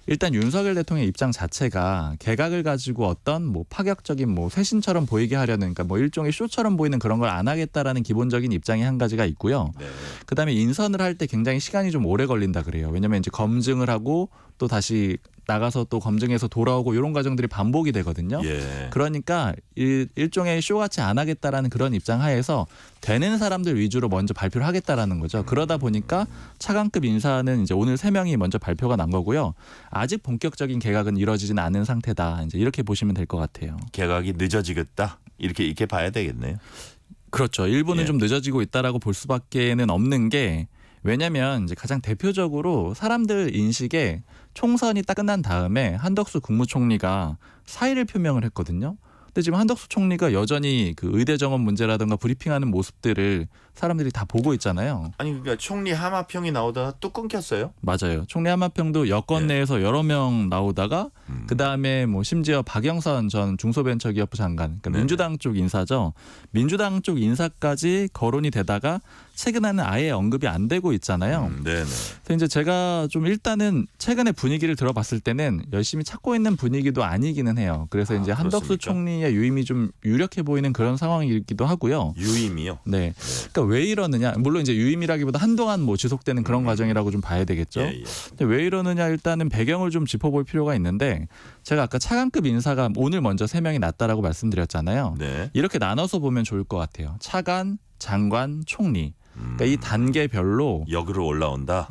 [SPEAKER 14] 일단 윤석열 대통령의 입장 자체가 개각을 가지고 어떤 뭐 파격적인 뭐 쇄신처럼 보이게 하려는 그러니까 뭐 일종의 쇼처럼 보이는 그런 걸 안 하겠다라는 기본적인 입장이 한 가지가 있고요.
[SPEAKER 3] 네.
[SPEAKER 14] 그다음에 인선을 할 때 굉장히 시간이 좀 오래 걸린다 그래요. 왜냐하면 이제 검증을 하고 또 다시 나가서 또 검증해서 돌아오고 이런 과정들이 반복이 되거든요.
[SPEAKER 3] 예.
[SPEAKER 14] 그러니까 일종의 쇼같이 안 하겠다라는 그런 입장 하에서 되는 사람들 위주로 먼저 발표를 하겠다라는 거죠. 그러다 보니까 차관급 인사는 이제 오늘 3명이 먼저 발표가 난 거고요. 아직 본격적인 개각은 이루어지진 않은 상태다. 이제 이렇게 보시면 될 것 같아요.
[SPEAKER 3] 개각이 늦어지겠다. 이렇게 봐야 되겠네요.
[SPEAKER 14] 그렇죠. 일부는
[SPEAKER 3] 예.
[SPEAKER 14] 좀 늦어지고 있다라고 볼 수밖에는 없는 게 왜냐하면 이제 가장 대표적으로 사람들 인식에 총선이 딱 끝난 다음에 한덕수 국무총리가 사의를 표명을 했거든요. 근데 지금 한덕수 총리가 여전히 그 의대 정원 문제라든가 브리핑하는 모습들을 사람들이 다 보고 있잖아요.
[SPEAKER 3] 아니 그러니까 총리 하마평이 나오다가 또 끊겼어요.
[SPEAKER 14] 맞아요. 총리 하마평도 여권 내에서 여러 명 나오다가 그다음에 뭐 심지어 박영선 전 중소벤처기업부 장관, 그러니까 민주당 쪽 인사죠. 민주당 쪽 인사까지 거론이 되다가 최근에는 아예 언급이 안 되고 있잖아요.
[SPEAKER 3] 네네.
[SPEAKER 14] 그래서 이제 제가 좀 일단은 최근의 분위기를 들어봤을 때는 열심히 찾고 있는 분위기도 아니기는 해요. 그래서 이제 한덕수
[SPEAKER 3] 그렇습니까?
[SPEAKER 14] 총리의 유임이 좀 유력해 보이는 그런 상황이기도 하고요.
[SPEAKER 3] 유임이요.
[SPEAKER 14] 네. 그러니까 왜 이러느냐? 물론 이제 유임이라기보다 한동안 뭐 지속되는 그런 과정이라고 좀 봐야 되겠죠.
[SPEAKER 3] 예, 예.
[SPEAKER 14] 근데 왜 이러느냐 일단은 배경을 좀 짚어볼 필요가 있는데 제가 아까 차관급 인사가 오늘 먼저 3명이 났다라고 말씀드렸잖아요.
[SPEAKER 3] 네.
[SPEAKER 14] 이렇게 나눠서 보면 좋을 것 같아요. 차관, 장관, 총리. 그러니까 이 단계별로
[SPEAKER 3] 역으로 올라온다.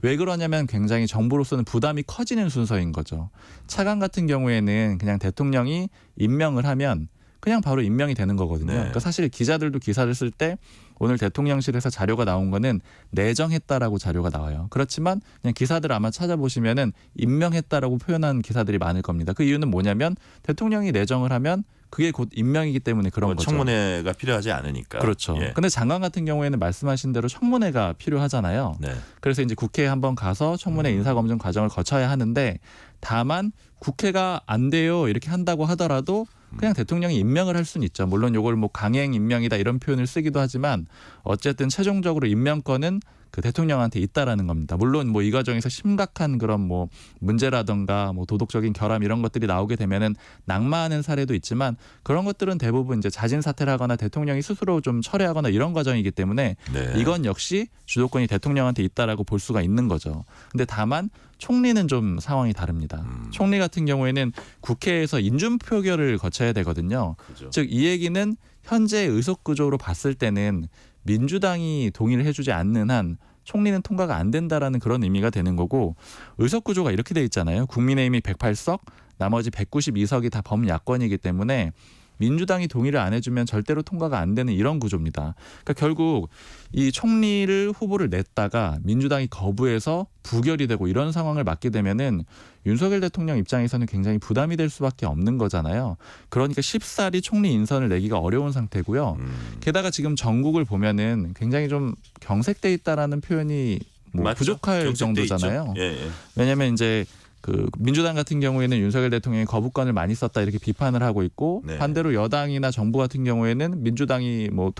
[SPEAKER 14] 왜 그러냐면 굉장히 정부로서는 부담이 커지는 순서인 거죠. 차관 같은 경우에는 그냥 대통령이 임명을 하면 그냥 바로 임명이 되는 거거든요.
[SPEAKER 3] 네.
[SPEAKER 14] 그러니까 사실 기자들도 기사를 쓸 때 오늘 대통령실에서 자료가 나온 거는 내정했다라고 자료가 나와요. 그렇지만 그냥 기사들 아마 찾아보시면은 임명했다라고 표현한 기사들이 많을 겁니다. 그 이유는 뭐냐면 대통령이 내정을 하면 그게 곧 임명이기 때문에 그런 거죠.
[SPEAKER 3] 청문회가 필요하지 않으니까.
[SPEAKER 14] 그렇죠.
[SPEAKER 3] 예.
[SPEAKER 14] 근데 장관 같은 경우에는 말씀하신 대로 청문회가 필요하잖아요.
[SPEAKER 3] 네.
[SPEAKER 14] 그래서 이제 국회에 한번 가서 청문회 인사검증 과정을 거쳐야 하는데 다만 국회가 안 돼요 이렇게 한다고 하더라도 그냥 대통령이 임명을 할 수는 있죠. 물론 이걸 뭐 강행 임명이다 이런 표현을 쓰기도 하지만 어쨌든 최종적으로 임명권은 그 대통령한테 있다라는 겁니다. 물론 뭐 이 과정에서 심각한 그런 뭐 문제라든가 뭐 도덕적인 결함 이런 것들이 나오게 되면은 낙마하는 사례도 있지만 그런 것들은 대부분 이제 자진 사퇴를 하거나 대통령이 스스로 좀 철회하거나 이런 과정이기 때문에
[SPEAKER 3] 네.
[SPEAKER 14] 이건 역시 주도권이 대통령한테 있다라고 볼 수가 있는 거죠. 근데 다만 총리는 좀 상황이 다릅니다. 총리 같은 경우에는 국회에서 인준 표결을 거쳐야 되거든요.
[SPEAKER 3] 그죠.
[SPEAKER 14] 즉 이 얘기는 현재 의석 구조로 봤을 때는 민주당이 동의를 해주지 않는 한 총리는 통과가 안 된다라는 그런 의미가 되는 거고 의석 구조가 이렇게 돼 있잖아요. 국민의힘이 108석, 나머지 192석이 다 범야권이기 때문에 민주당이 동의를 안 해주면 절대로 통과가 안 되는 이런 구조입니다. 그러니까 결국 이 총리를 후보를 냈다가 민주당이 거부해서 부결이 되고 이런 상황을 맞게 되면은 윤석열 대통령 입장에서는 굉장히 부담이 될 수밖에 없는 거잖아요. 그러니까 쉽사리 총리 인선을 내기가 어려운 상태고요. 게다가 지금 전국을 보면은 굉장히 좀 경색돼 있다라는 표현이 뭐
[SPEAKER 3] 맞죠.
[SPEAKER 14] 부족할
[SPEAKER 3] 경색돼
[SPEAKER 14] 정도잖아요.
[SPEAKER 3] 있죠. 예, 예.
[SPEAKER 14] 왜냐하면 이제 그 민주당 같은 경우에는 윤석열 대통령이 거부권을 많이 썼다 이렇게 비판을 하고 있고
[SPEAKER 3] 네.
[SPEAKER 14] 반대로 여당이나 정부 같은 경우에는 민주당이 뭐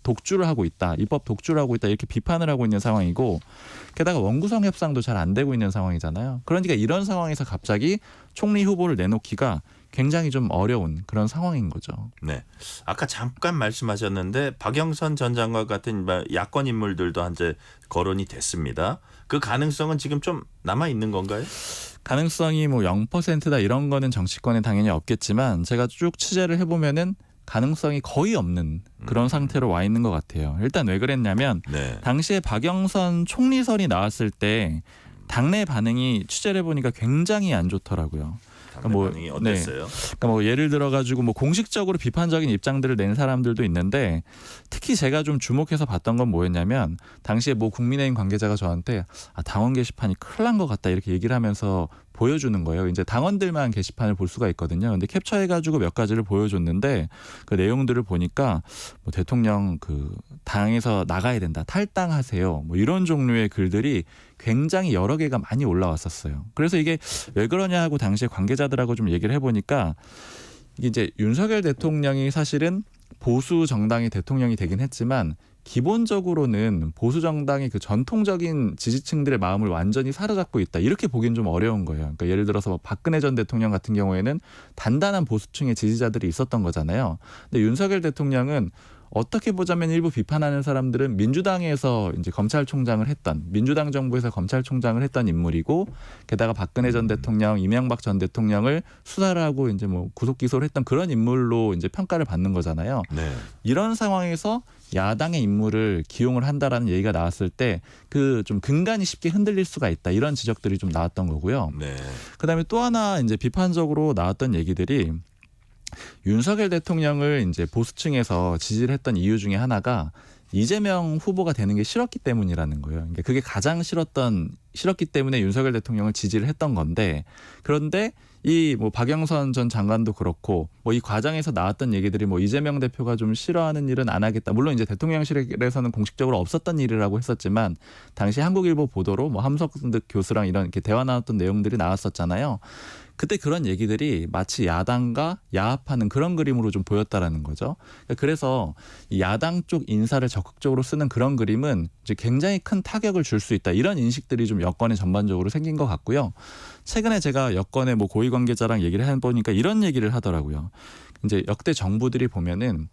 [SPEAKER 14] 독주를 하고 있다, 입법 독주를 하고 있다 이렇게 비판을 하고 있는 상황이고 게다가 원구성 협상도 잘 안 되고 있는 상황이잖아요. 그러니까 이런 상황에서 갑자기 총리 후보를 내놓기가 굉장히 좀 어려운 그런 상황인 거죠.
[SPEAKER 3] 네. 아까 잠깐 말씀하셨는데 박영선 전 장관 같은 야권 인물들도 한제 거론이 됐습니다. 그 가능성은 지금 좀 남아 있는 건가요?
[SPEAKER 14] 가능성이 뭐 0%다 이런 거는 정치권에 당연히 없겠지만 제가 쭉 취재를 해보면은 가능성이 거의 없는 그런 상태로 와 있는 것 같아요. 일단 왜 그랬냐면
[SPEAKER 3] 네.
[SPEAKER 14] 당시에 박영선 총리설이 나왔을 때 당내 반응이 취재를 해보니까 굉장히 안 좋더라고요.
[SPEAKER 3] 당내 반응이 어땠어요?
[SPEAKER 14] 그러니까 뭐 예를 들어가지고 뭐 공식적으로 비판적인 입장들을 낸 사람들도 있는데 특히 제가 좀 주목해서 봤던 건 뭐였냐면 당시에 뭐 국민의힘 관계자가 저한테 당원 게시판이 큰일 난 것 같다 이렇게 얘기를 하면서 보여주는 거예요. 이제 당원들만 게시판을 볼 수가 있거든요. 근데 캡처해가지고 몇 가지를 보여줬는데 그 내용들을 보니까 뭐 대통령 그 당에서 나가야 된다, 탈당하세요, 뭐 이런 종류의 글들이 굉장히 여러 개가 많이 올라왔었어요. 그래서 이게 왜 그러냐 하고 당시에 관계자들하고 좀 얘기를 해보니까 이제 윤석열 대통령이 사실은 보수 정당의 대통령이 되긴 했지만 기본적으로는 보수 정당의 그 전통적인 지지층들의 마음을 완전히 사로잡고 있다 이렇게 보기는 좀 어려운 거예요. 그러니까 예를 들어서 뭐 박근혜 전 대통령 같은 경우에는 단단한 보수층의 지지자들이 있었던 거잖아요. 근데 윤석열 대통령은 어떻게 보자면 일부 비판하는 사람들은 민주당에서 이제 검찰총장을 했던 민주당 정부에서 검찰총장을 했던 인물이고 게다가 박근혜 전 대통령, 이명박 전 대통령을 수사를 하고 이제 뭐 구속 기소를 했던 그런 인물로 이제 평가를 받는 거잖아요.
[SPEAKER 3] 네.
[SPEAKER 14] 이런 상황에서 야당의 인물을 기용을 한다라는 얘기가 나왔을 때 그 좀 근간이 쉽게 흔들릴 수가 있다 이런 지적들이 좀 나왔던 거고요.
[SPEAKER 3] 네.
[SPEAKER 14] 그다음에 또 하나 이제 비판적으로 나왔던 얘기들이 윤석열 대통령을 이제 보수층에서 지지를 했던 이유 중에 하나가 이재명 후보가 되는 게 싫었기 때문이라는 거예요. 그러니까 그게 가장 싫었기 때문에 윤석열 대통령을 지지를 했던 건데, 그런데 이 뭐 박영선 전 장관도 그렇고 뭐 이 과정에서 나왔던 얘기들이 뭐 이재명 대표가 좀 싫어하는 일은 안 하겠다. 물론 이제 대통령실에서는 공식적으로 없었던 일이라고 했었지만 당시 한국일보 보도로 뭐 함석득 교수랑 이런 이렇게 대화 나눴던 내용들이 나왔었잖아요. 그때 그런 얘기들이 마치 야당과 야합하는 그런 그림으로 좀 보였다라는 거죠. 그래서 이 야당 쪽 인사를 적극적으로 쓰는 그런 그림은 이제 굉장히 큰 타격을 줄 수 있다. 이런 인식들이 좀 여권에 전반적으로 생긴 것 같고요. 최근에 제가 여권의 뭐 고위 관계자랑 얘기를 해보니까 이런 얘기를 하더라고요. 이제 역대 정부들이 보면은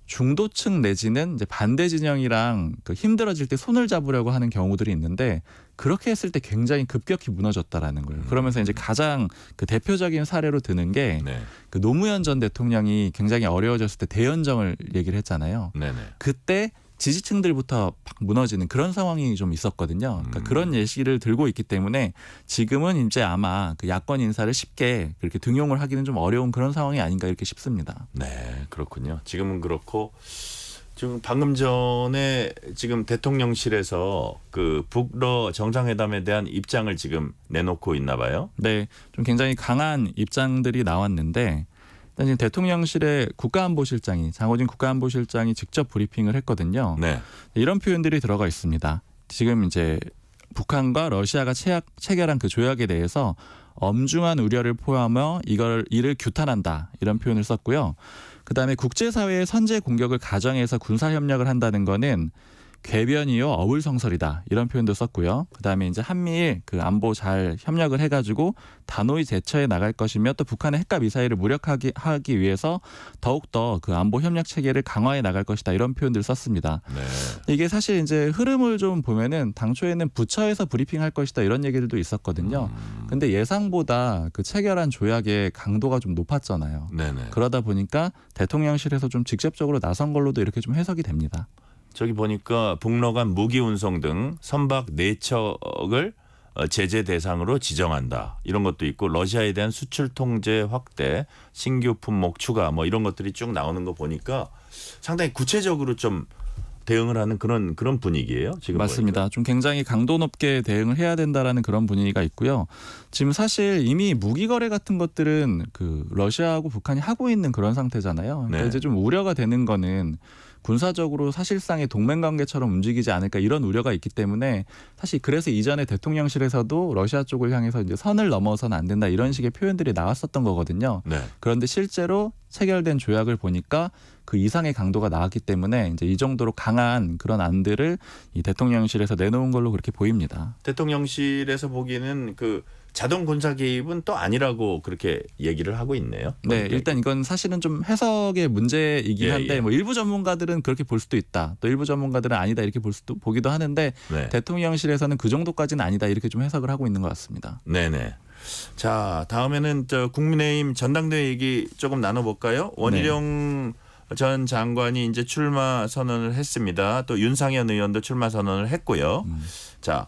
[SPEAKER 14] 중도층 내지는 이제 반대 진영이랑 그 힘들어질 때 손을 잡으려고 하는 경우들이 있는데, 그렇게 했을 때 굉장히 급격히 무너졌다라는 거예요. 그러면서 이제 가장 그 대표적인 사례로 드는 게 그 노무현 전 대통령이 굉장히 어려워졌을 때 대연정을 얘기를 했잖아요. 그때 지지층들부터 막 무너지는 그런 상황이 좀 있었거든요. 그러니까 그런 예시를 들고 있기 때문에 지금은 이제 아마 그 야권 인사를 쉽게 그렇게 등용을 하기는 좀 어려운 그런 상황이 아닌가 이렇게 싶습니다.
[SPEAKER 3] 네, 그렇군요. 지금은 그렇고 지금 방금 전에 지금 대통령실에서 그 북러 정상회담에 대한 입장을 지금 내놓고 있나 봐요.
[SPEAKER 14] 네, 좀 굉장히 강한 입장들이 나왔는데, 일단 지금 대통령실의 국가안보실장이 장호진 국가안보실장이 직접 브리핑을 했거든요. 이런 표현들이 들어가 있습니다. 지금 이제 북한과 러시아가 체결한 그 조약에 대해서 엄중한 우려를 포함하며 이를 규탄한다, 이런 표현을 썼고요. 그다음에 국제사회의 선제 공격을 가정해서 군사협력을 한다는 거는 궤변이요 어불성설이다, 이런 표현도 썼고요. 그다음에 이제 한미일 그 안보 잘 협력을 해가지고 단호히 대처해 나갈 것이며, 또 북한의 핵과 미사일을 무력화하기 위해서 더욱더 그 안보 협력 체계를 강화해 나갈 것이다, 이런 표현들을 썼습니다. 이게 사실 이제 흐름을 좀 보면은 당초에는 부처에서 브리핑할 것이다, 이런 얘기들도 있었거든요. 근데 예상보다 그 체결한 조약의 강도가 좀 높았잖아요. 그러다 보니까 대통령실에서 좀 직접적으로 나선 걸로도 이렇게 좀 해석이 됩니다.
[SPEAKER 3] 저기 보니까 북러 간 무기 운송 등 선박 4척을 제재 대상으로 지정한다, 이런 것도 있고, 러시아에 대한 수출 통제 확대, 신규 품목 추가, 뭐 이런 것들이 쭉 나오는 거 보니까 상당히 구체적으로 좀 대응을 하는 그런 분위기예요. 지금
[SPEAKER 14] 맞습니다.
[SPEAKER 3] 보니까.
[SPEAKER 14] 좀 굉장히 강도 높게 대응을 해야 된다라는 그런 분위기가 있고요. 지금 사실 이미 무기 거래 같은 것들은 그 러시아하고 북한이 하고 있는 그런 상태잖아요. 그러니까 이제 좀 우려가 되는 거는 군사적으로 사실상의 동맹 관계처럼 움직이지 않을까, 이런 우려가 있기 때문에, 사실 그래서 이전에 대통령실에서도 러시아 쪽을 향해서 이제 선을 넘어서는 안 된다, 이런 식의 표현들이 나왔었던 거거든요. 그런데 실제로 체결된 조약을 보니까 그 이상의 강도가 나왔기 때문에 이제 이 정도로 강한 그런 안들을 이 대통령실에서 내놓은 걸로 그렇게 보입니다.
[SPEAKER 3] 대통령실에서 보기에는 그 자동 군사 개입은 또 아니라고 그렇게 얘기를 하고 있네요.
[SPEAKER 14] 네, 일단 이건 사실은 좀 해석의 문제이긴 한데, 뭐 일부 전문가들은 그렇게 볼 수도 있다, 또 일부 전문가들은 아니다, 이렇게 보기도 하는데 대통령실에서는 그 정도까지는 아니다, 이렇게 좀 해석을 하고 있는 것 같습니다.
[SPEAKER 3] 네네. 자, 다음에는 저 국민의힘 전당대회 얘기 조금 나눠볼까요? 원희룡 전 장관이 이제 출마 선언을 했습니다. 또 윤상현 의원도 출마 선언을 했고요. 자,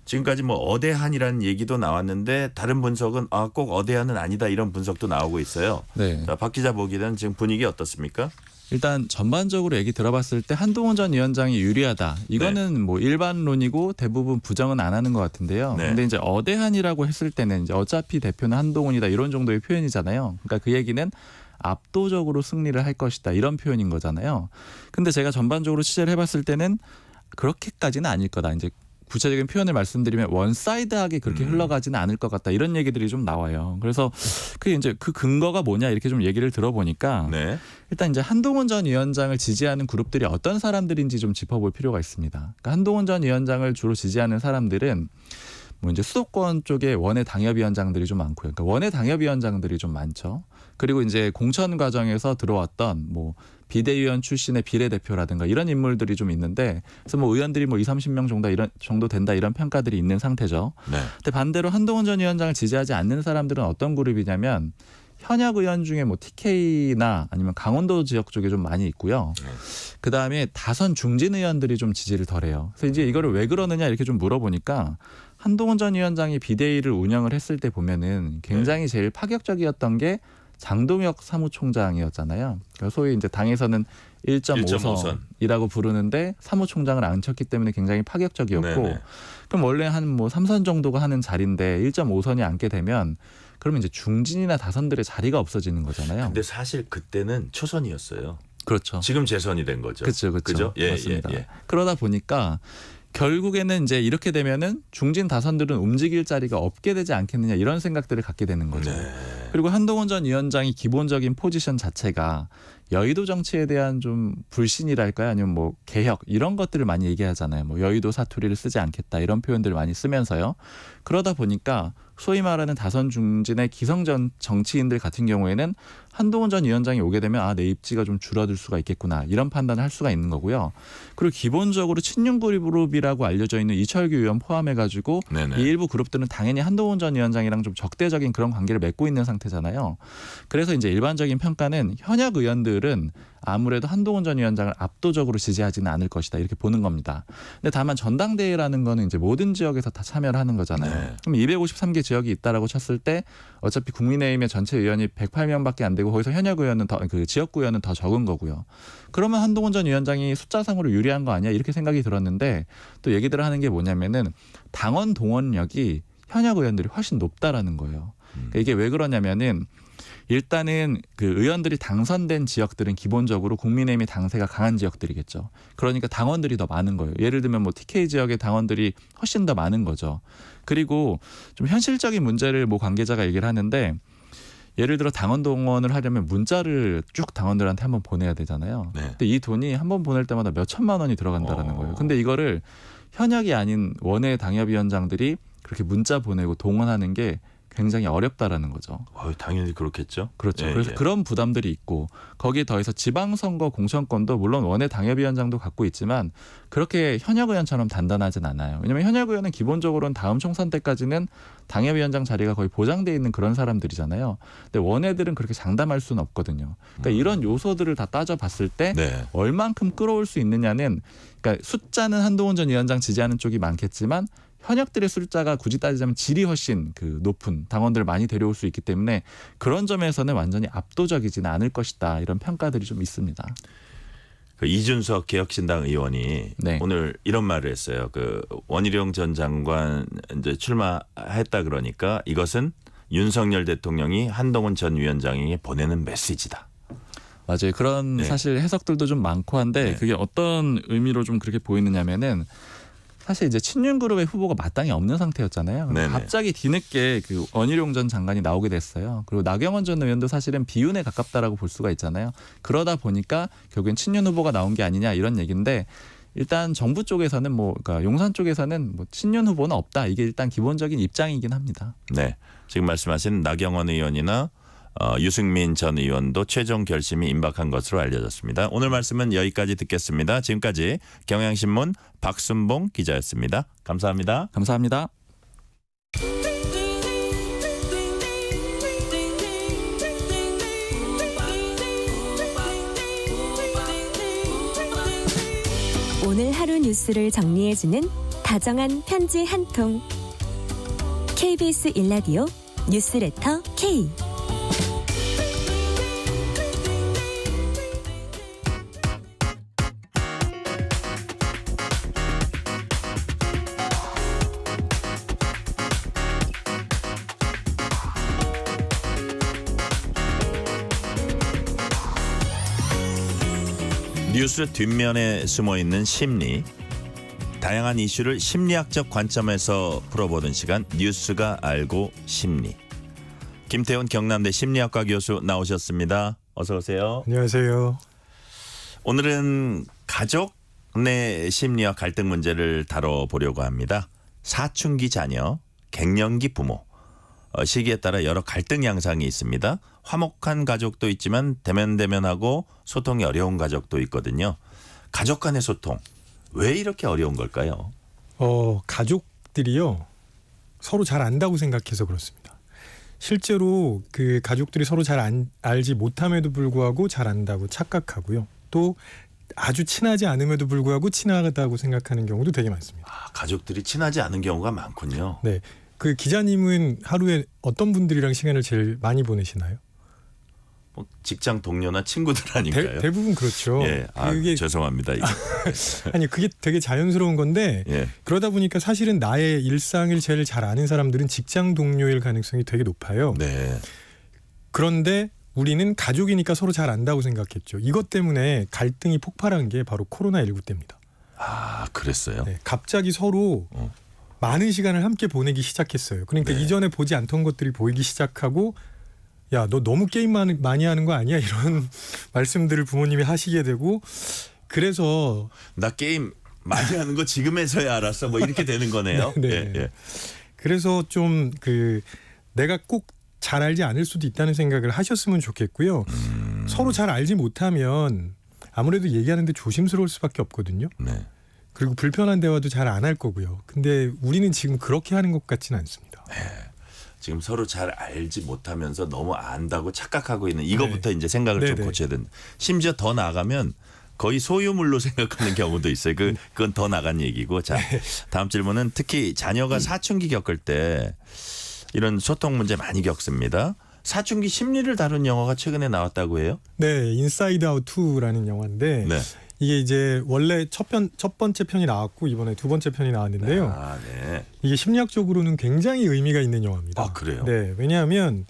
[SPEAKER 3] 지금까지 뭐 어대한이라는 얘기도 나왔는데 다른 분석은 꼭 어대한은 아니다, 이런 분석도 나오고 있어요. 자, 박 기자 보기에는 지금 분위기 어떻습니까?
[SPEAKER 14] 일단 전반적으로 얘기 들어봤을 때 한동훈 전 위원장이 유리하다, 이거는 뭐 일반론이고 대부분 부정은 안 하는 것 같은데요. 근데 이제 어대한이라고 했을 때는 이제 어차피 대표는 한동훈이다, 이런 정도의 표현이잖아요. 그러니까 그 얘기는 압도적으로 승리를 할 것이다, 이런 표현인 거잖아요. 근데 제가 전반적으로 취재를 해봤을 때는 그렇게까지는 아닐 거다. 이제 구체적인 표현을 말씀드리면 원사이드하게 그렇게 흘러가지는 않을 것 같다, 이런 얘기들이 좀 나와요. 그래서 그게 이제 그 근거가 뭐냐, 이렇게 좀 얘기를 들어보니까 일단 이제 한동훈 전 위원장을 지지하는 그룹들이 어떤 사람들인지 좀 짚어볼 필요가 있습니다. 그러니까 한동훈 전 위원장을 주로 지지하는 사람들은 뭐 이제 수도권 쪽에 원외 당협위원장들이 좀 많고요. 그러니까 원외 당협위원장들이 좀 많죠. 그리고 이제 공천 과정에서 들어왔던 뭐 비대위원 출신의 비례대표라든가 이런 인물들이 좀 있는데, 그래서 뭐 의원들이 뭐 20-30명 정도 된다, 이런 평가들이 있는 상태죠. 근데 반대로 한동훈 전 위원장을 지지하지 않는 사람들은 어떤 그룹이냐면, 현역 의원 중에 뭐 TK나 아니면 강원도 지역 쪽에 좀 많이 있고요. 그다음에 다선 중진 의원들이 좀 지지를 덜해요. 그래서 이제 이거를 왜 그러느냐, 이렇게 좀 물어보니까 한동훈 전 위원장이 비대위를 운영을 했을 때 보면은 굉장히 제일 파격적이었던 게 장동혁 사무총장이었잖아요. 그러니까 소위 이제 당에서는 1.5선이라고 부르는데 사무총장을 안 쳤기 때문에 굉장히 파격적이었고
[SPEAKER 3] 네네.
[SPEAKER 14] 그럼 원래 한 뭐 3선 정도가 하는 자리인데 1.5선이 앉게 되면 그러면 이제 중진이나 다선들의 자리가 없어지는 거잖아요.
[SPEAKER 3] 근데 사실 그때는 초선이었어요.
[SPEAKER 14] 그렇죠.
[SPEAKER 3] 지금 재선이 된 거죠.
[SPEAKER 14] 그렇죠.
[SPEAKER 3] 그죠? 예,
[SPEAKER 14] 맞습니다.
[SPEAKER 3] 예, 예.
[SPEAKER 14] 그러다 보니까 결국에는 이제 이렇게 되면은 중진 다선들은 움직일 자리가 없게 되지 않겠느냐 이런 생각들을 갖게 되는 거죠.
[SPEAKER 3] 네.
[SPEAKER 14] 그리고 한동훈 전 위원장이 기본적인 포지션 자체가 여의도 정치에 대한 좀 불신이랄까요? 아니면 뭐 개혁 이런 것들을 많이 얘기하잖아요. 뭐 여의도 사투리를 쓰지 않겠다 이런 표현들을 많이 쓰면서요. 그러다 보니까 소위 말하는 다선 중진의 기성전 정치인들 같은 경우에는 한동훈 전 위원장이 오게 되면 아, 내 입지가 좀 줄어들 수가 있겠구나 이런 판단을 할 수가 있는 거고요. 그리고 기본적으로 친윤 그룹이라고 알려져 있는 이철규 의원 포함해가지고
[SPEAKER 3] 네네.
[SPEAKER 14] 이 일부 그룹들은 당연히 한동훈 전 위원장이랑 좀 적대적인 그런 관계를 맺고 있는 상태잖아요. 그래서 이제 일반적인 평가는 현역 의원들은 아무래도 한동훈 전 위원장을 압도적으로 지지하지는 않을 것이다 이렇게 보는 겁니다. 근데 다만 전당대회라는 거는 이제 모든 지역에서 다 참여를 하는 거잖아요.
[SPEAKER 3] 네.
[SPEAKER 14] 그럼 253개 지역이 있다라고 쳤을 때 어차피 국민의힘의 전체 의원이 108명밖에 안 되고 거기서 현역 의원은 그 지역구 의원은 더 적은 거고요. 그러면 한동훈 전 위원장이 숫자상으로 유리한 거 아니야 이렇게 생각이 들었는데 또 얘기들을 하는 게 뭐냐면은 당원 동원력이 현역 의원들이 훨씬 높다라는 거예요. 그러니까 이게 왜 그러냐면은 일단은 그 의원들이 당선된 지역들은 기본적으로 국민의힘의 당세가 강한 지역들이겠죠. 그러니까 당원들이 더 많은 거예요. 예를 들면 뭐 TK 지역의 당원들이 훨씬 더 많은 거죠. 그리고 좀 현실적인 문제를 뭐 관계자가 얘기를 하는데 예를 들어 당원 동원을 하려면 문자를 쭉 당원들한테 한번 보내야 되잖아요.
[SPEAKER 3] 네.
[SPEAKER 14] 근데 이 돈이 한 번 보낼 때마다 몇 천만 원이 들어간다라는 거예요. 근데 이거를 현역이 아닌 원외 당협위원장들이 그렇게 문자 보내고 동원하는 게 굉장히 어렵다라는 거죠.
[SPEAKER 3] 당연히 그렇겠죠.
[SPEAKER 14] 그렇죠.
[SPEAKER 3] 예,
[SPEAKER 14] 그래서
[SPEAKER 3] 예.
[SPEAKER 14] 그런 부담들이 있고 거기에 더해서 지방선거 공천권도 물론 원외 당협위원장도 갖고 있지만 그렇게 현역 의원처럼 단단하진 않아요. 왜냐하면 현역 의원은 기본적으로는 다음 총선 때까지는 당협위원장 자리가 거의 보장돼 있는 그런 사람들이잖아요. 근데 원외들은 그렇게 장담할 수는 없거든요. 그러니까 이런 요소들을 다 따져봤을 때
[SPEAKER 3] 네.
[SPEAKER 14] 얼만큼 끌어올 수 있느냐는 그러니까 숫자는 한동훈 전 위원장 지지하는 쪽이 많겠지만 현역들의 숫자가 굳이 따지자면 질이 훨씬 그 높은 당원들을 많이 데려올 수 있기 때문에 그런 점에서는 완전히 압도적이지는 않을 것이다 이런 평가들이 좀 있습니다.
[SPEAKER 3] 그 이준석 개혁신당 의원이
[SPEAKER 14] 네.
[SPEAKER 3] 오늘 이런 말을 했어요. 그 원희룡 전 장관 이제 출마했다 그러니까 이것은 윤석열 대통령이 한동훈 전 위원장에게 보내는 메시지다.
[SPEAKER 14] 맞아요. 그런
[SPEAKER 3] 네.
[SPEAKER 14] 사실 해석들도 좀 많고 한데
[SPEAKER 3] 네.
[SPEAKER 14] 그게 어떤 의미로 좀 그렇게 보이느냐면은 사실 이제 친윤 그룹의 후보가 마땅히 없는 상태였잖아요.
[SPEAKER 3] 네네.
[SPEAKER 14] 갑자기 뒤늦게 그 원희룡 전 장관이 나오게 됐어요. 그리고 나경원 전 의원도 사실은 비윤에 가깝다라고 볼 수가 있잖아요. 그러다 보니까 결국엔 친윤 후보가 나온 게 아니냐 이런 얘기인데 일단 정부 쪽에서는 뭐 그러니까 용산 쪽에서는 뭐 친윤 후보는 없다. 이게 일단 기본적인 입장이긴 합니다.
[SPEAKER 3] 네. 지금 말씀하신 나경원 의원이나 유승민 전 의원도 최종 결심이 임박한 것으로 알려졌습니다. 오늘 말씀은 여기까지 듣겠습니다. 지금까지 경향신문 박순봉 기자였습니다. 감사합니다.
[SPEAKER 14] 감사합니다.
[SPEAKER 15] 오늘 하루 뉴스를 정리해주는 다정한 편지 한 통. KBS 1라디오 뉴스레터 K.
[SPEAKER 3] 뉴스 뒷면에 숨어있는 심리. 다양한 이슈를 심리학적 관점에서 풀어보는 시간 뉴스가 알고 심리. 김태훈 경남대 심리학과 교수 나오셨습니다. 어서 오세요.
[SPEAKER 6] 안녕하세요.
[SPEAKER 3] 오늘은 가족 내 심리와 갈등 문제를 다뤄보려고 합니다. 사춘기 자녀, 갱년기 부모. 시기에 따라 여러 갈등 양상이 있습니다. 화목한 가족도 있지만 대면대면하고 소통이 어려운 가족도 있거든요. 가족 간의 소통. 왜 이렇게 어려운 걸까요?
[SPEAKER 16] 가족들이요. 서로 잘 안다고 생각해서 그렇습니다. 실제로 그 가족들이 서로 잘 알지 못함에도 불구하고 잘 안다고 착각하고요. 또 아주 친하지 않음에도 불구하고 친하다고 생각하는 경우도 되게 많습니다.
[SPEAKER 3] 가족들이 친하지 않은 경우가 많군요.
[SPEAKER 16] 네. 그 기자님은 하루에 어떤 분들이랑 시간을 제일 많이 보내시나요?
[SPEAKER 3] 뭐 직장 동료나 친구들 아닌가요?
[SPEAKER 16] 대부분 그렇죠.
[SPEAKER 3] 예,
[SPEAKER 16] 그게
[SPEAKER 3] 죄송합니다.
[SPEAKER 16] 아니 그게 되게 자연스러운 건데
[SPEAKER 3] 예.
[SPEAKER 16] 그러다 보니까 사실은 나의 일상을 제일 잘 아는 사람들은 직장 동료일 가능성이 되게 높아요.
[SPEAKER 3] 네.
[SPEAKER 16] 그런데 우리는 가족이니까 서로 잘 안다고 생각했죠. 이것 때문에 갈등이 폭발한 게 바로 코로나19 때입니다.
[SPEAKER 3] 아, 그랬어요?
[SPEAKER 16] 네, 갑자기 서로 많은 시간을 함께 보내기 시작했어요. 그러니까
[SPEAKER 3] 네.
[SPEAKER 16] 이전에 보지 않던 것들이 보이기 시작하고 야, 너 너무 게임 많이 하는 거 아니야? 이런 말씀들을 부모님이 하시게 되고 그래서
[SPEAKER 3] 나 게임 많이 하는 거 지금에서야 알았어. 뭐 이렇게 되는 거네요.
[SPEAKER 16] 네,
[SPEAKER 3] 예, 예.
[SPEAKER 16] 그래서 좀 내가 꼭 잘 알지 않을 수도 있다는 생각을 하셨으면 좋겠고요. 서로 잘 알지 못하면 아무래도 얘기하는데 조심스러울 수밖에 없거든요.
[SPEAKER 3] 네.
[SPEAKER 16] 그리고 불편한 대화도 잘 안 할 거고요. 근데 우리는 지금 그렇게 하는 것 같지는 않습니다.
[SPEAKER 3] 네. 지금 서로 잘 알지 못하면서 너무 안다고 착각하고 있는 이거부터 이제 생각을 좀 고쳐야 된다. 심지어 더 나가면 거의 소유물로 생각하는 경우도 있어요. 그건 더 나간 얘기고. 자, 다음 질문은 특히 자녀가 사춘기 겪을 때 이런 소통 문제 많이 겪습니다. 사춘기 심리를 다룬 영화가 최근에 나왔다고 해요?
[SPEAKER 16] 네, 인사이드 아웃 2라는 영화인데
[SPEAKER 3] 네.
[SPEAKER 16] 이게 이제 원래 첫 번째 편이 나왔고 이번에 두 번째 편이 나왔는데요.
[SPEAKER 3] 아, 네.
[SPEAKER 16] 이게 심리학적으로는 굉장히 의미가 있는 영화입니다.
[SPEAKER 3] 아, 그래요?
[SPEAKER 16] 네, 왜냐하면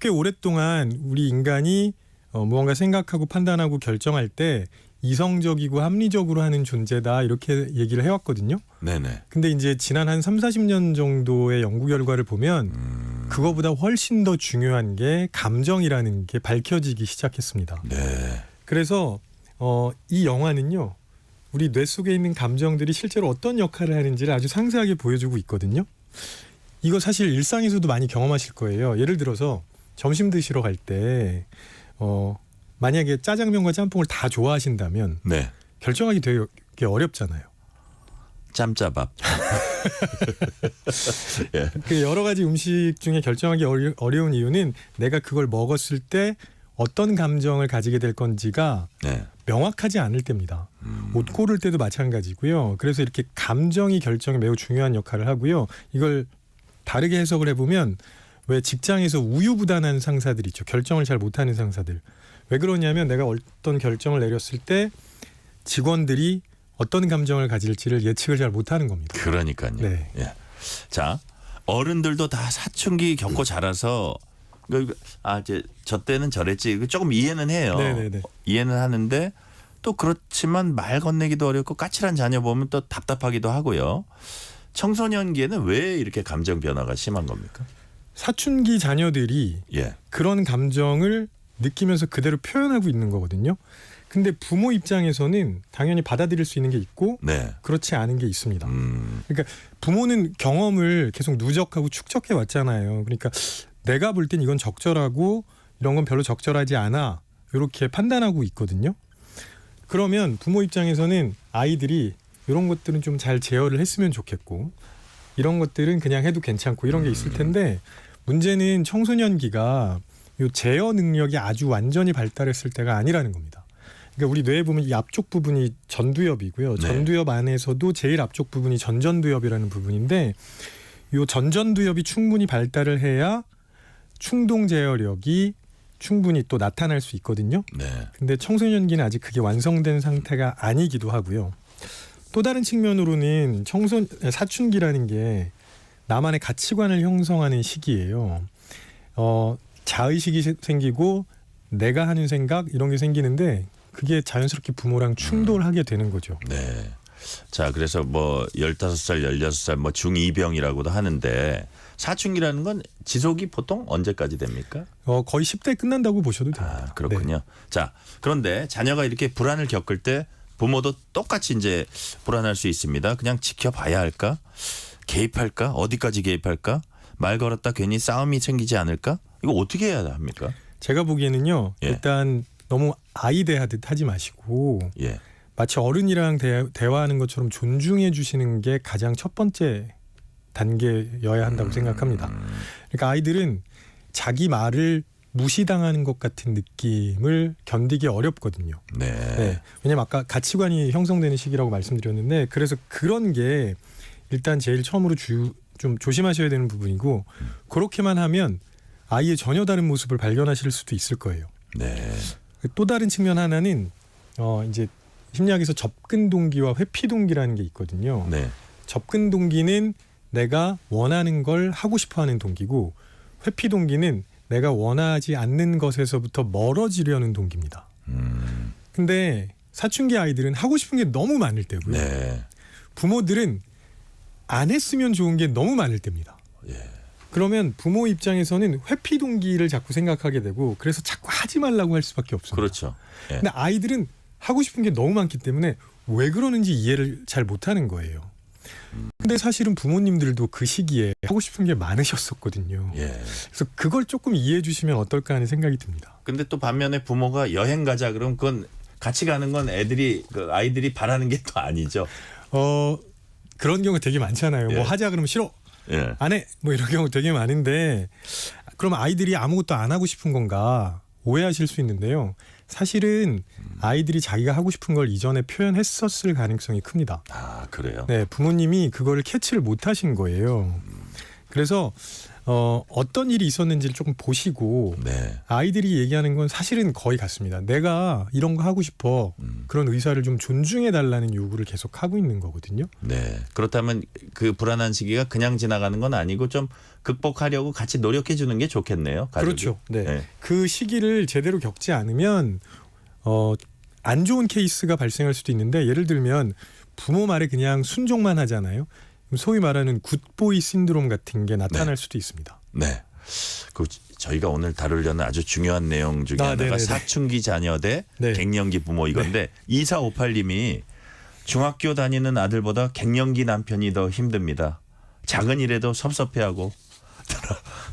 [SPEAKER 16] 꽤 오랫동안 우리 인간이 무언가 생각하고 판단하고 결정할 때 이성적이고 합리적으로 하는 존재다 이렇게 얘기를 해왔거든요.
[SPEAKER 3] 네네.
[SPEAKER 16] 근데 이제 지난 한 30-40년 정도의 연구 결과를 보면 그거보다 훨씬 더 중요한 게 감정이라는 게 밝혀지기 시작했습니다.
[SPEAKER 3] 네.
[SPEAKER 16] 그래서 이 영화는요. 우리 뇌 속에 있는 감정들이 실제로 어떤 역할을 하는지를 아주 상세하게 보여주고 있거든요. 이거 사실 일상에서도 많이 경험하실 거예요. 예를 들어서 점심 드시러 갈 때 만약에 짜장면과 짬뽕을 다 좋아하신다면
[SPEAKER 3] 네.
[SPEAKER 16] 결정하기 되게 어렵잖아요.
[SPEAKER 3] 짬짜밥. 예.
[SPEAKER 16] 그 여러 가지 음식 중에 결정하기 어려운 이유는 내가 그걸 먹었을 때 어떤 감정을 가지게 될 건지가
[SPEAKER 3] 네.
[SPEAKER 16] 명확하지 않을 때입니다. 옷 고를 때도 마찬가지고요. 그래서 이렇게 감정이 결정에 매우 중요한 역할을 하고요. 이걸 다르게 해석을 해보면 왜 직장에서 우유부단한 상사들 있죠. 결정을 잘 못하는 상사들. 왜 그러냐면 내가 어떤 결정을 내렸을 때 직원들이 어떤 감정을 가질지를 예측을 잘 못하는 겁니다.
[SPEAKER 3] 그러니까요.
[SPEAKER 16] 네.
[SPEAKER 3] 예. 자, 어른들도 다 사춘기 겪고 자라서 이제 저 때는 저랬지 조금 이해는 해요.
[SPEAKER 16] 네네네.
[SPEAKER 3] 이해는 하는데 또 그렇지만 말 건네기도 어렵고 까칠한 자녀 보면 또 답답하기도 하고요. 청소년기에는 왜 이렇게 감정 변화가 심한 겁니까?
[SPEAKER 16] 사춘기 자녀들이
[SPEAKER 3] 예.
[SPEAKER 16] 그런 감정을 느끼면서 그대로 표현하고 있는 거거든요. 근데 부모 입장에서는 당연히 받아들일 수 있는 게 있고
[SPEAKER 3] 네.
[SPEAKER 16] 그렇지 않은 게 있습니다. 그러니까 부모는 경험을 계속 누적하고 축적해 왔잖아요. 그러니까 내가 볼 땐 이건 적절하고 이런 건 별로 적절하지 않아 이렇게 판단하고 있거든요. 그러면 부모 입장에서는 아이들이 이런 것들은 좀 잘 제어를 했으면 좋겠고 이런 것들은 그냥 해도 괜찮고 이런 게 있을 텐데 문제는 청소년기가 이 제어 능력이 아주 완전히 발달했을 때가 아니라는 겁니다. 그러니까 우리 뇌에 보면 이 앞쪽 부분이 전두엽이고요.
[SPEAKER 3] 네.
[SPEAKER 16] 전두엽 안에서도 제일 앞쪽 부분이 전전두엽이라는 부분인데 이 전전두엽이 충분히 발달을 해야 충동 제어력이 충분히 또 나타날 수 있거든요.
[SPEAKER 3] 네.
[SPEAKER 16] 근데 청소년기는 아직 그게 완성된 상태가 아니기도 하고요. 또 다른 측면으로는 사춘기라는 게 나만의 가치관을 형성하는 시기예요. 자의식이 생기고 내가 하는 생각 이런 게 생기는데 그게 자연스럽게 부모랑 충돌하게 되는 거죠.
[SPEAKER 3] 네. 자, 그래서 뭐 15살, 16살 뭐 중2병이라고도 하는데 사춘기라는 건 지속이 보통 언제까지 됩니까?
[SPEAKER 16] 거의 10대 끝난다고 보셔도 됩니다.
[SPEAKER 3] 아, 그렇군요. 자, 그런데 자녀가 이렇게 불안을 겪을 때 부모도 똑같이 이제 불안할 수 있습니다. 그냥 지켜봐야 할까? 개입할까? 어디까지 개입할까? 말 걸었다 괜히 싸움이 생기지 않을까? 이거 어떻게 해야 합니까?
[SPEAKER 16] 제가 보기에는요.
[SPEAKER 3] 예.
[SPEAKER 16] 일단 너무 아이 대하듯 하지 마시고
[SPEAKER 3] 예.
[SPEAKER 16] 마치 어른이랑 대화하는 것처럼 존중해 주시는 게 가장 첫 번째 단계여야 한다고 생각합니다. 그러니까 아이들은 자기 말을 무시당하는 것 같은 느낌을 견디기 어렵거든요.
[SPEAKER 3] 네.
[SPEAKER 16] 네. 왜냐면 아까 가치관이 형성되는 시기라고 말씀드렸는데 그래서 그런 게 일단 제일 처음으로 좀 조심하셔야 되는 부분이고 그렇게만 하면 아이의 전혀 다른 모습을 발견하실 수도 있을 거예요.
[SPEAKER 3] 네.
[SPEAKER 16] 또 다른 측면 하나는 이제 심리학에서 접근 동기와 회피 동기라는 게 있거든요.
[SPEAKER 3] 네.
[SPEAKER 16] 접근 동기는 내가 원하는 걸 하고 싶어하는 동기고, 회피 동기는 내가 원하지 않는 것에서부터 멀어지려는 동기입니다. 근데 사춘기 아이들은 하고 싶은 게 너무 많을 때고요.
[SPEAKER 3] 네.
[SPEAKER 16] 부모들은 안 했으면 좋은 게 너무 많을 때입니다.
[SPEAKER 3] 예.
[SPEAKER 16] 그러면 부모 입장에서는 회피 동기를 자꾸 생각하게 되고, 그래서 자꾸 하지 말라고 할 수밖에 없습니다.
[SPEAKER 3] 그렇죠. 예.
[SPEAKER 16] 근데 아이들은 하고 싶은 게 너무 많기 때문에 왜 그러는지 이해를 잘 못하는 거예요. 근데 사실은 부모님들도 그 시기에 하고 싶은 게 많으셨었거든요.
[SPEAKER 3] 예.
[SPEAKER 16] 그래서 그걸 조금 이해해 주시면 어떨까 하는 생각이 듭니다.
[SPEAKER 3] 근데 또 반면에 부모가 여행 가자 그러면 그건 같이 가는 건 아이들이 바라는 게 또 아니죠.
[SPEAKER 16] 그런 경우 되게 많잖아요.
[SPEAKER 3] 예.
[SPEAKER 16] 뭐 하자 그러면 싫어.
[SPEAKER 3] 예.
[SPEAKER 16] 안 해. 뭐 이런 경우 되게 많은데, 그럼 아이들이 아무것도 안 하고 싶은 건가 오해하실 수 있는데요. 사실은 아이들이 자기가 하고 싶은 걸 이전에 표현했었을 가능성이 큽니다.
[SPEAKER 3] 아, 그래요?
[SPEAKER 16] 네, 부모님이 그거를 캐치를 못 하신 거예요. 그래서 어떤 일이 있었는지를 조금 보시고,
[SPEAKER 3] 네.
[SPEAKER 16] 아이들이 얘기하는 건 사실은 거의 같습니다. 내가 이런 거 하고 싶어. 그런 의사를 좀 존중해 달라는 요구를 계속 하고 있는 거거든요.
[SPEAKER 3] 네. 그렇다면 그 불안한 시기가 그냥 지나가는 건 아니고 좀 극복하려고 같이 노력해 주는 게 좋겠네요. 가족이.
[SPEAKER 16] 그렇죠. 네.
[SPEAKER 3] 네.
[SPEAKER 16] 그 시기를 제대로 겪지 않으면 안 좋은 케이스가 발생할 수도 있는데, 예를 들면 부모 말에 그냥 순종만 하잖아요. 소위 말하는 굿보이 신드롬 같은 게 나타날 수도 있습니다.
[SPEAKER 3] 네. 그 저희가 오늘 다루려는 아주 중요한 내용 중에 하나가
[SPEAKER 16] 네네네.
[SPEAKER 3] 사춘기 자녀 대
[SPEAKER 16] 네.
[SPEAKER 3] 갱년기 부모 이건데, 2458님이 중학교 다니는 아들보다 갱년기 남편이 더 힘듭니다. 작은 일에도 섭섭해하고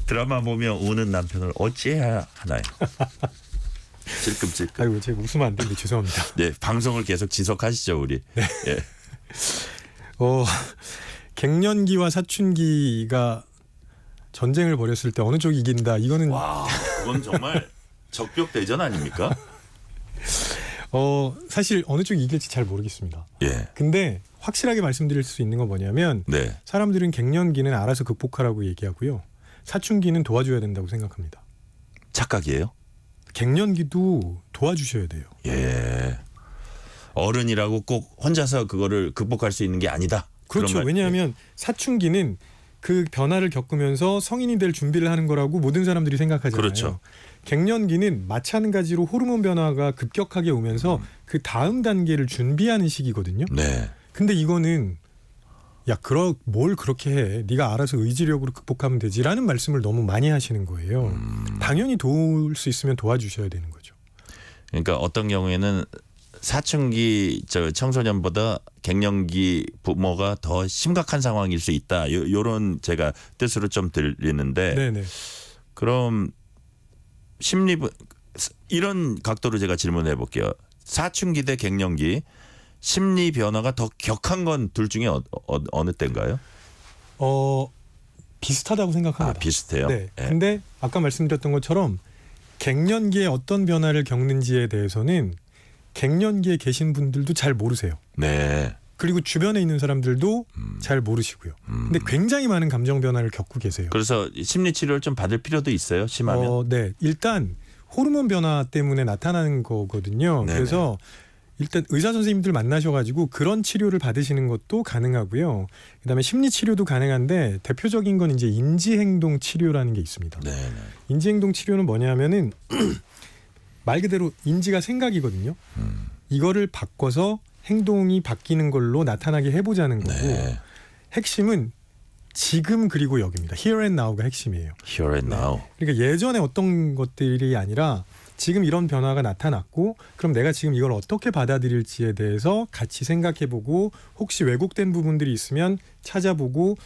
[SPEAKER 3] 드라마 보며 우는 남편을 어찌해야 하나요? 찔끔찔끔.
[SPEAKER 16] 아이고, 제가 웃으면 안 되는데 죄송합니다.
[SPEAKER 3] 네, 방송을 계속 지속하시죠, 우리.
[SPEAKER 16] 네.
[SPEAKER 3] 예.
[SPEAKER 16] 갱년기와 사춘기가 전쟁을 벌였을 때 어느 쪽이 이긴다. 이거는
[SPEAKER 3] 와, 그건 정말 적벽 대전 아닙니까?
[SPEAKER 16] 사실 어느 쪽이 이길지 잘 모르겠습니다.
[SPEAKER 3] 예.
[SPEAKER 16] 근데 확실하게 말씀드릴 수 있는 건 뭐냐면,
[SPEAKER 3] 네.
[SPEAKER 16] 사람들은 갱년기는 알아서 극복하라고 얘기하고요. 사춘기는 도와줘야 된다고 생각합니다.
[SPEAKER 3] 착각이에요?
[SPEAKER 16] 갱년기도 도와주셔야 돼요.
[SPEAKER 3] 예. 어른이라고 꼭 혼자서 그거를 극복할 수 있는 게 아니다.
[SPEAKER 16] 그렇죠.
[SPEAKER 3] 그런 말.
[SPEAKER 16] 왜냐하면 사춘기는 그 변화를 겪으면서 성인이 될 준비를 하는 거라고 모든 사람들이 생각하잖아요.
[SPEAKER 3] 그렇죠.
[SPEAKER 16] 갱년기는 마찬가지로 호르몬 변화가 급격하게 오면서 그 다음 단계를 준비하는 시기거든요.
[SPEAKER 3] 네.
[SPEAKER 16] 근데 이거는 뭘 그렇게 해. 네가 알아서 의지력으로 극복하면 되지라는 말씀을 너무 많이 하시는 거예요. 당연히 도울 수 있으면 도와주셔야 되는 거죠.
[SPEAKER 3] 그러니까 어떤 경우에는 사춘기 청소년보다 갱년기 부모가 더 심각한 상황일 수 있다. 요런 제가 뜻으로 좀 들리는데,
[SPEAKER 16] 네네.
[SPEAKER 3] 그럼 이런 각도로 제가 질문해 볼게요. 사춘기 대 갱년기 심리 변화가 더 격한 건 둘 중에 어느 때인가요?
[SPEAKER 16] 비슷하다고 생각합니다.
[SPEAKER 3] 비슷해요.
[SPEAKER 16] 네.
[SPEAKER 3] 예.
[SPEAKER 16] 근데 아까 말씀드렸던 것처럼 갱년기에 어떤 변화를 겪는지에 대해서는 갱년기에 계신 분들도 잘 모르세요.
[SPEAKER 3] 네.
[SPEAKER 16] 그리고 주변에 있는 사람들도 잘 모르시고요. 근데 굉장히 많은 감정 변화를 겪고 계세요.
[SPEAKER 3] 그래서 심리 치료를 좀 받을 필요도 있어요. 심하면.
[SPEAKER 16] 네. 일단 호르몬 변화 때문에 나타나는 거거든요.
[SPEAKER 3] 네네.
[SPEAKER 16] 그래서 일단 의사 선생님들 만나셔가지고 그런 치료를 받으시는 것도 가능하고요. 그다음에 심리 치료도 가능한데, 대표적인 건 이제 인지행동 치료라는 게 있습니다.
[SPEAKER 3] 네.
[SPEAKER 16] 인지행동 치료는 뭐냐면은 말 그대로 인지가 생각이거든요. 이거를 바꿔서 행동이 바뀌는 걸로 나타나게 해보자는 거고,
[SPEAKER 3] 네.
[SPEAKER 16] 핵심은 지금 그리고 여기입니다. Here and now가 핵심이에요.
[SPEAKER 3] Here and now.
[SPEAKER 16] 그러니까 예전에 어떤 것들이 아니라 지금 이런 변화가 나타났고, 그럼 내가 지금 이걸 어떻게 받아들일지에 대해서 같이 생각해보고, 혹시 왜곡된 부분들이 있으면 찾아보고,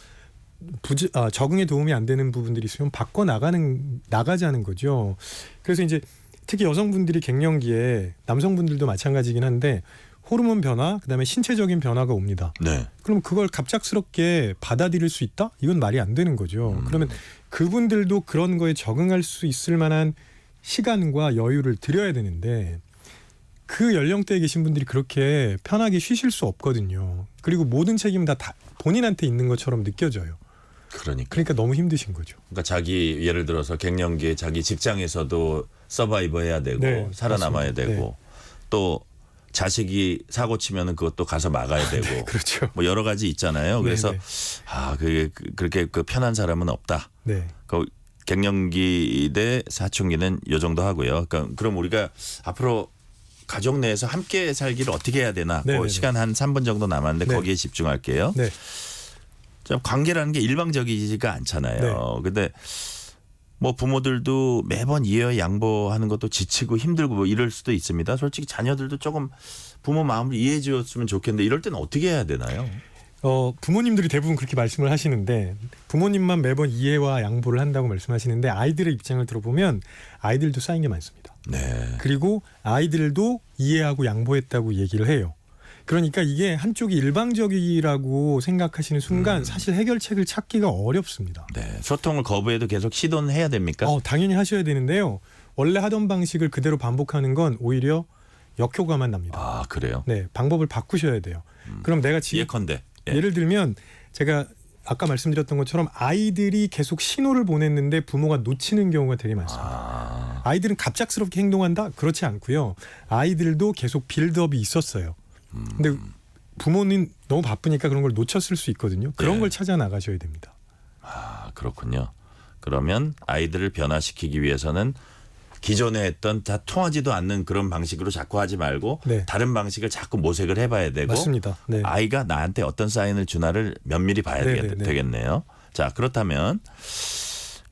[SPEAKER 16] 적응에 도움이 안 되는 부분들이 있으면 바꿔 나가자는 거죠. 그래서 이제 특히 여성분들이 갱년기에, 남성분들도 마찬가지긴 한데, 호르몬 변화, 그다음에 신체적인 변화가 옵니다.
[SPEAKER 3] 네.
[SPEAKER 16] 그럼 그걸 갑작스럽게 받아들일 수 있다? 이건 말이 안 되는 거죠. 그러면 그분들도 그런 거에 적응할 수 있을 만한 시간과 여유를 드려야 되는데, 그 연령대에 계신 분들이 그렇게 편하게 쉬실 수 없거든요. 그리고 모든 책임은 다 본인한테 있는 것처럼 느껴져요. 그러니까 너무 힘드신 거죠.
[SPEAKER 3] 그러니까 자기 예를 들어서 갱년기에 자기 직장에서도 서바이버 해야 되고
[SPEAKER 16] 네,
[SPEAKER 3] 살아남아야
[SPEAKER 16] 맞습니다.
[SPEAKER 3] 되고 또 자식이 사고 치면은 그것도 가서 막아야 되고
[SPEAKER 16] 네, 그렇죠.
[SPEAKER 3] 뭐 여러 가지 있잖아요. 그래서
[SPEAKER 16] 네,
[SPEAKER 3] 그게 그렇게 그 편한 사람은 없다.
[SPEAKER 16] 네.
[SPEAKER 3] 그 갱년기 대 사춘기는 요 정도 하고요. 그러니까 그럼 우리가 앞으로 가족 내에서 함께 살기를 어떻게 해야 되나?
[SPEAKER 16] 네,
[SPEAKER 3] 그
[SPEAKER 16] 네,
[SPEAKER 3] 시간 한 3분 정도 남았는데
[SPEAKER 16] 네.
[SPEAKER 3] 거기에 집중할게요.
[SPEAKER 16] 네.
[SPEAKER 3] 좀 관계라는 게 일방적이지가 않잖아요.
[SPEAKER 16] 네.
[SPEAKER 3] 근데 뭐 부모들도 매번 이해와 양보하는 것도 지치고 힘들고 뭐 이럴 수도 있습니다. 솔직히 자녀들도 조금 부모 마음을 이해해 주었으면 좋겠는데 이럴 때는 어떻게 해야 되나요?
[SPEAKER 16] 부모님들이 대부분 그렇게 말씀을 하시는데 부모님만 매번 이해와 양보를 한다고 말씀하시는데 아이들의 입장을 들어보면 아이들도 쌓인 게 많습니다.
[SPEAKER 3] 네.
[SPEAKER 16] 그리고 아이들도 이해하고 양보했다고 얘기를 해요. 그러니까 이게 한쪽이 일방적이라고 생각하시는 순간 사실 해결책을 찾기가 어렵습니다.
[SPEAKER 3] 네. 소통을 거부해도 계속 시도는 해야 됩니까?
[SPEAKER 16] 당연히 하셔야 되는데요. 원래 하던 방식을 그대로 반복하는 건 오히려 역효과만 납니다.
[SPEAKER 3] 아, 그래요?
[SPEAKER 16] 네, 방법을 바꾸셔야 돼요. 그럼 내가 지금
[SPEAKER 3] 예컨대. 예.
[SPEAKER 16] 예를 들면 제가 아까 말씀드렸던 것처럼 아이들이 계속 신호를 보냈는데 부모가 놓치는 경우가 되게 많습니다. 아이들은 갑작스럽게 행동한다? 그렇지 않고요. 아이들도 계속 빌드업이 있었어요. 근데 부모는 너무 바쁘니까 그런 걸 놓쳤을 수 있거든요. 그런
[SPEAKER 3] 예.
[SPEAKER 16] 걸 찾아 나가셔야 됩니다.
[SPEAKER 3] 아, 그렇군요. 그러면 아이들을 변화시키기 위해서는 기존에 했던 다 통하지도 않는 그런 방식으로 자꾸 하지 말고
[SPEAKER 16] 네.
[SPEAKER 3] 다른 방식을 자꾸 모색을 해봐야 되고
[SPEAKER 16] 맞습니다. 네.
[SPEAKER 3] 아이가 나한테 어떤 사인을 주나를 면밀히 봐야 되겠네요. 자, 그렇다면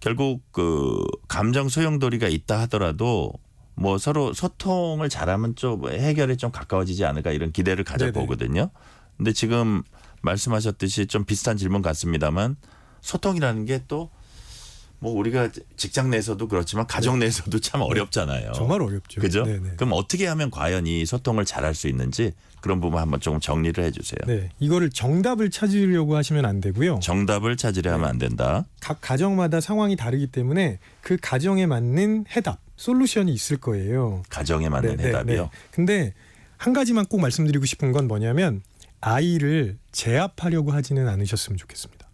[SPEAKER 3] 결국 그 감정 소용돌이가 있다 하더라도 뭐 서로 소통을 잘하면 좀 해결에 좀 가까워지지 않을까 이런 기대를 가져보거든요. 근데 지금 말씀하셨듯이 좀 비슷한 질문 같습니다만 소통이라는 게 또 뭐 우리가 직장 내에서도 그렇지만 가정 내에서도 참 어렵잖아요.
[SPEAKER 16] 정말 어렵죠.
[SPEAKER 3] 그죠?
[SPEAKER 16] 네네.
[SPEAKER 3] 그럼 어떻게 하면 과연 이 소통을 잘할 수 있는지 그런 부분 한번 조금 정리를 해주세요.
[SPEAKER 16] 네, 이거를 정답을 찾으려고 하시면 안 되고요.
[SPEAKER 3] 정답을 찾으려 하면 안 된다.
[SPEAKER 16] 각 가정마다 상황이 다르기 때문에 그 가정에 맞는 해답, 솔루션이 있을 거예요.
[SPEAKER 3] 가정에 맞는 해답이요.
[SPEAKER 16] 근데 한 가지만 꼭 말씀드리고 싶은 건 뭐냐면 아이를 제압하려고 하지는 않으셨으면 좋겠습니다.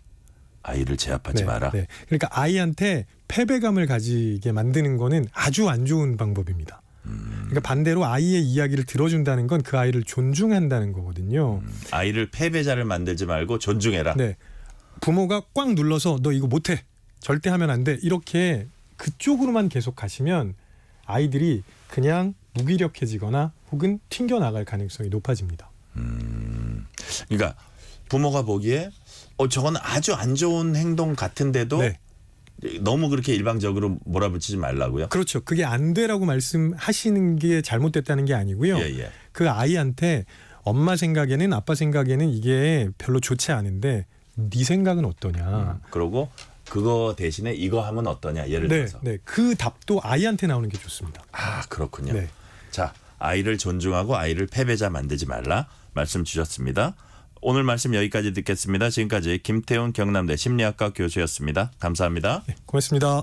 [SPEAKER 3] 아이를 제압하지 마라.
[SPEAKER 16] 네. 그러니까 아이한테 패배감을 가지게 만드는 거는 아주 안 좋은 방법입니다. 그러니까 반대로 아이의 이야기를 들어준다는 건 그 아이를 존중한다는 거거든요.
[SPEAKER 3] 아이를 패배자를 만들지 말고 존중해라.
[SPEAKER 16] 네. 부모가 꽉 눌러서 너 이거 못해. 절대 하면 안 돼. 이렇게 그쪽으로만 계속 가시면 아이들이 그냥 무기력해지거나 혹은 튕겨나갈 가능성이 높아집니다.
[SPEAKER 3] 그러니까 부모가 보기에 저건 아주 안 좋은 행동 같은데도
[SPEAKER 16] 네.
[SPEAKER 3] 너무 그렇게 일방적으로 몰아붙이지 말라고요.
[SPEAKER 16] 그렇죠. 그게 안 되라고 말씀하시는 게 잘못됐다는 게 아니고요.
[SPEAKER 3] 예.
[SPEAKER 16] 그 아이한테 엄마 생각에는 아빠 생각에는 이게 별로 좋지 않은데 네 생각은 어떠냐.
[SPEAKER 3] 그러고 그거 대신에 이거 하면 어떠냐. 예를 들어서.
[SPEAKER 16] 네. 그 답도 아이한테 나오는 게 좋습니다.
[SPEAKER 3] 아, 그렇군요.
[SPEAKER 16] 네.
[SPEAKER 3] 자, 아이를 존중하고 아이를 패배자 만들지 말라 말씀 주셨습니다. 오늘 말씀 여기까지 듣겠습니다. 지금까지 김태훈 경남대 심리학과 교수였습니다. 감사합니다.
[SPEAKER 16] 네, 고맙습니다.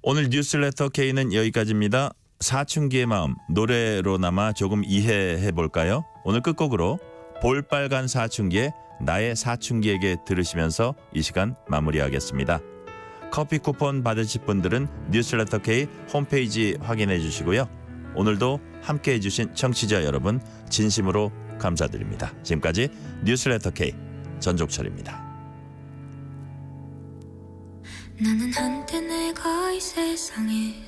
[SPEAKER 3] 오늘 뉴스레터 K는 여기까지입니다. 사춘기의 마음 노래로나마 조금 이해해 볼까요? 오늘 끝곡으로 볼빨간 사춘기의 나의 사춘기에게 들으시면서 이 시간 마무리하겠습니다. 커피 쿠폰 받으실 분들은 뉴스레터 K 홈페이지 확인해 주시고요. 오늘도 함께해 주신 청취자 여러분 진심으로 감사드립니다. 지금까지 뉴스레터 K 전종철입니다.
[SPEAKER 17] 나는 한때 내가 이 세상에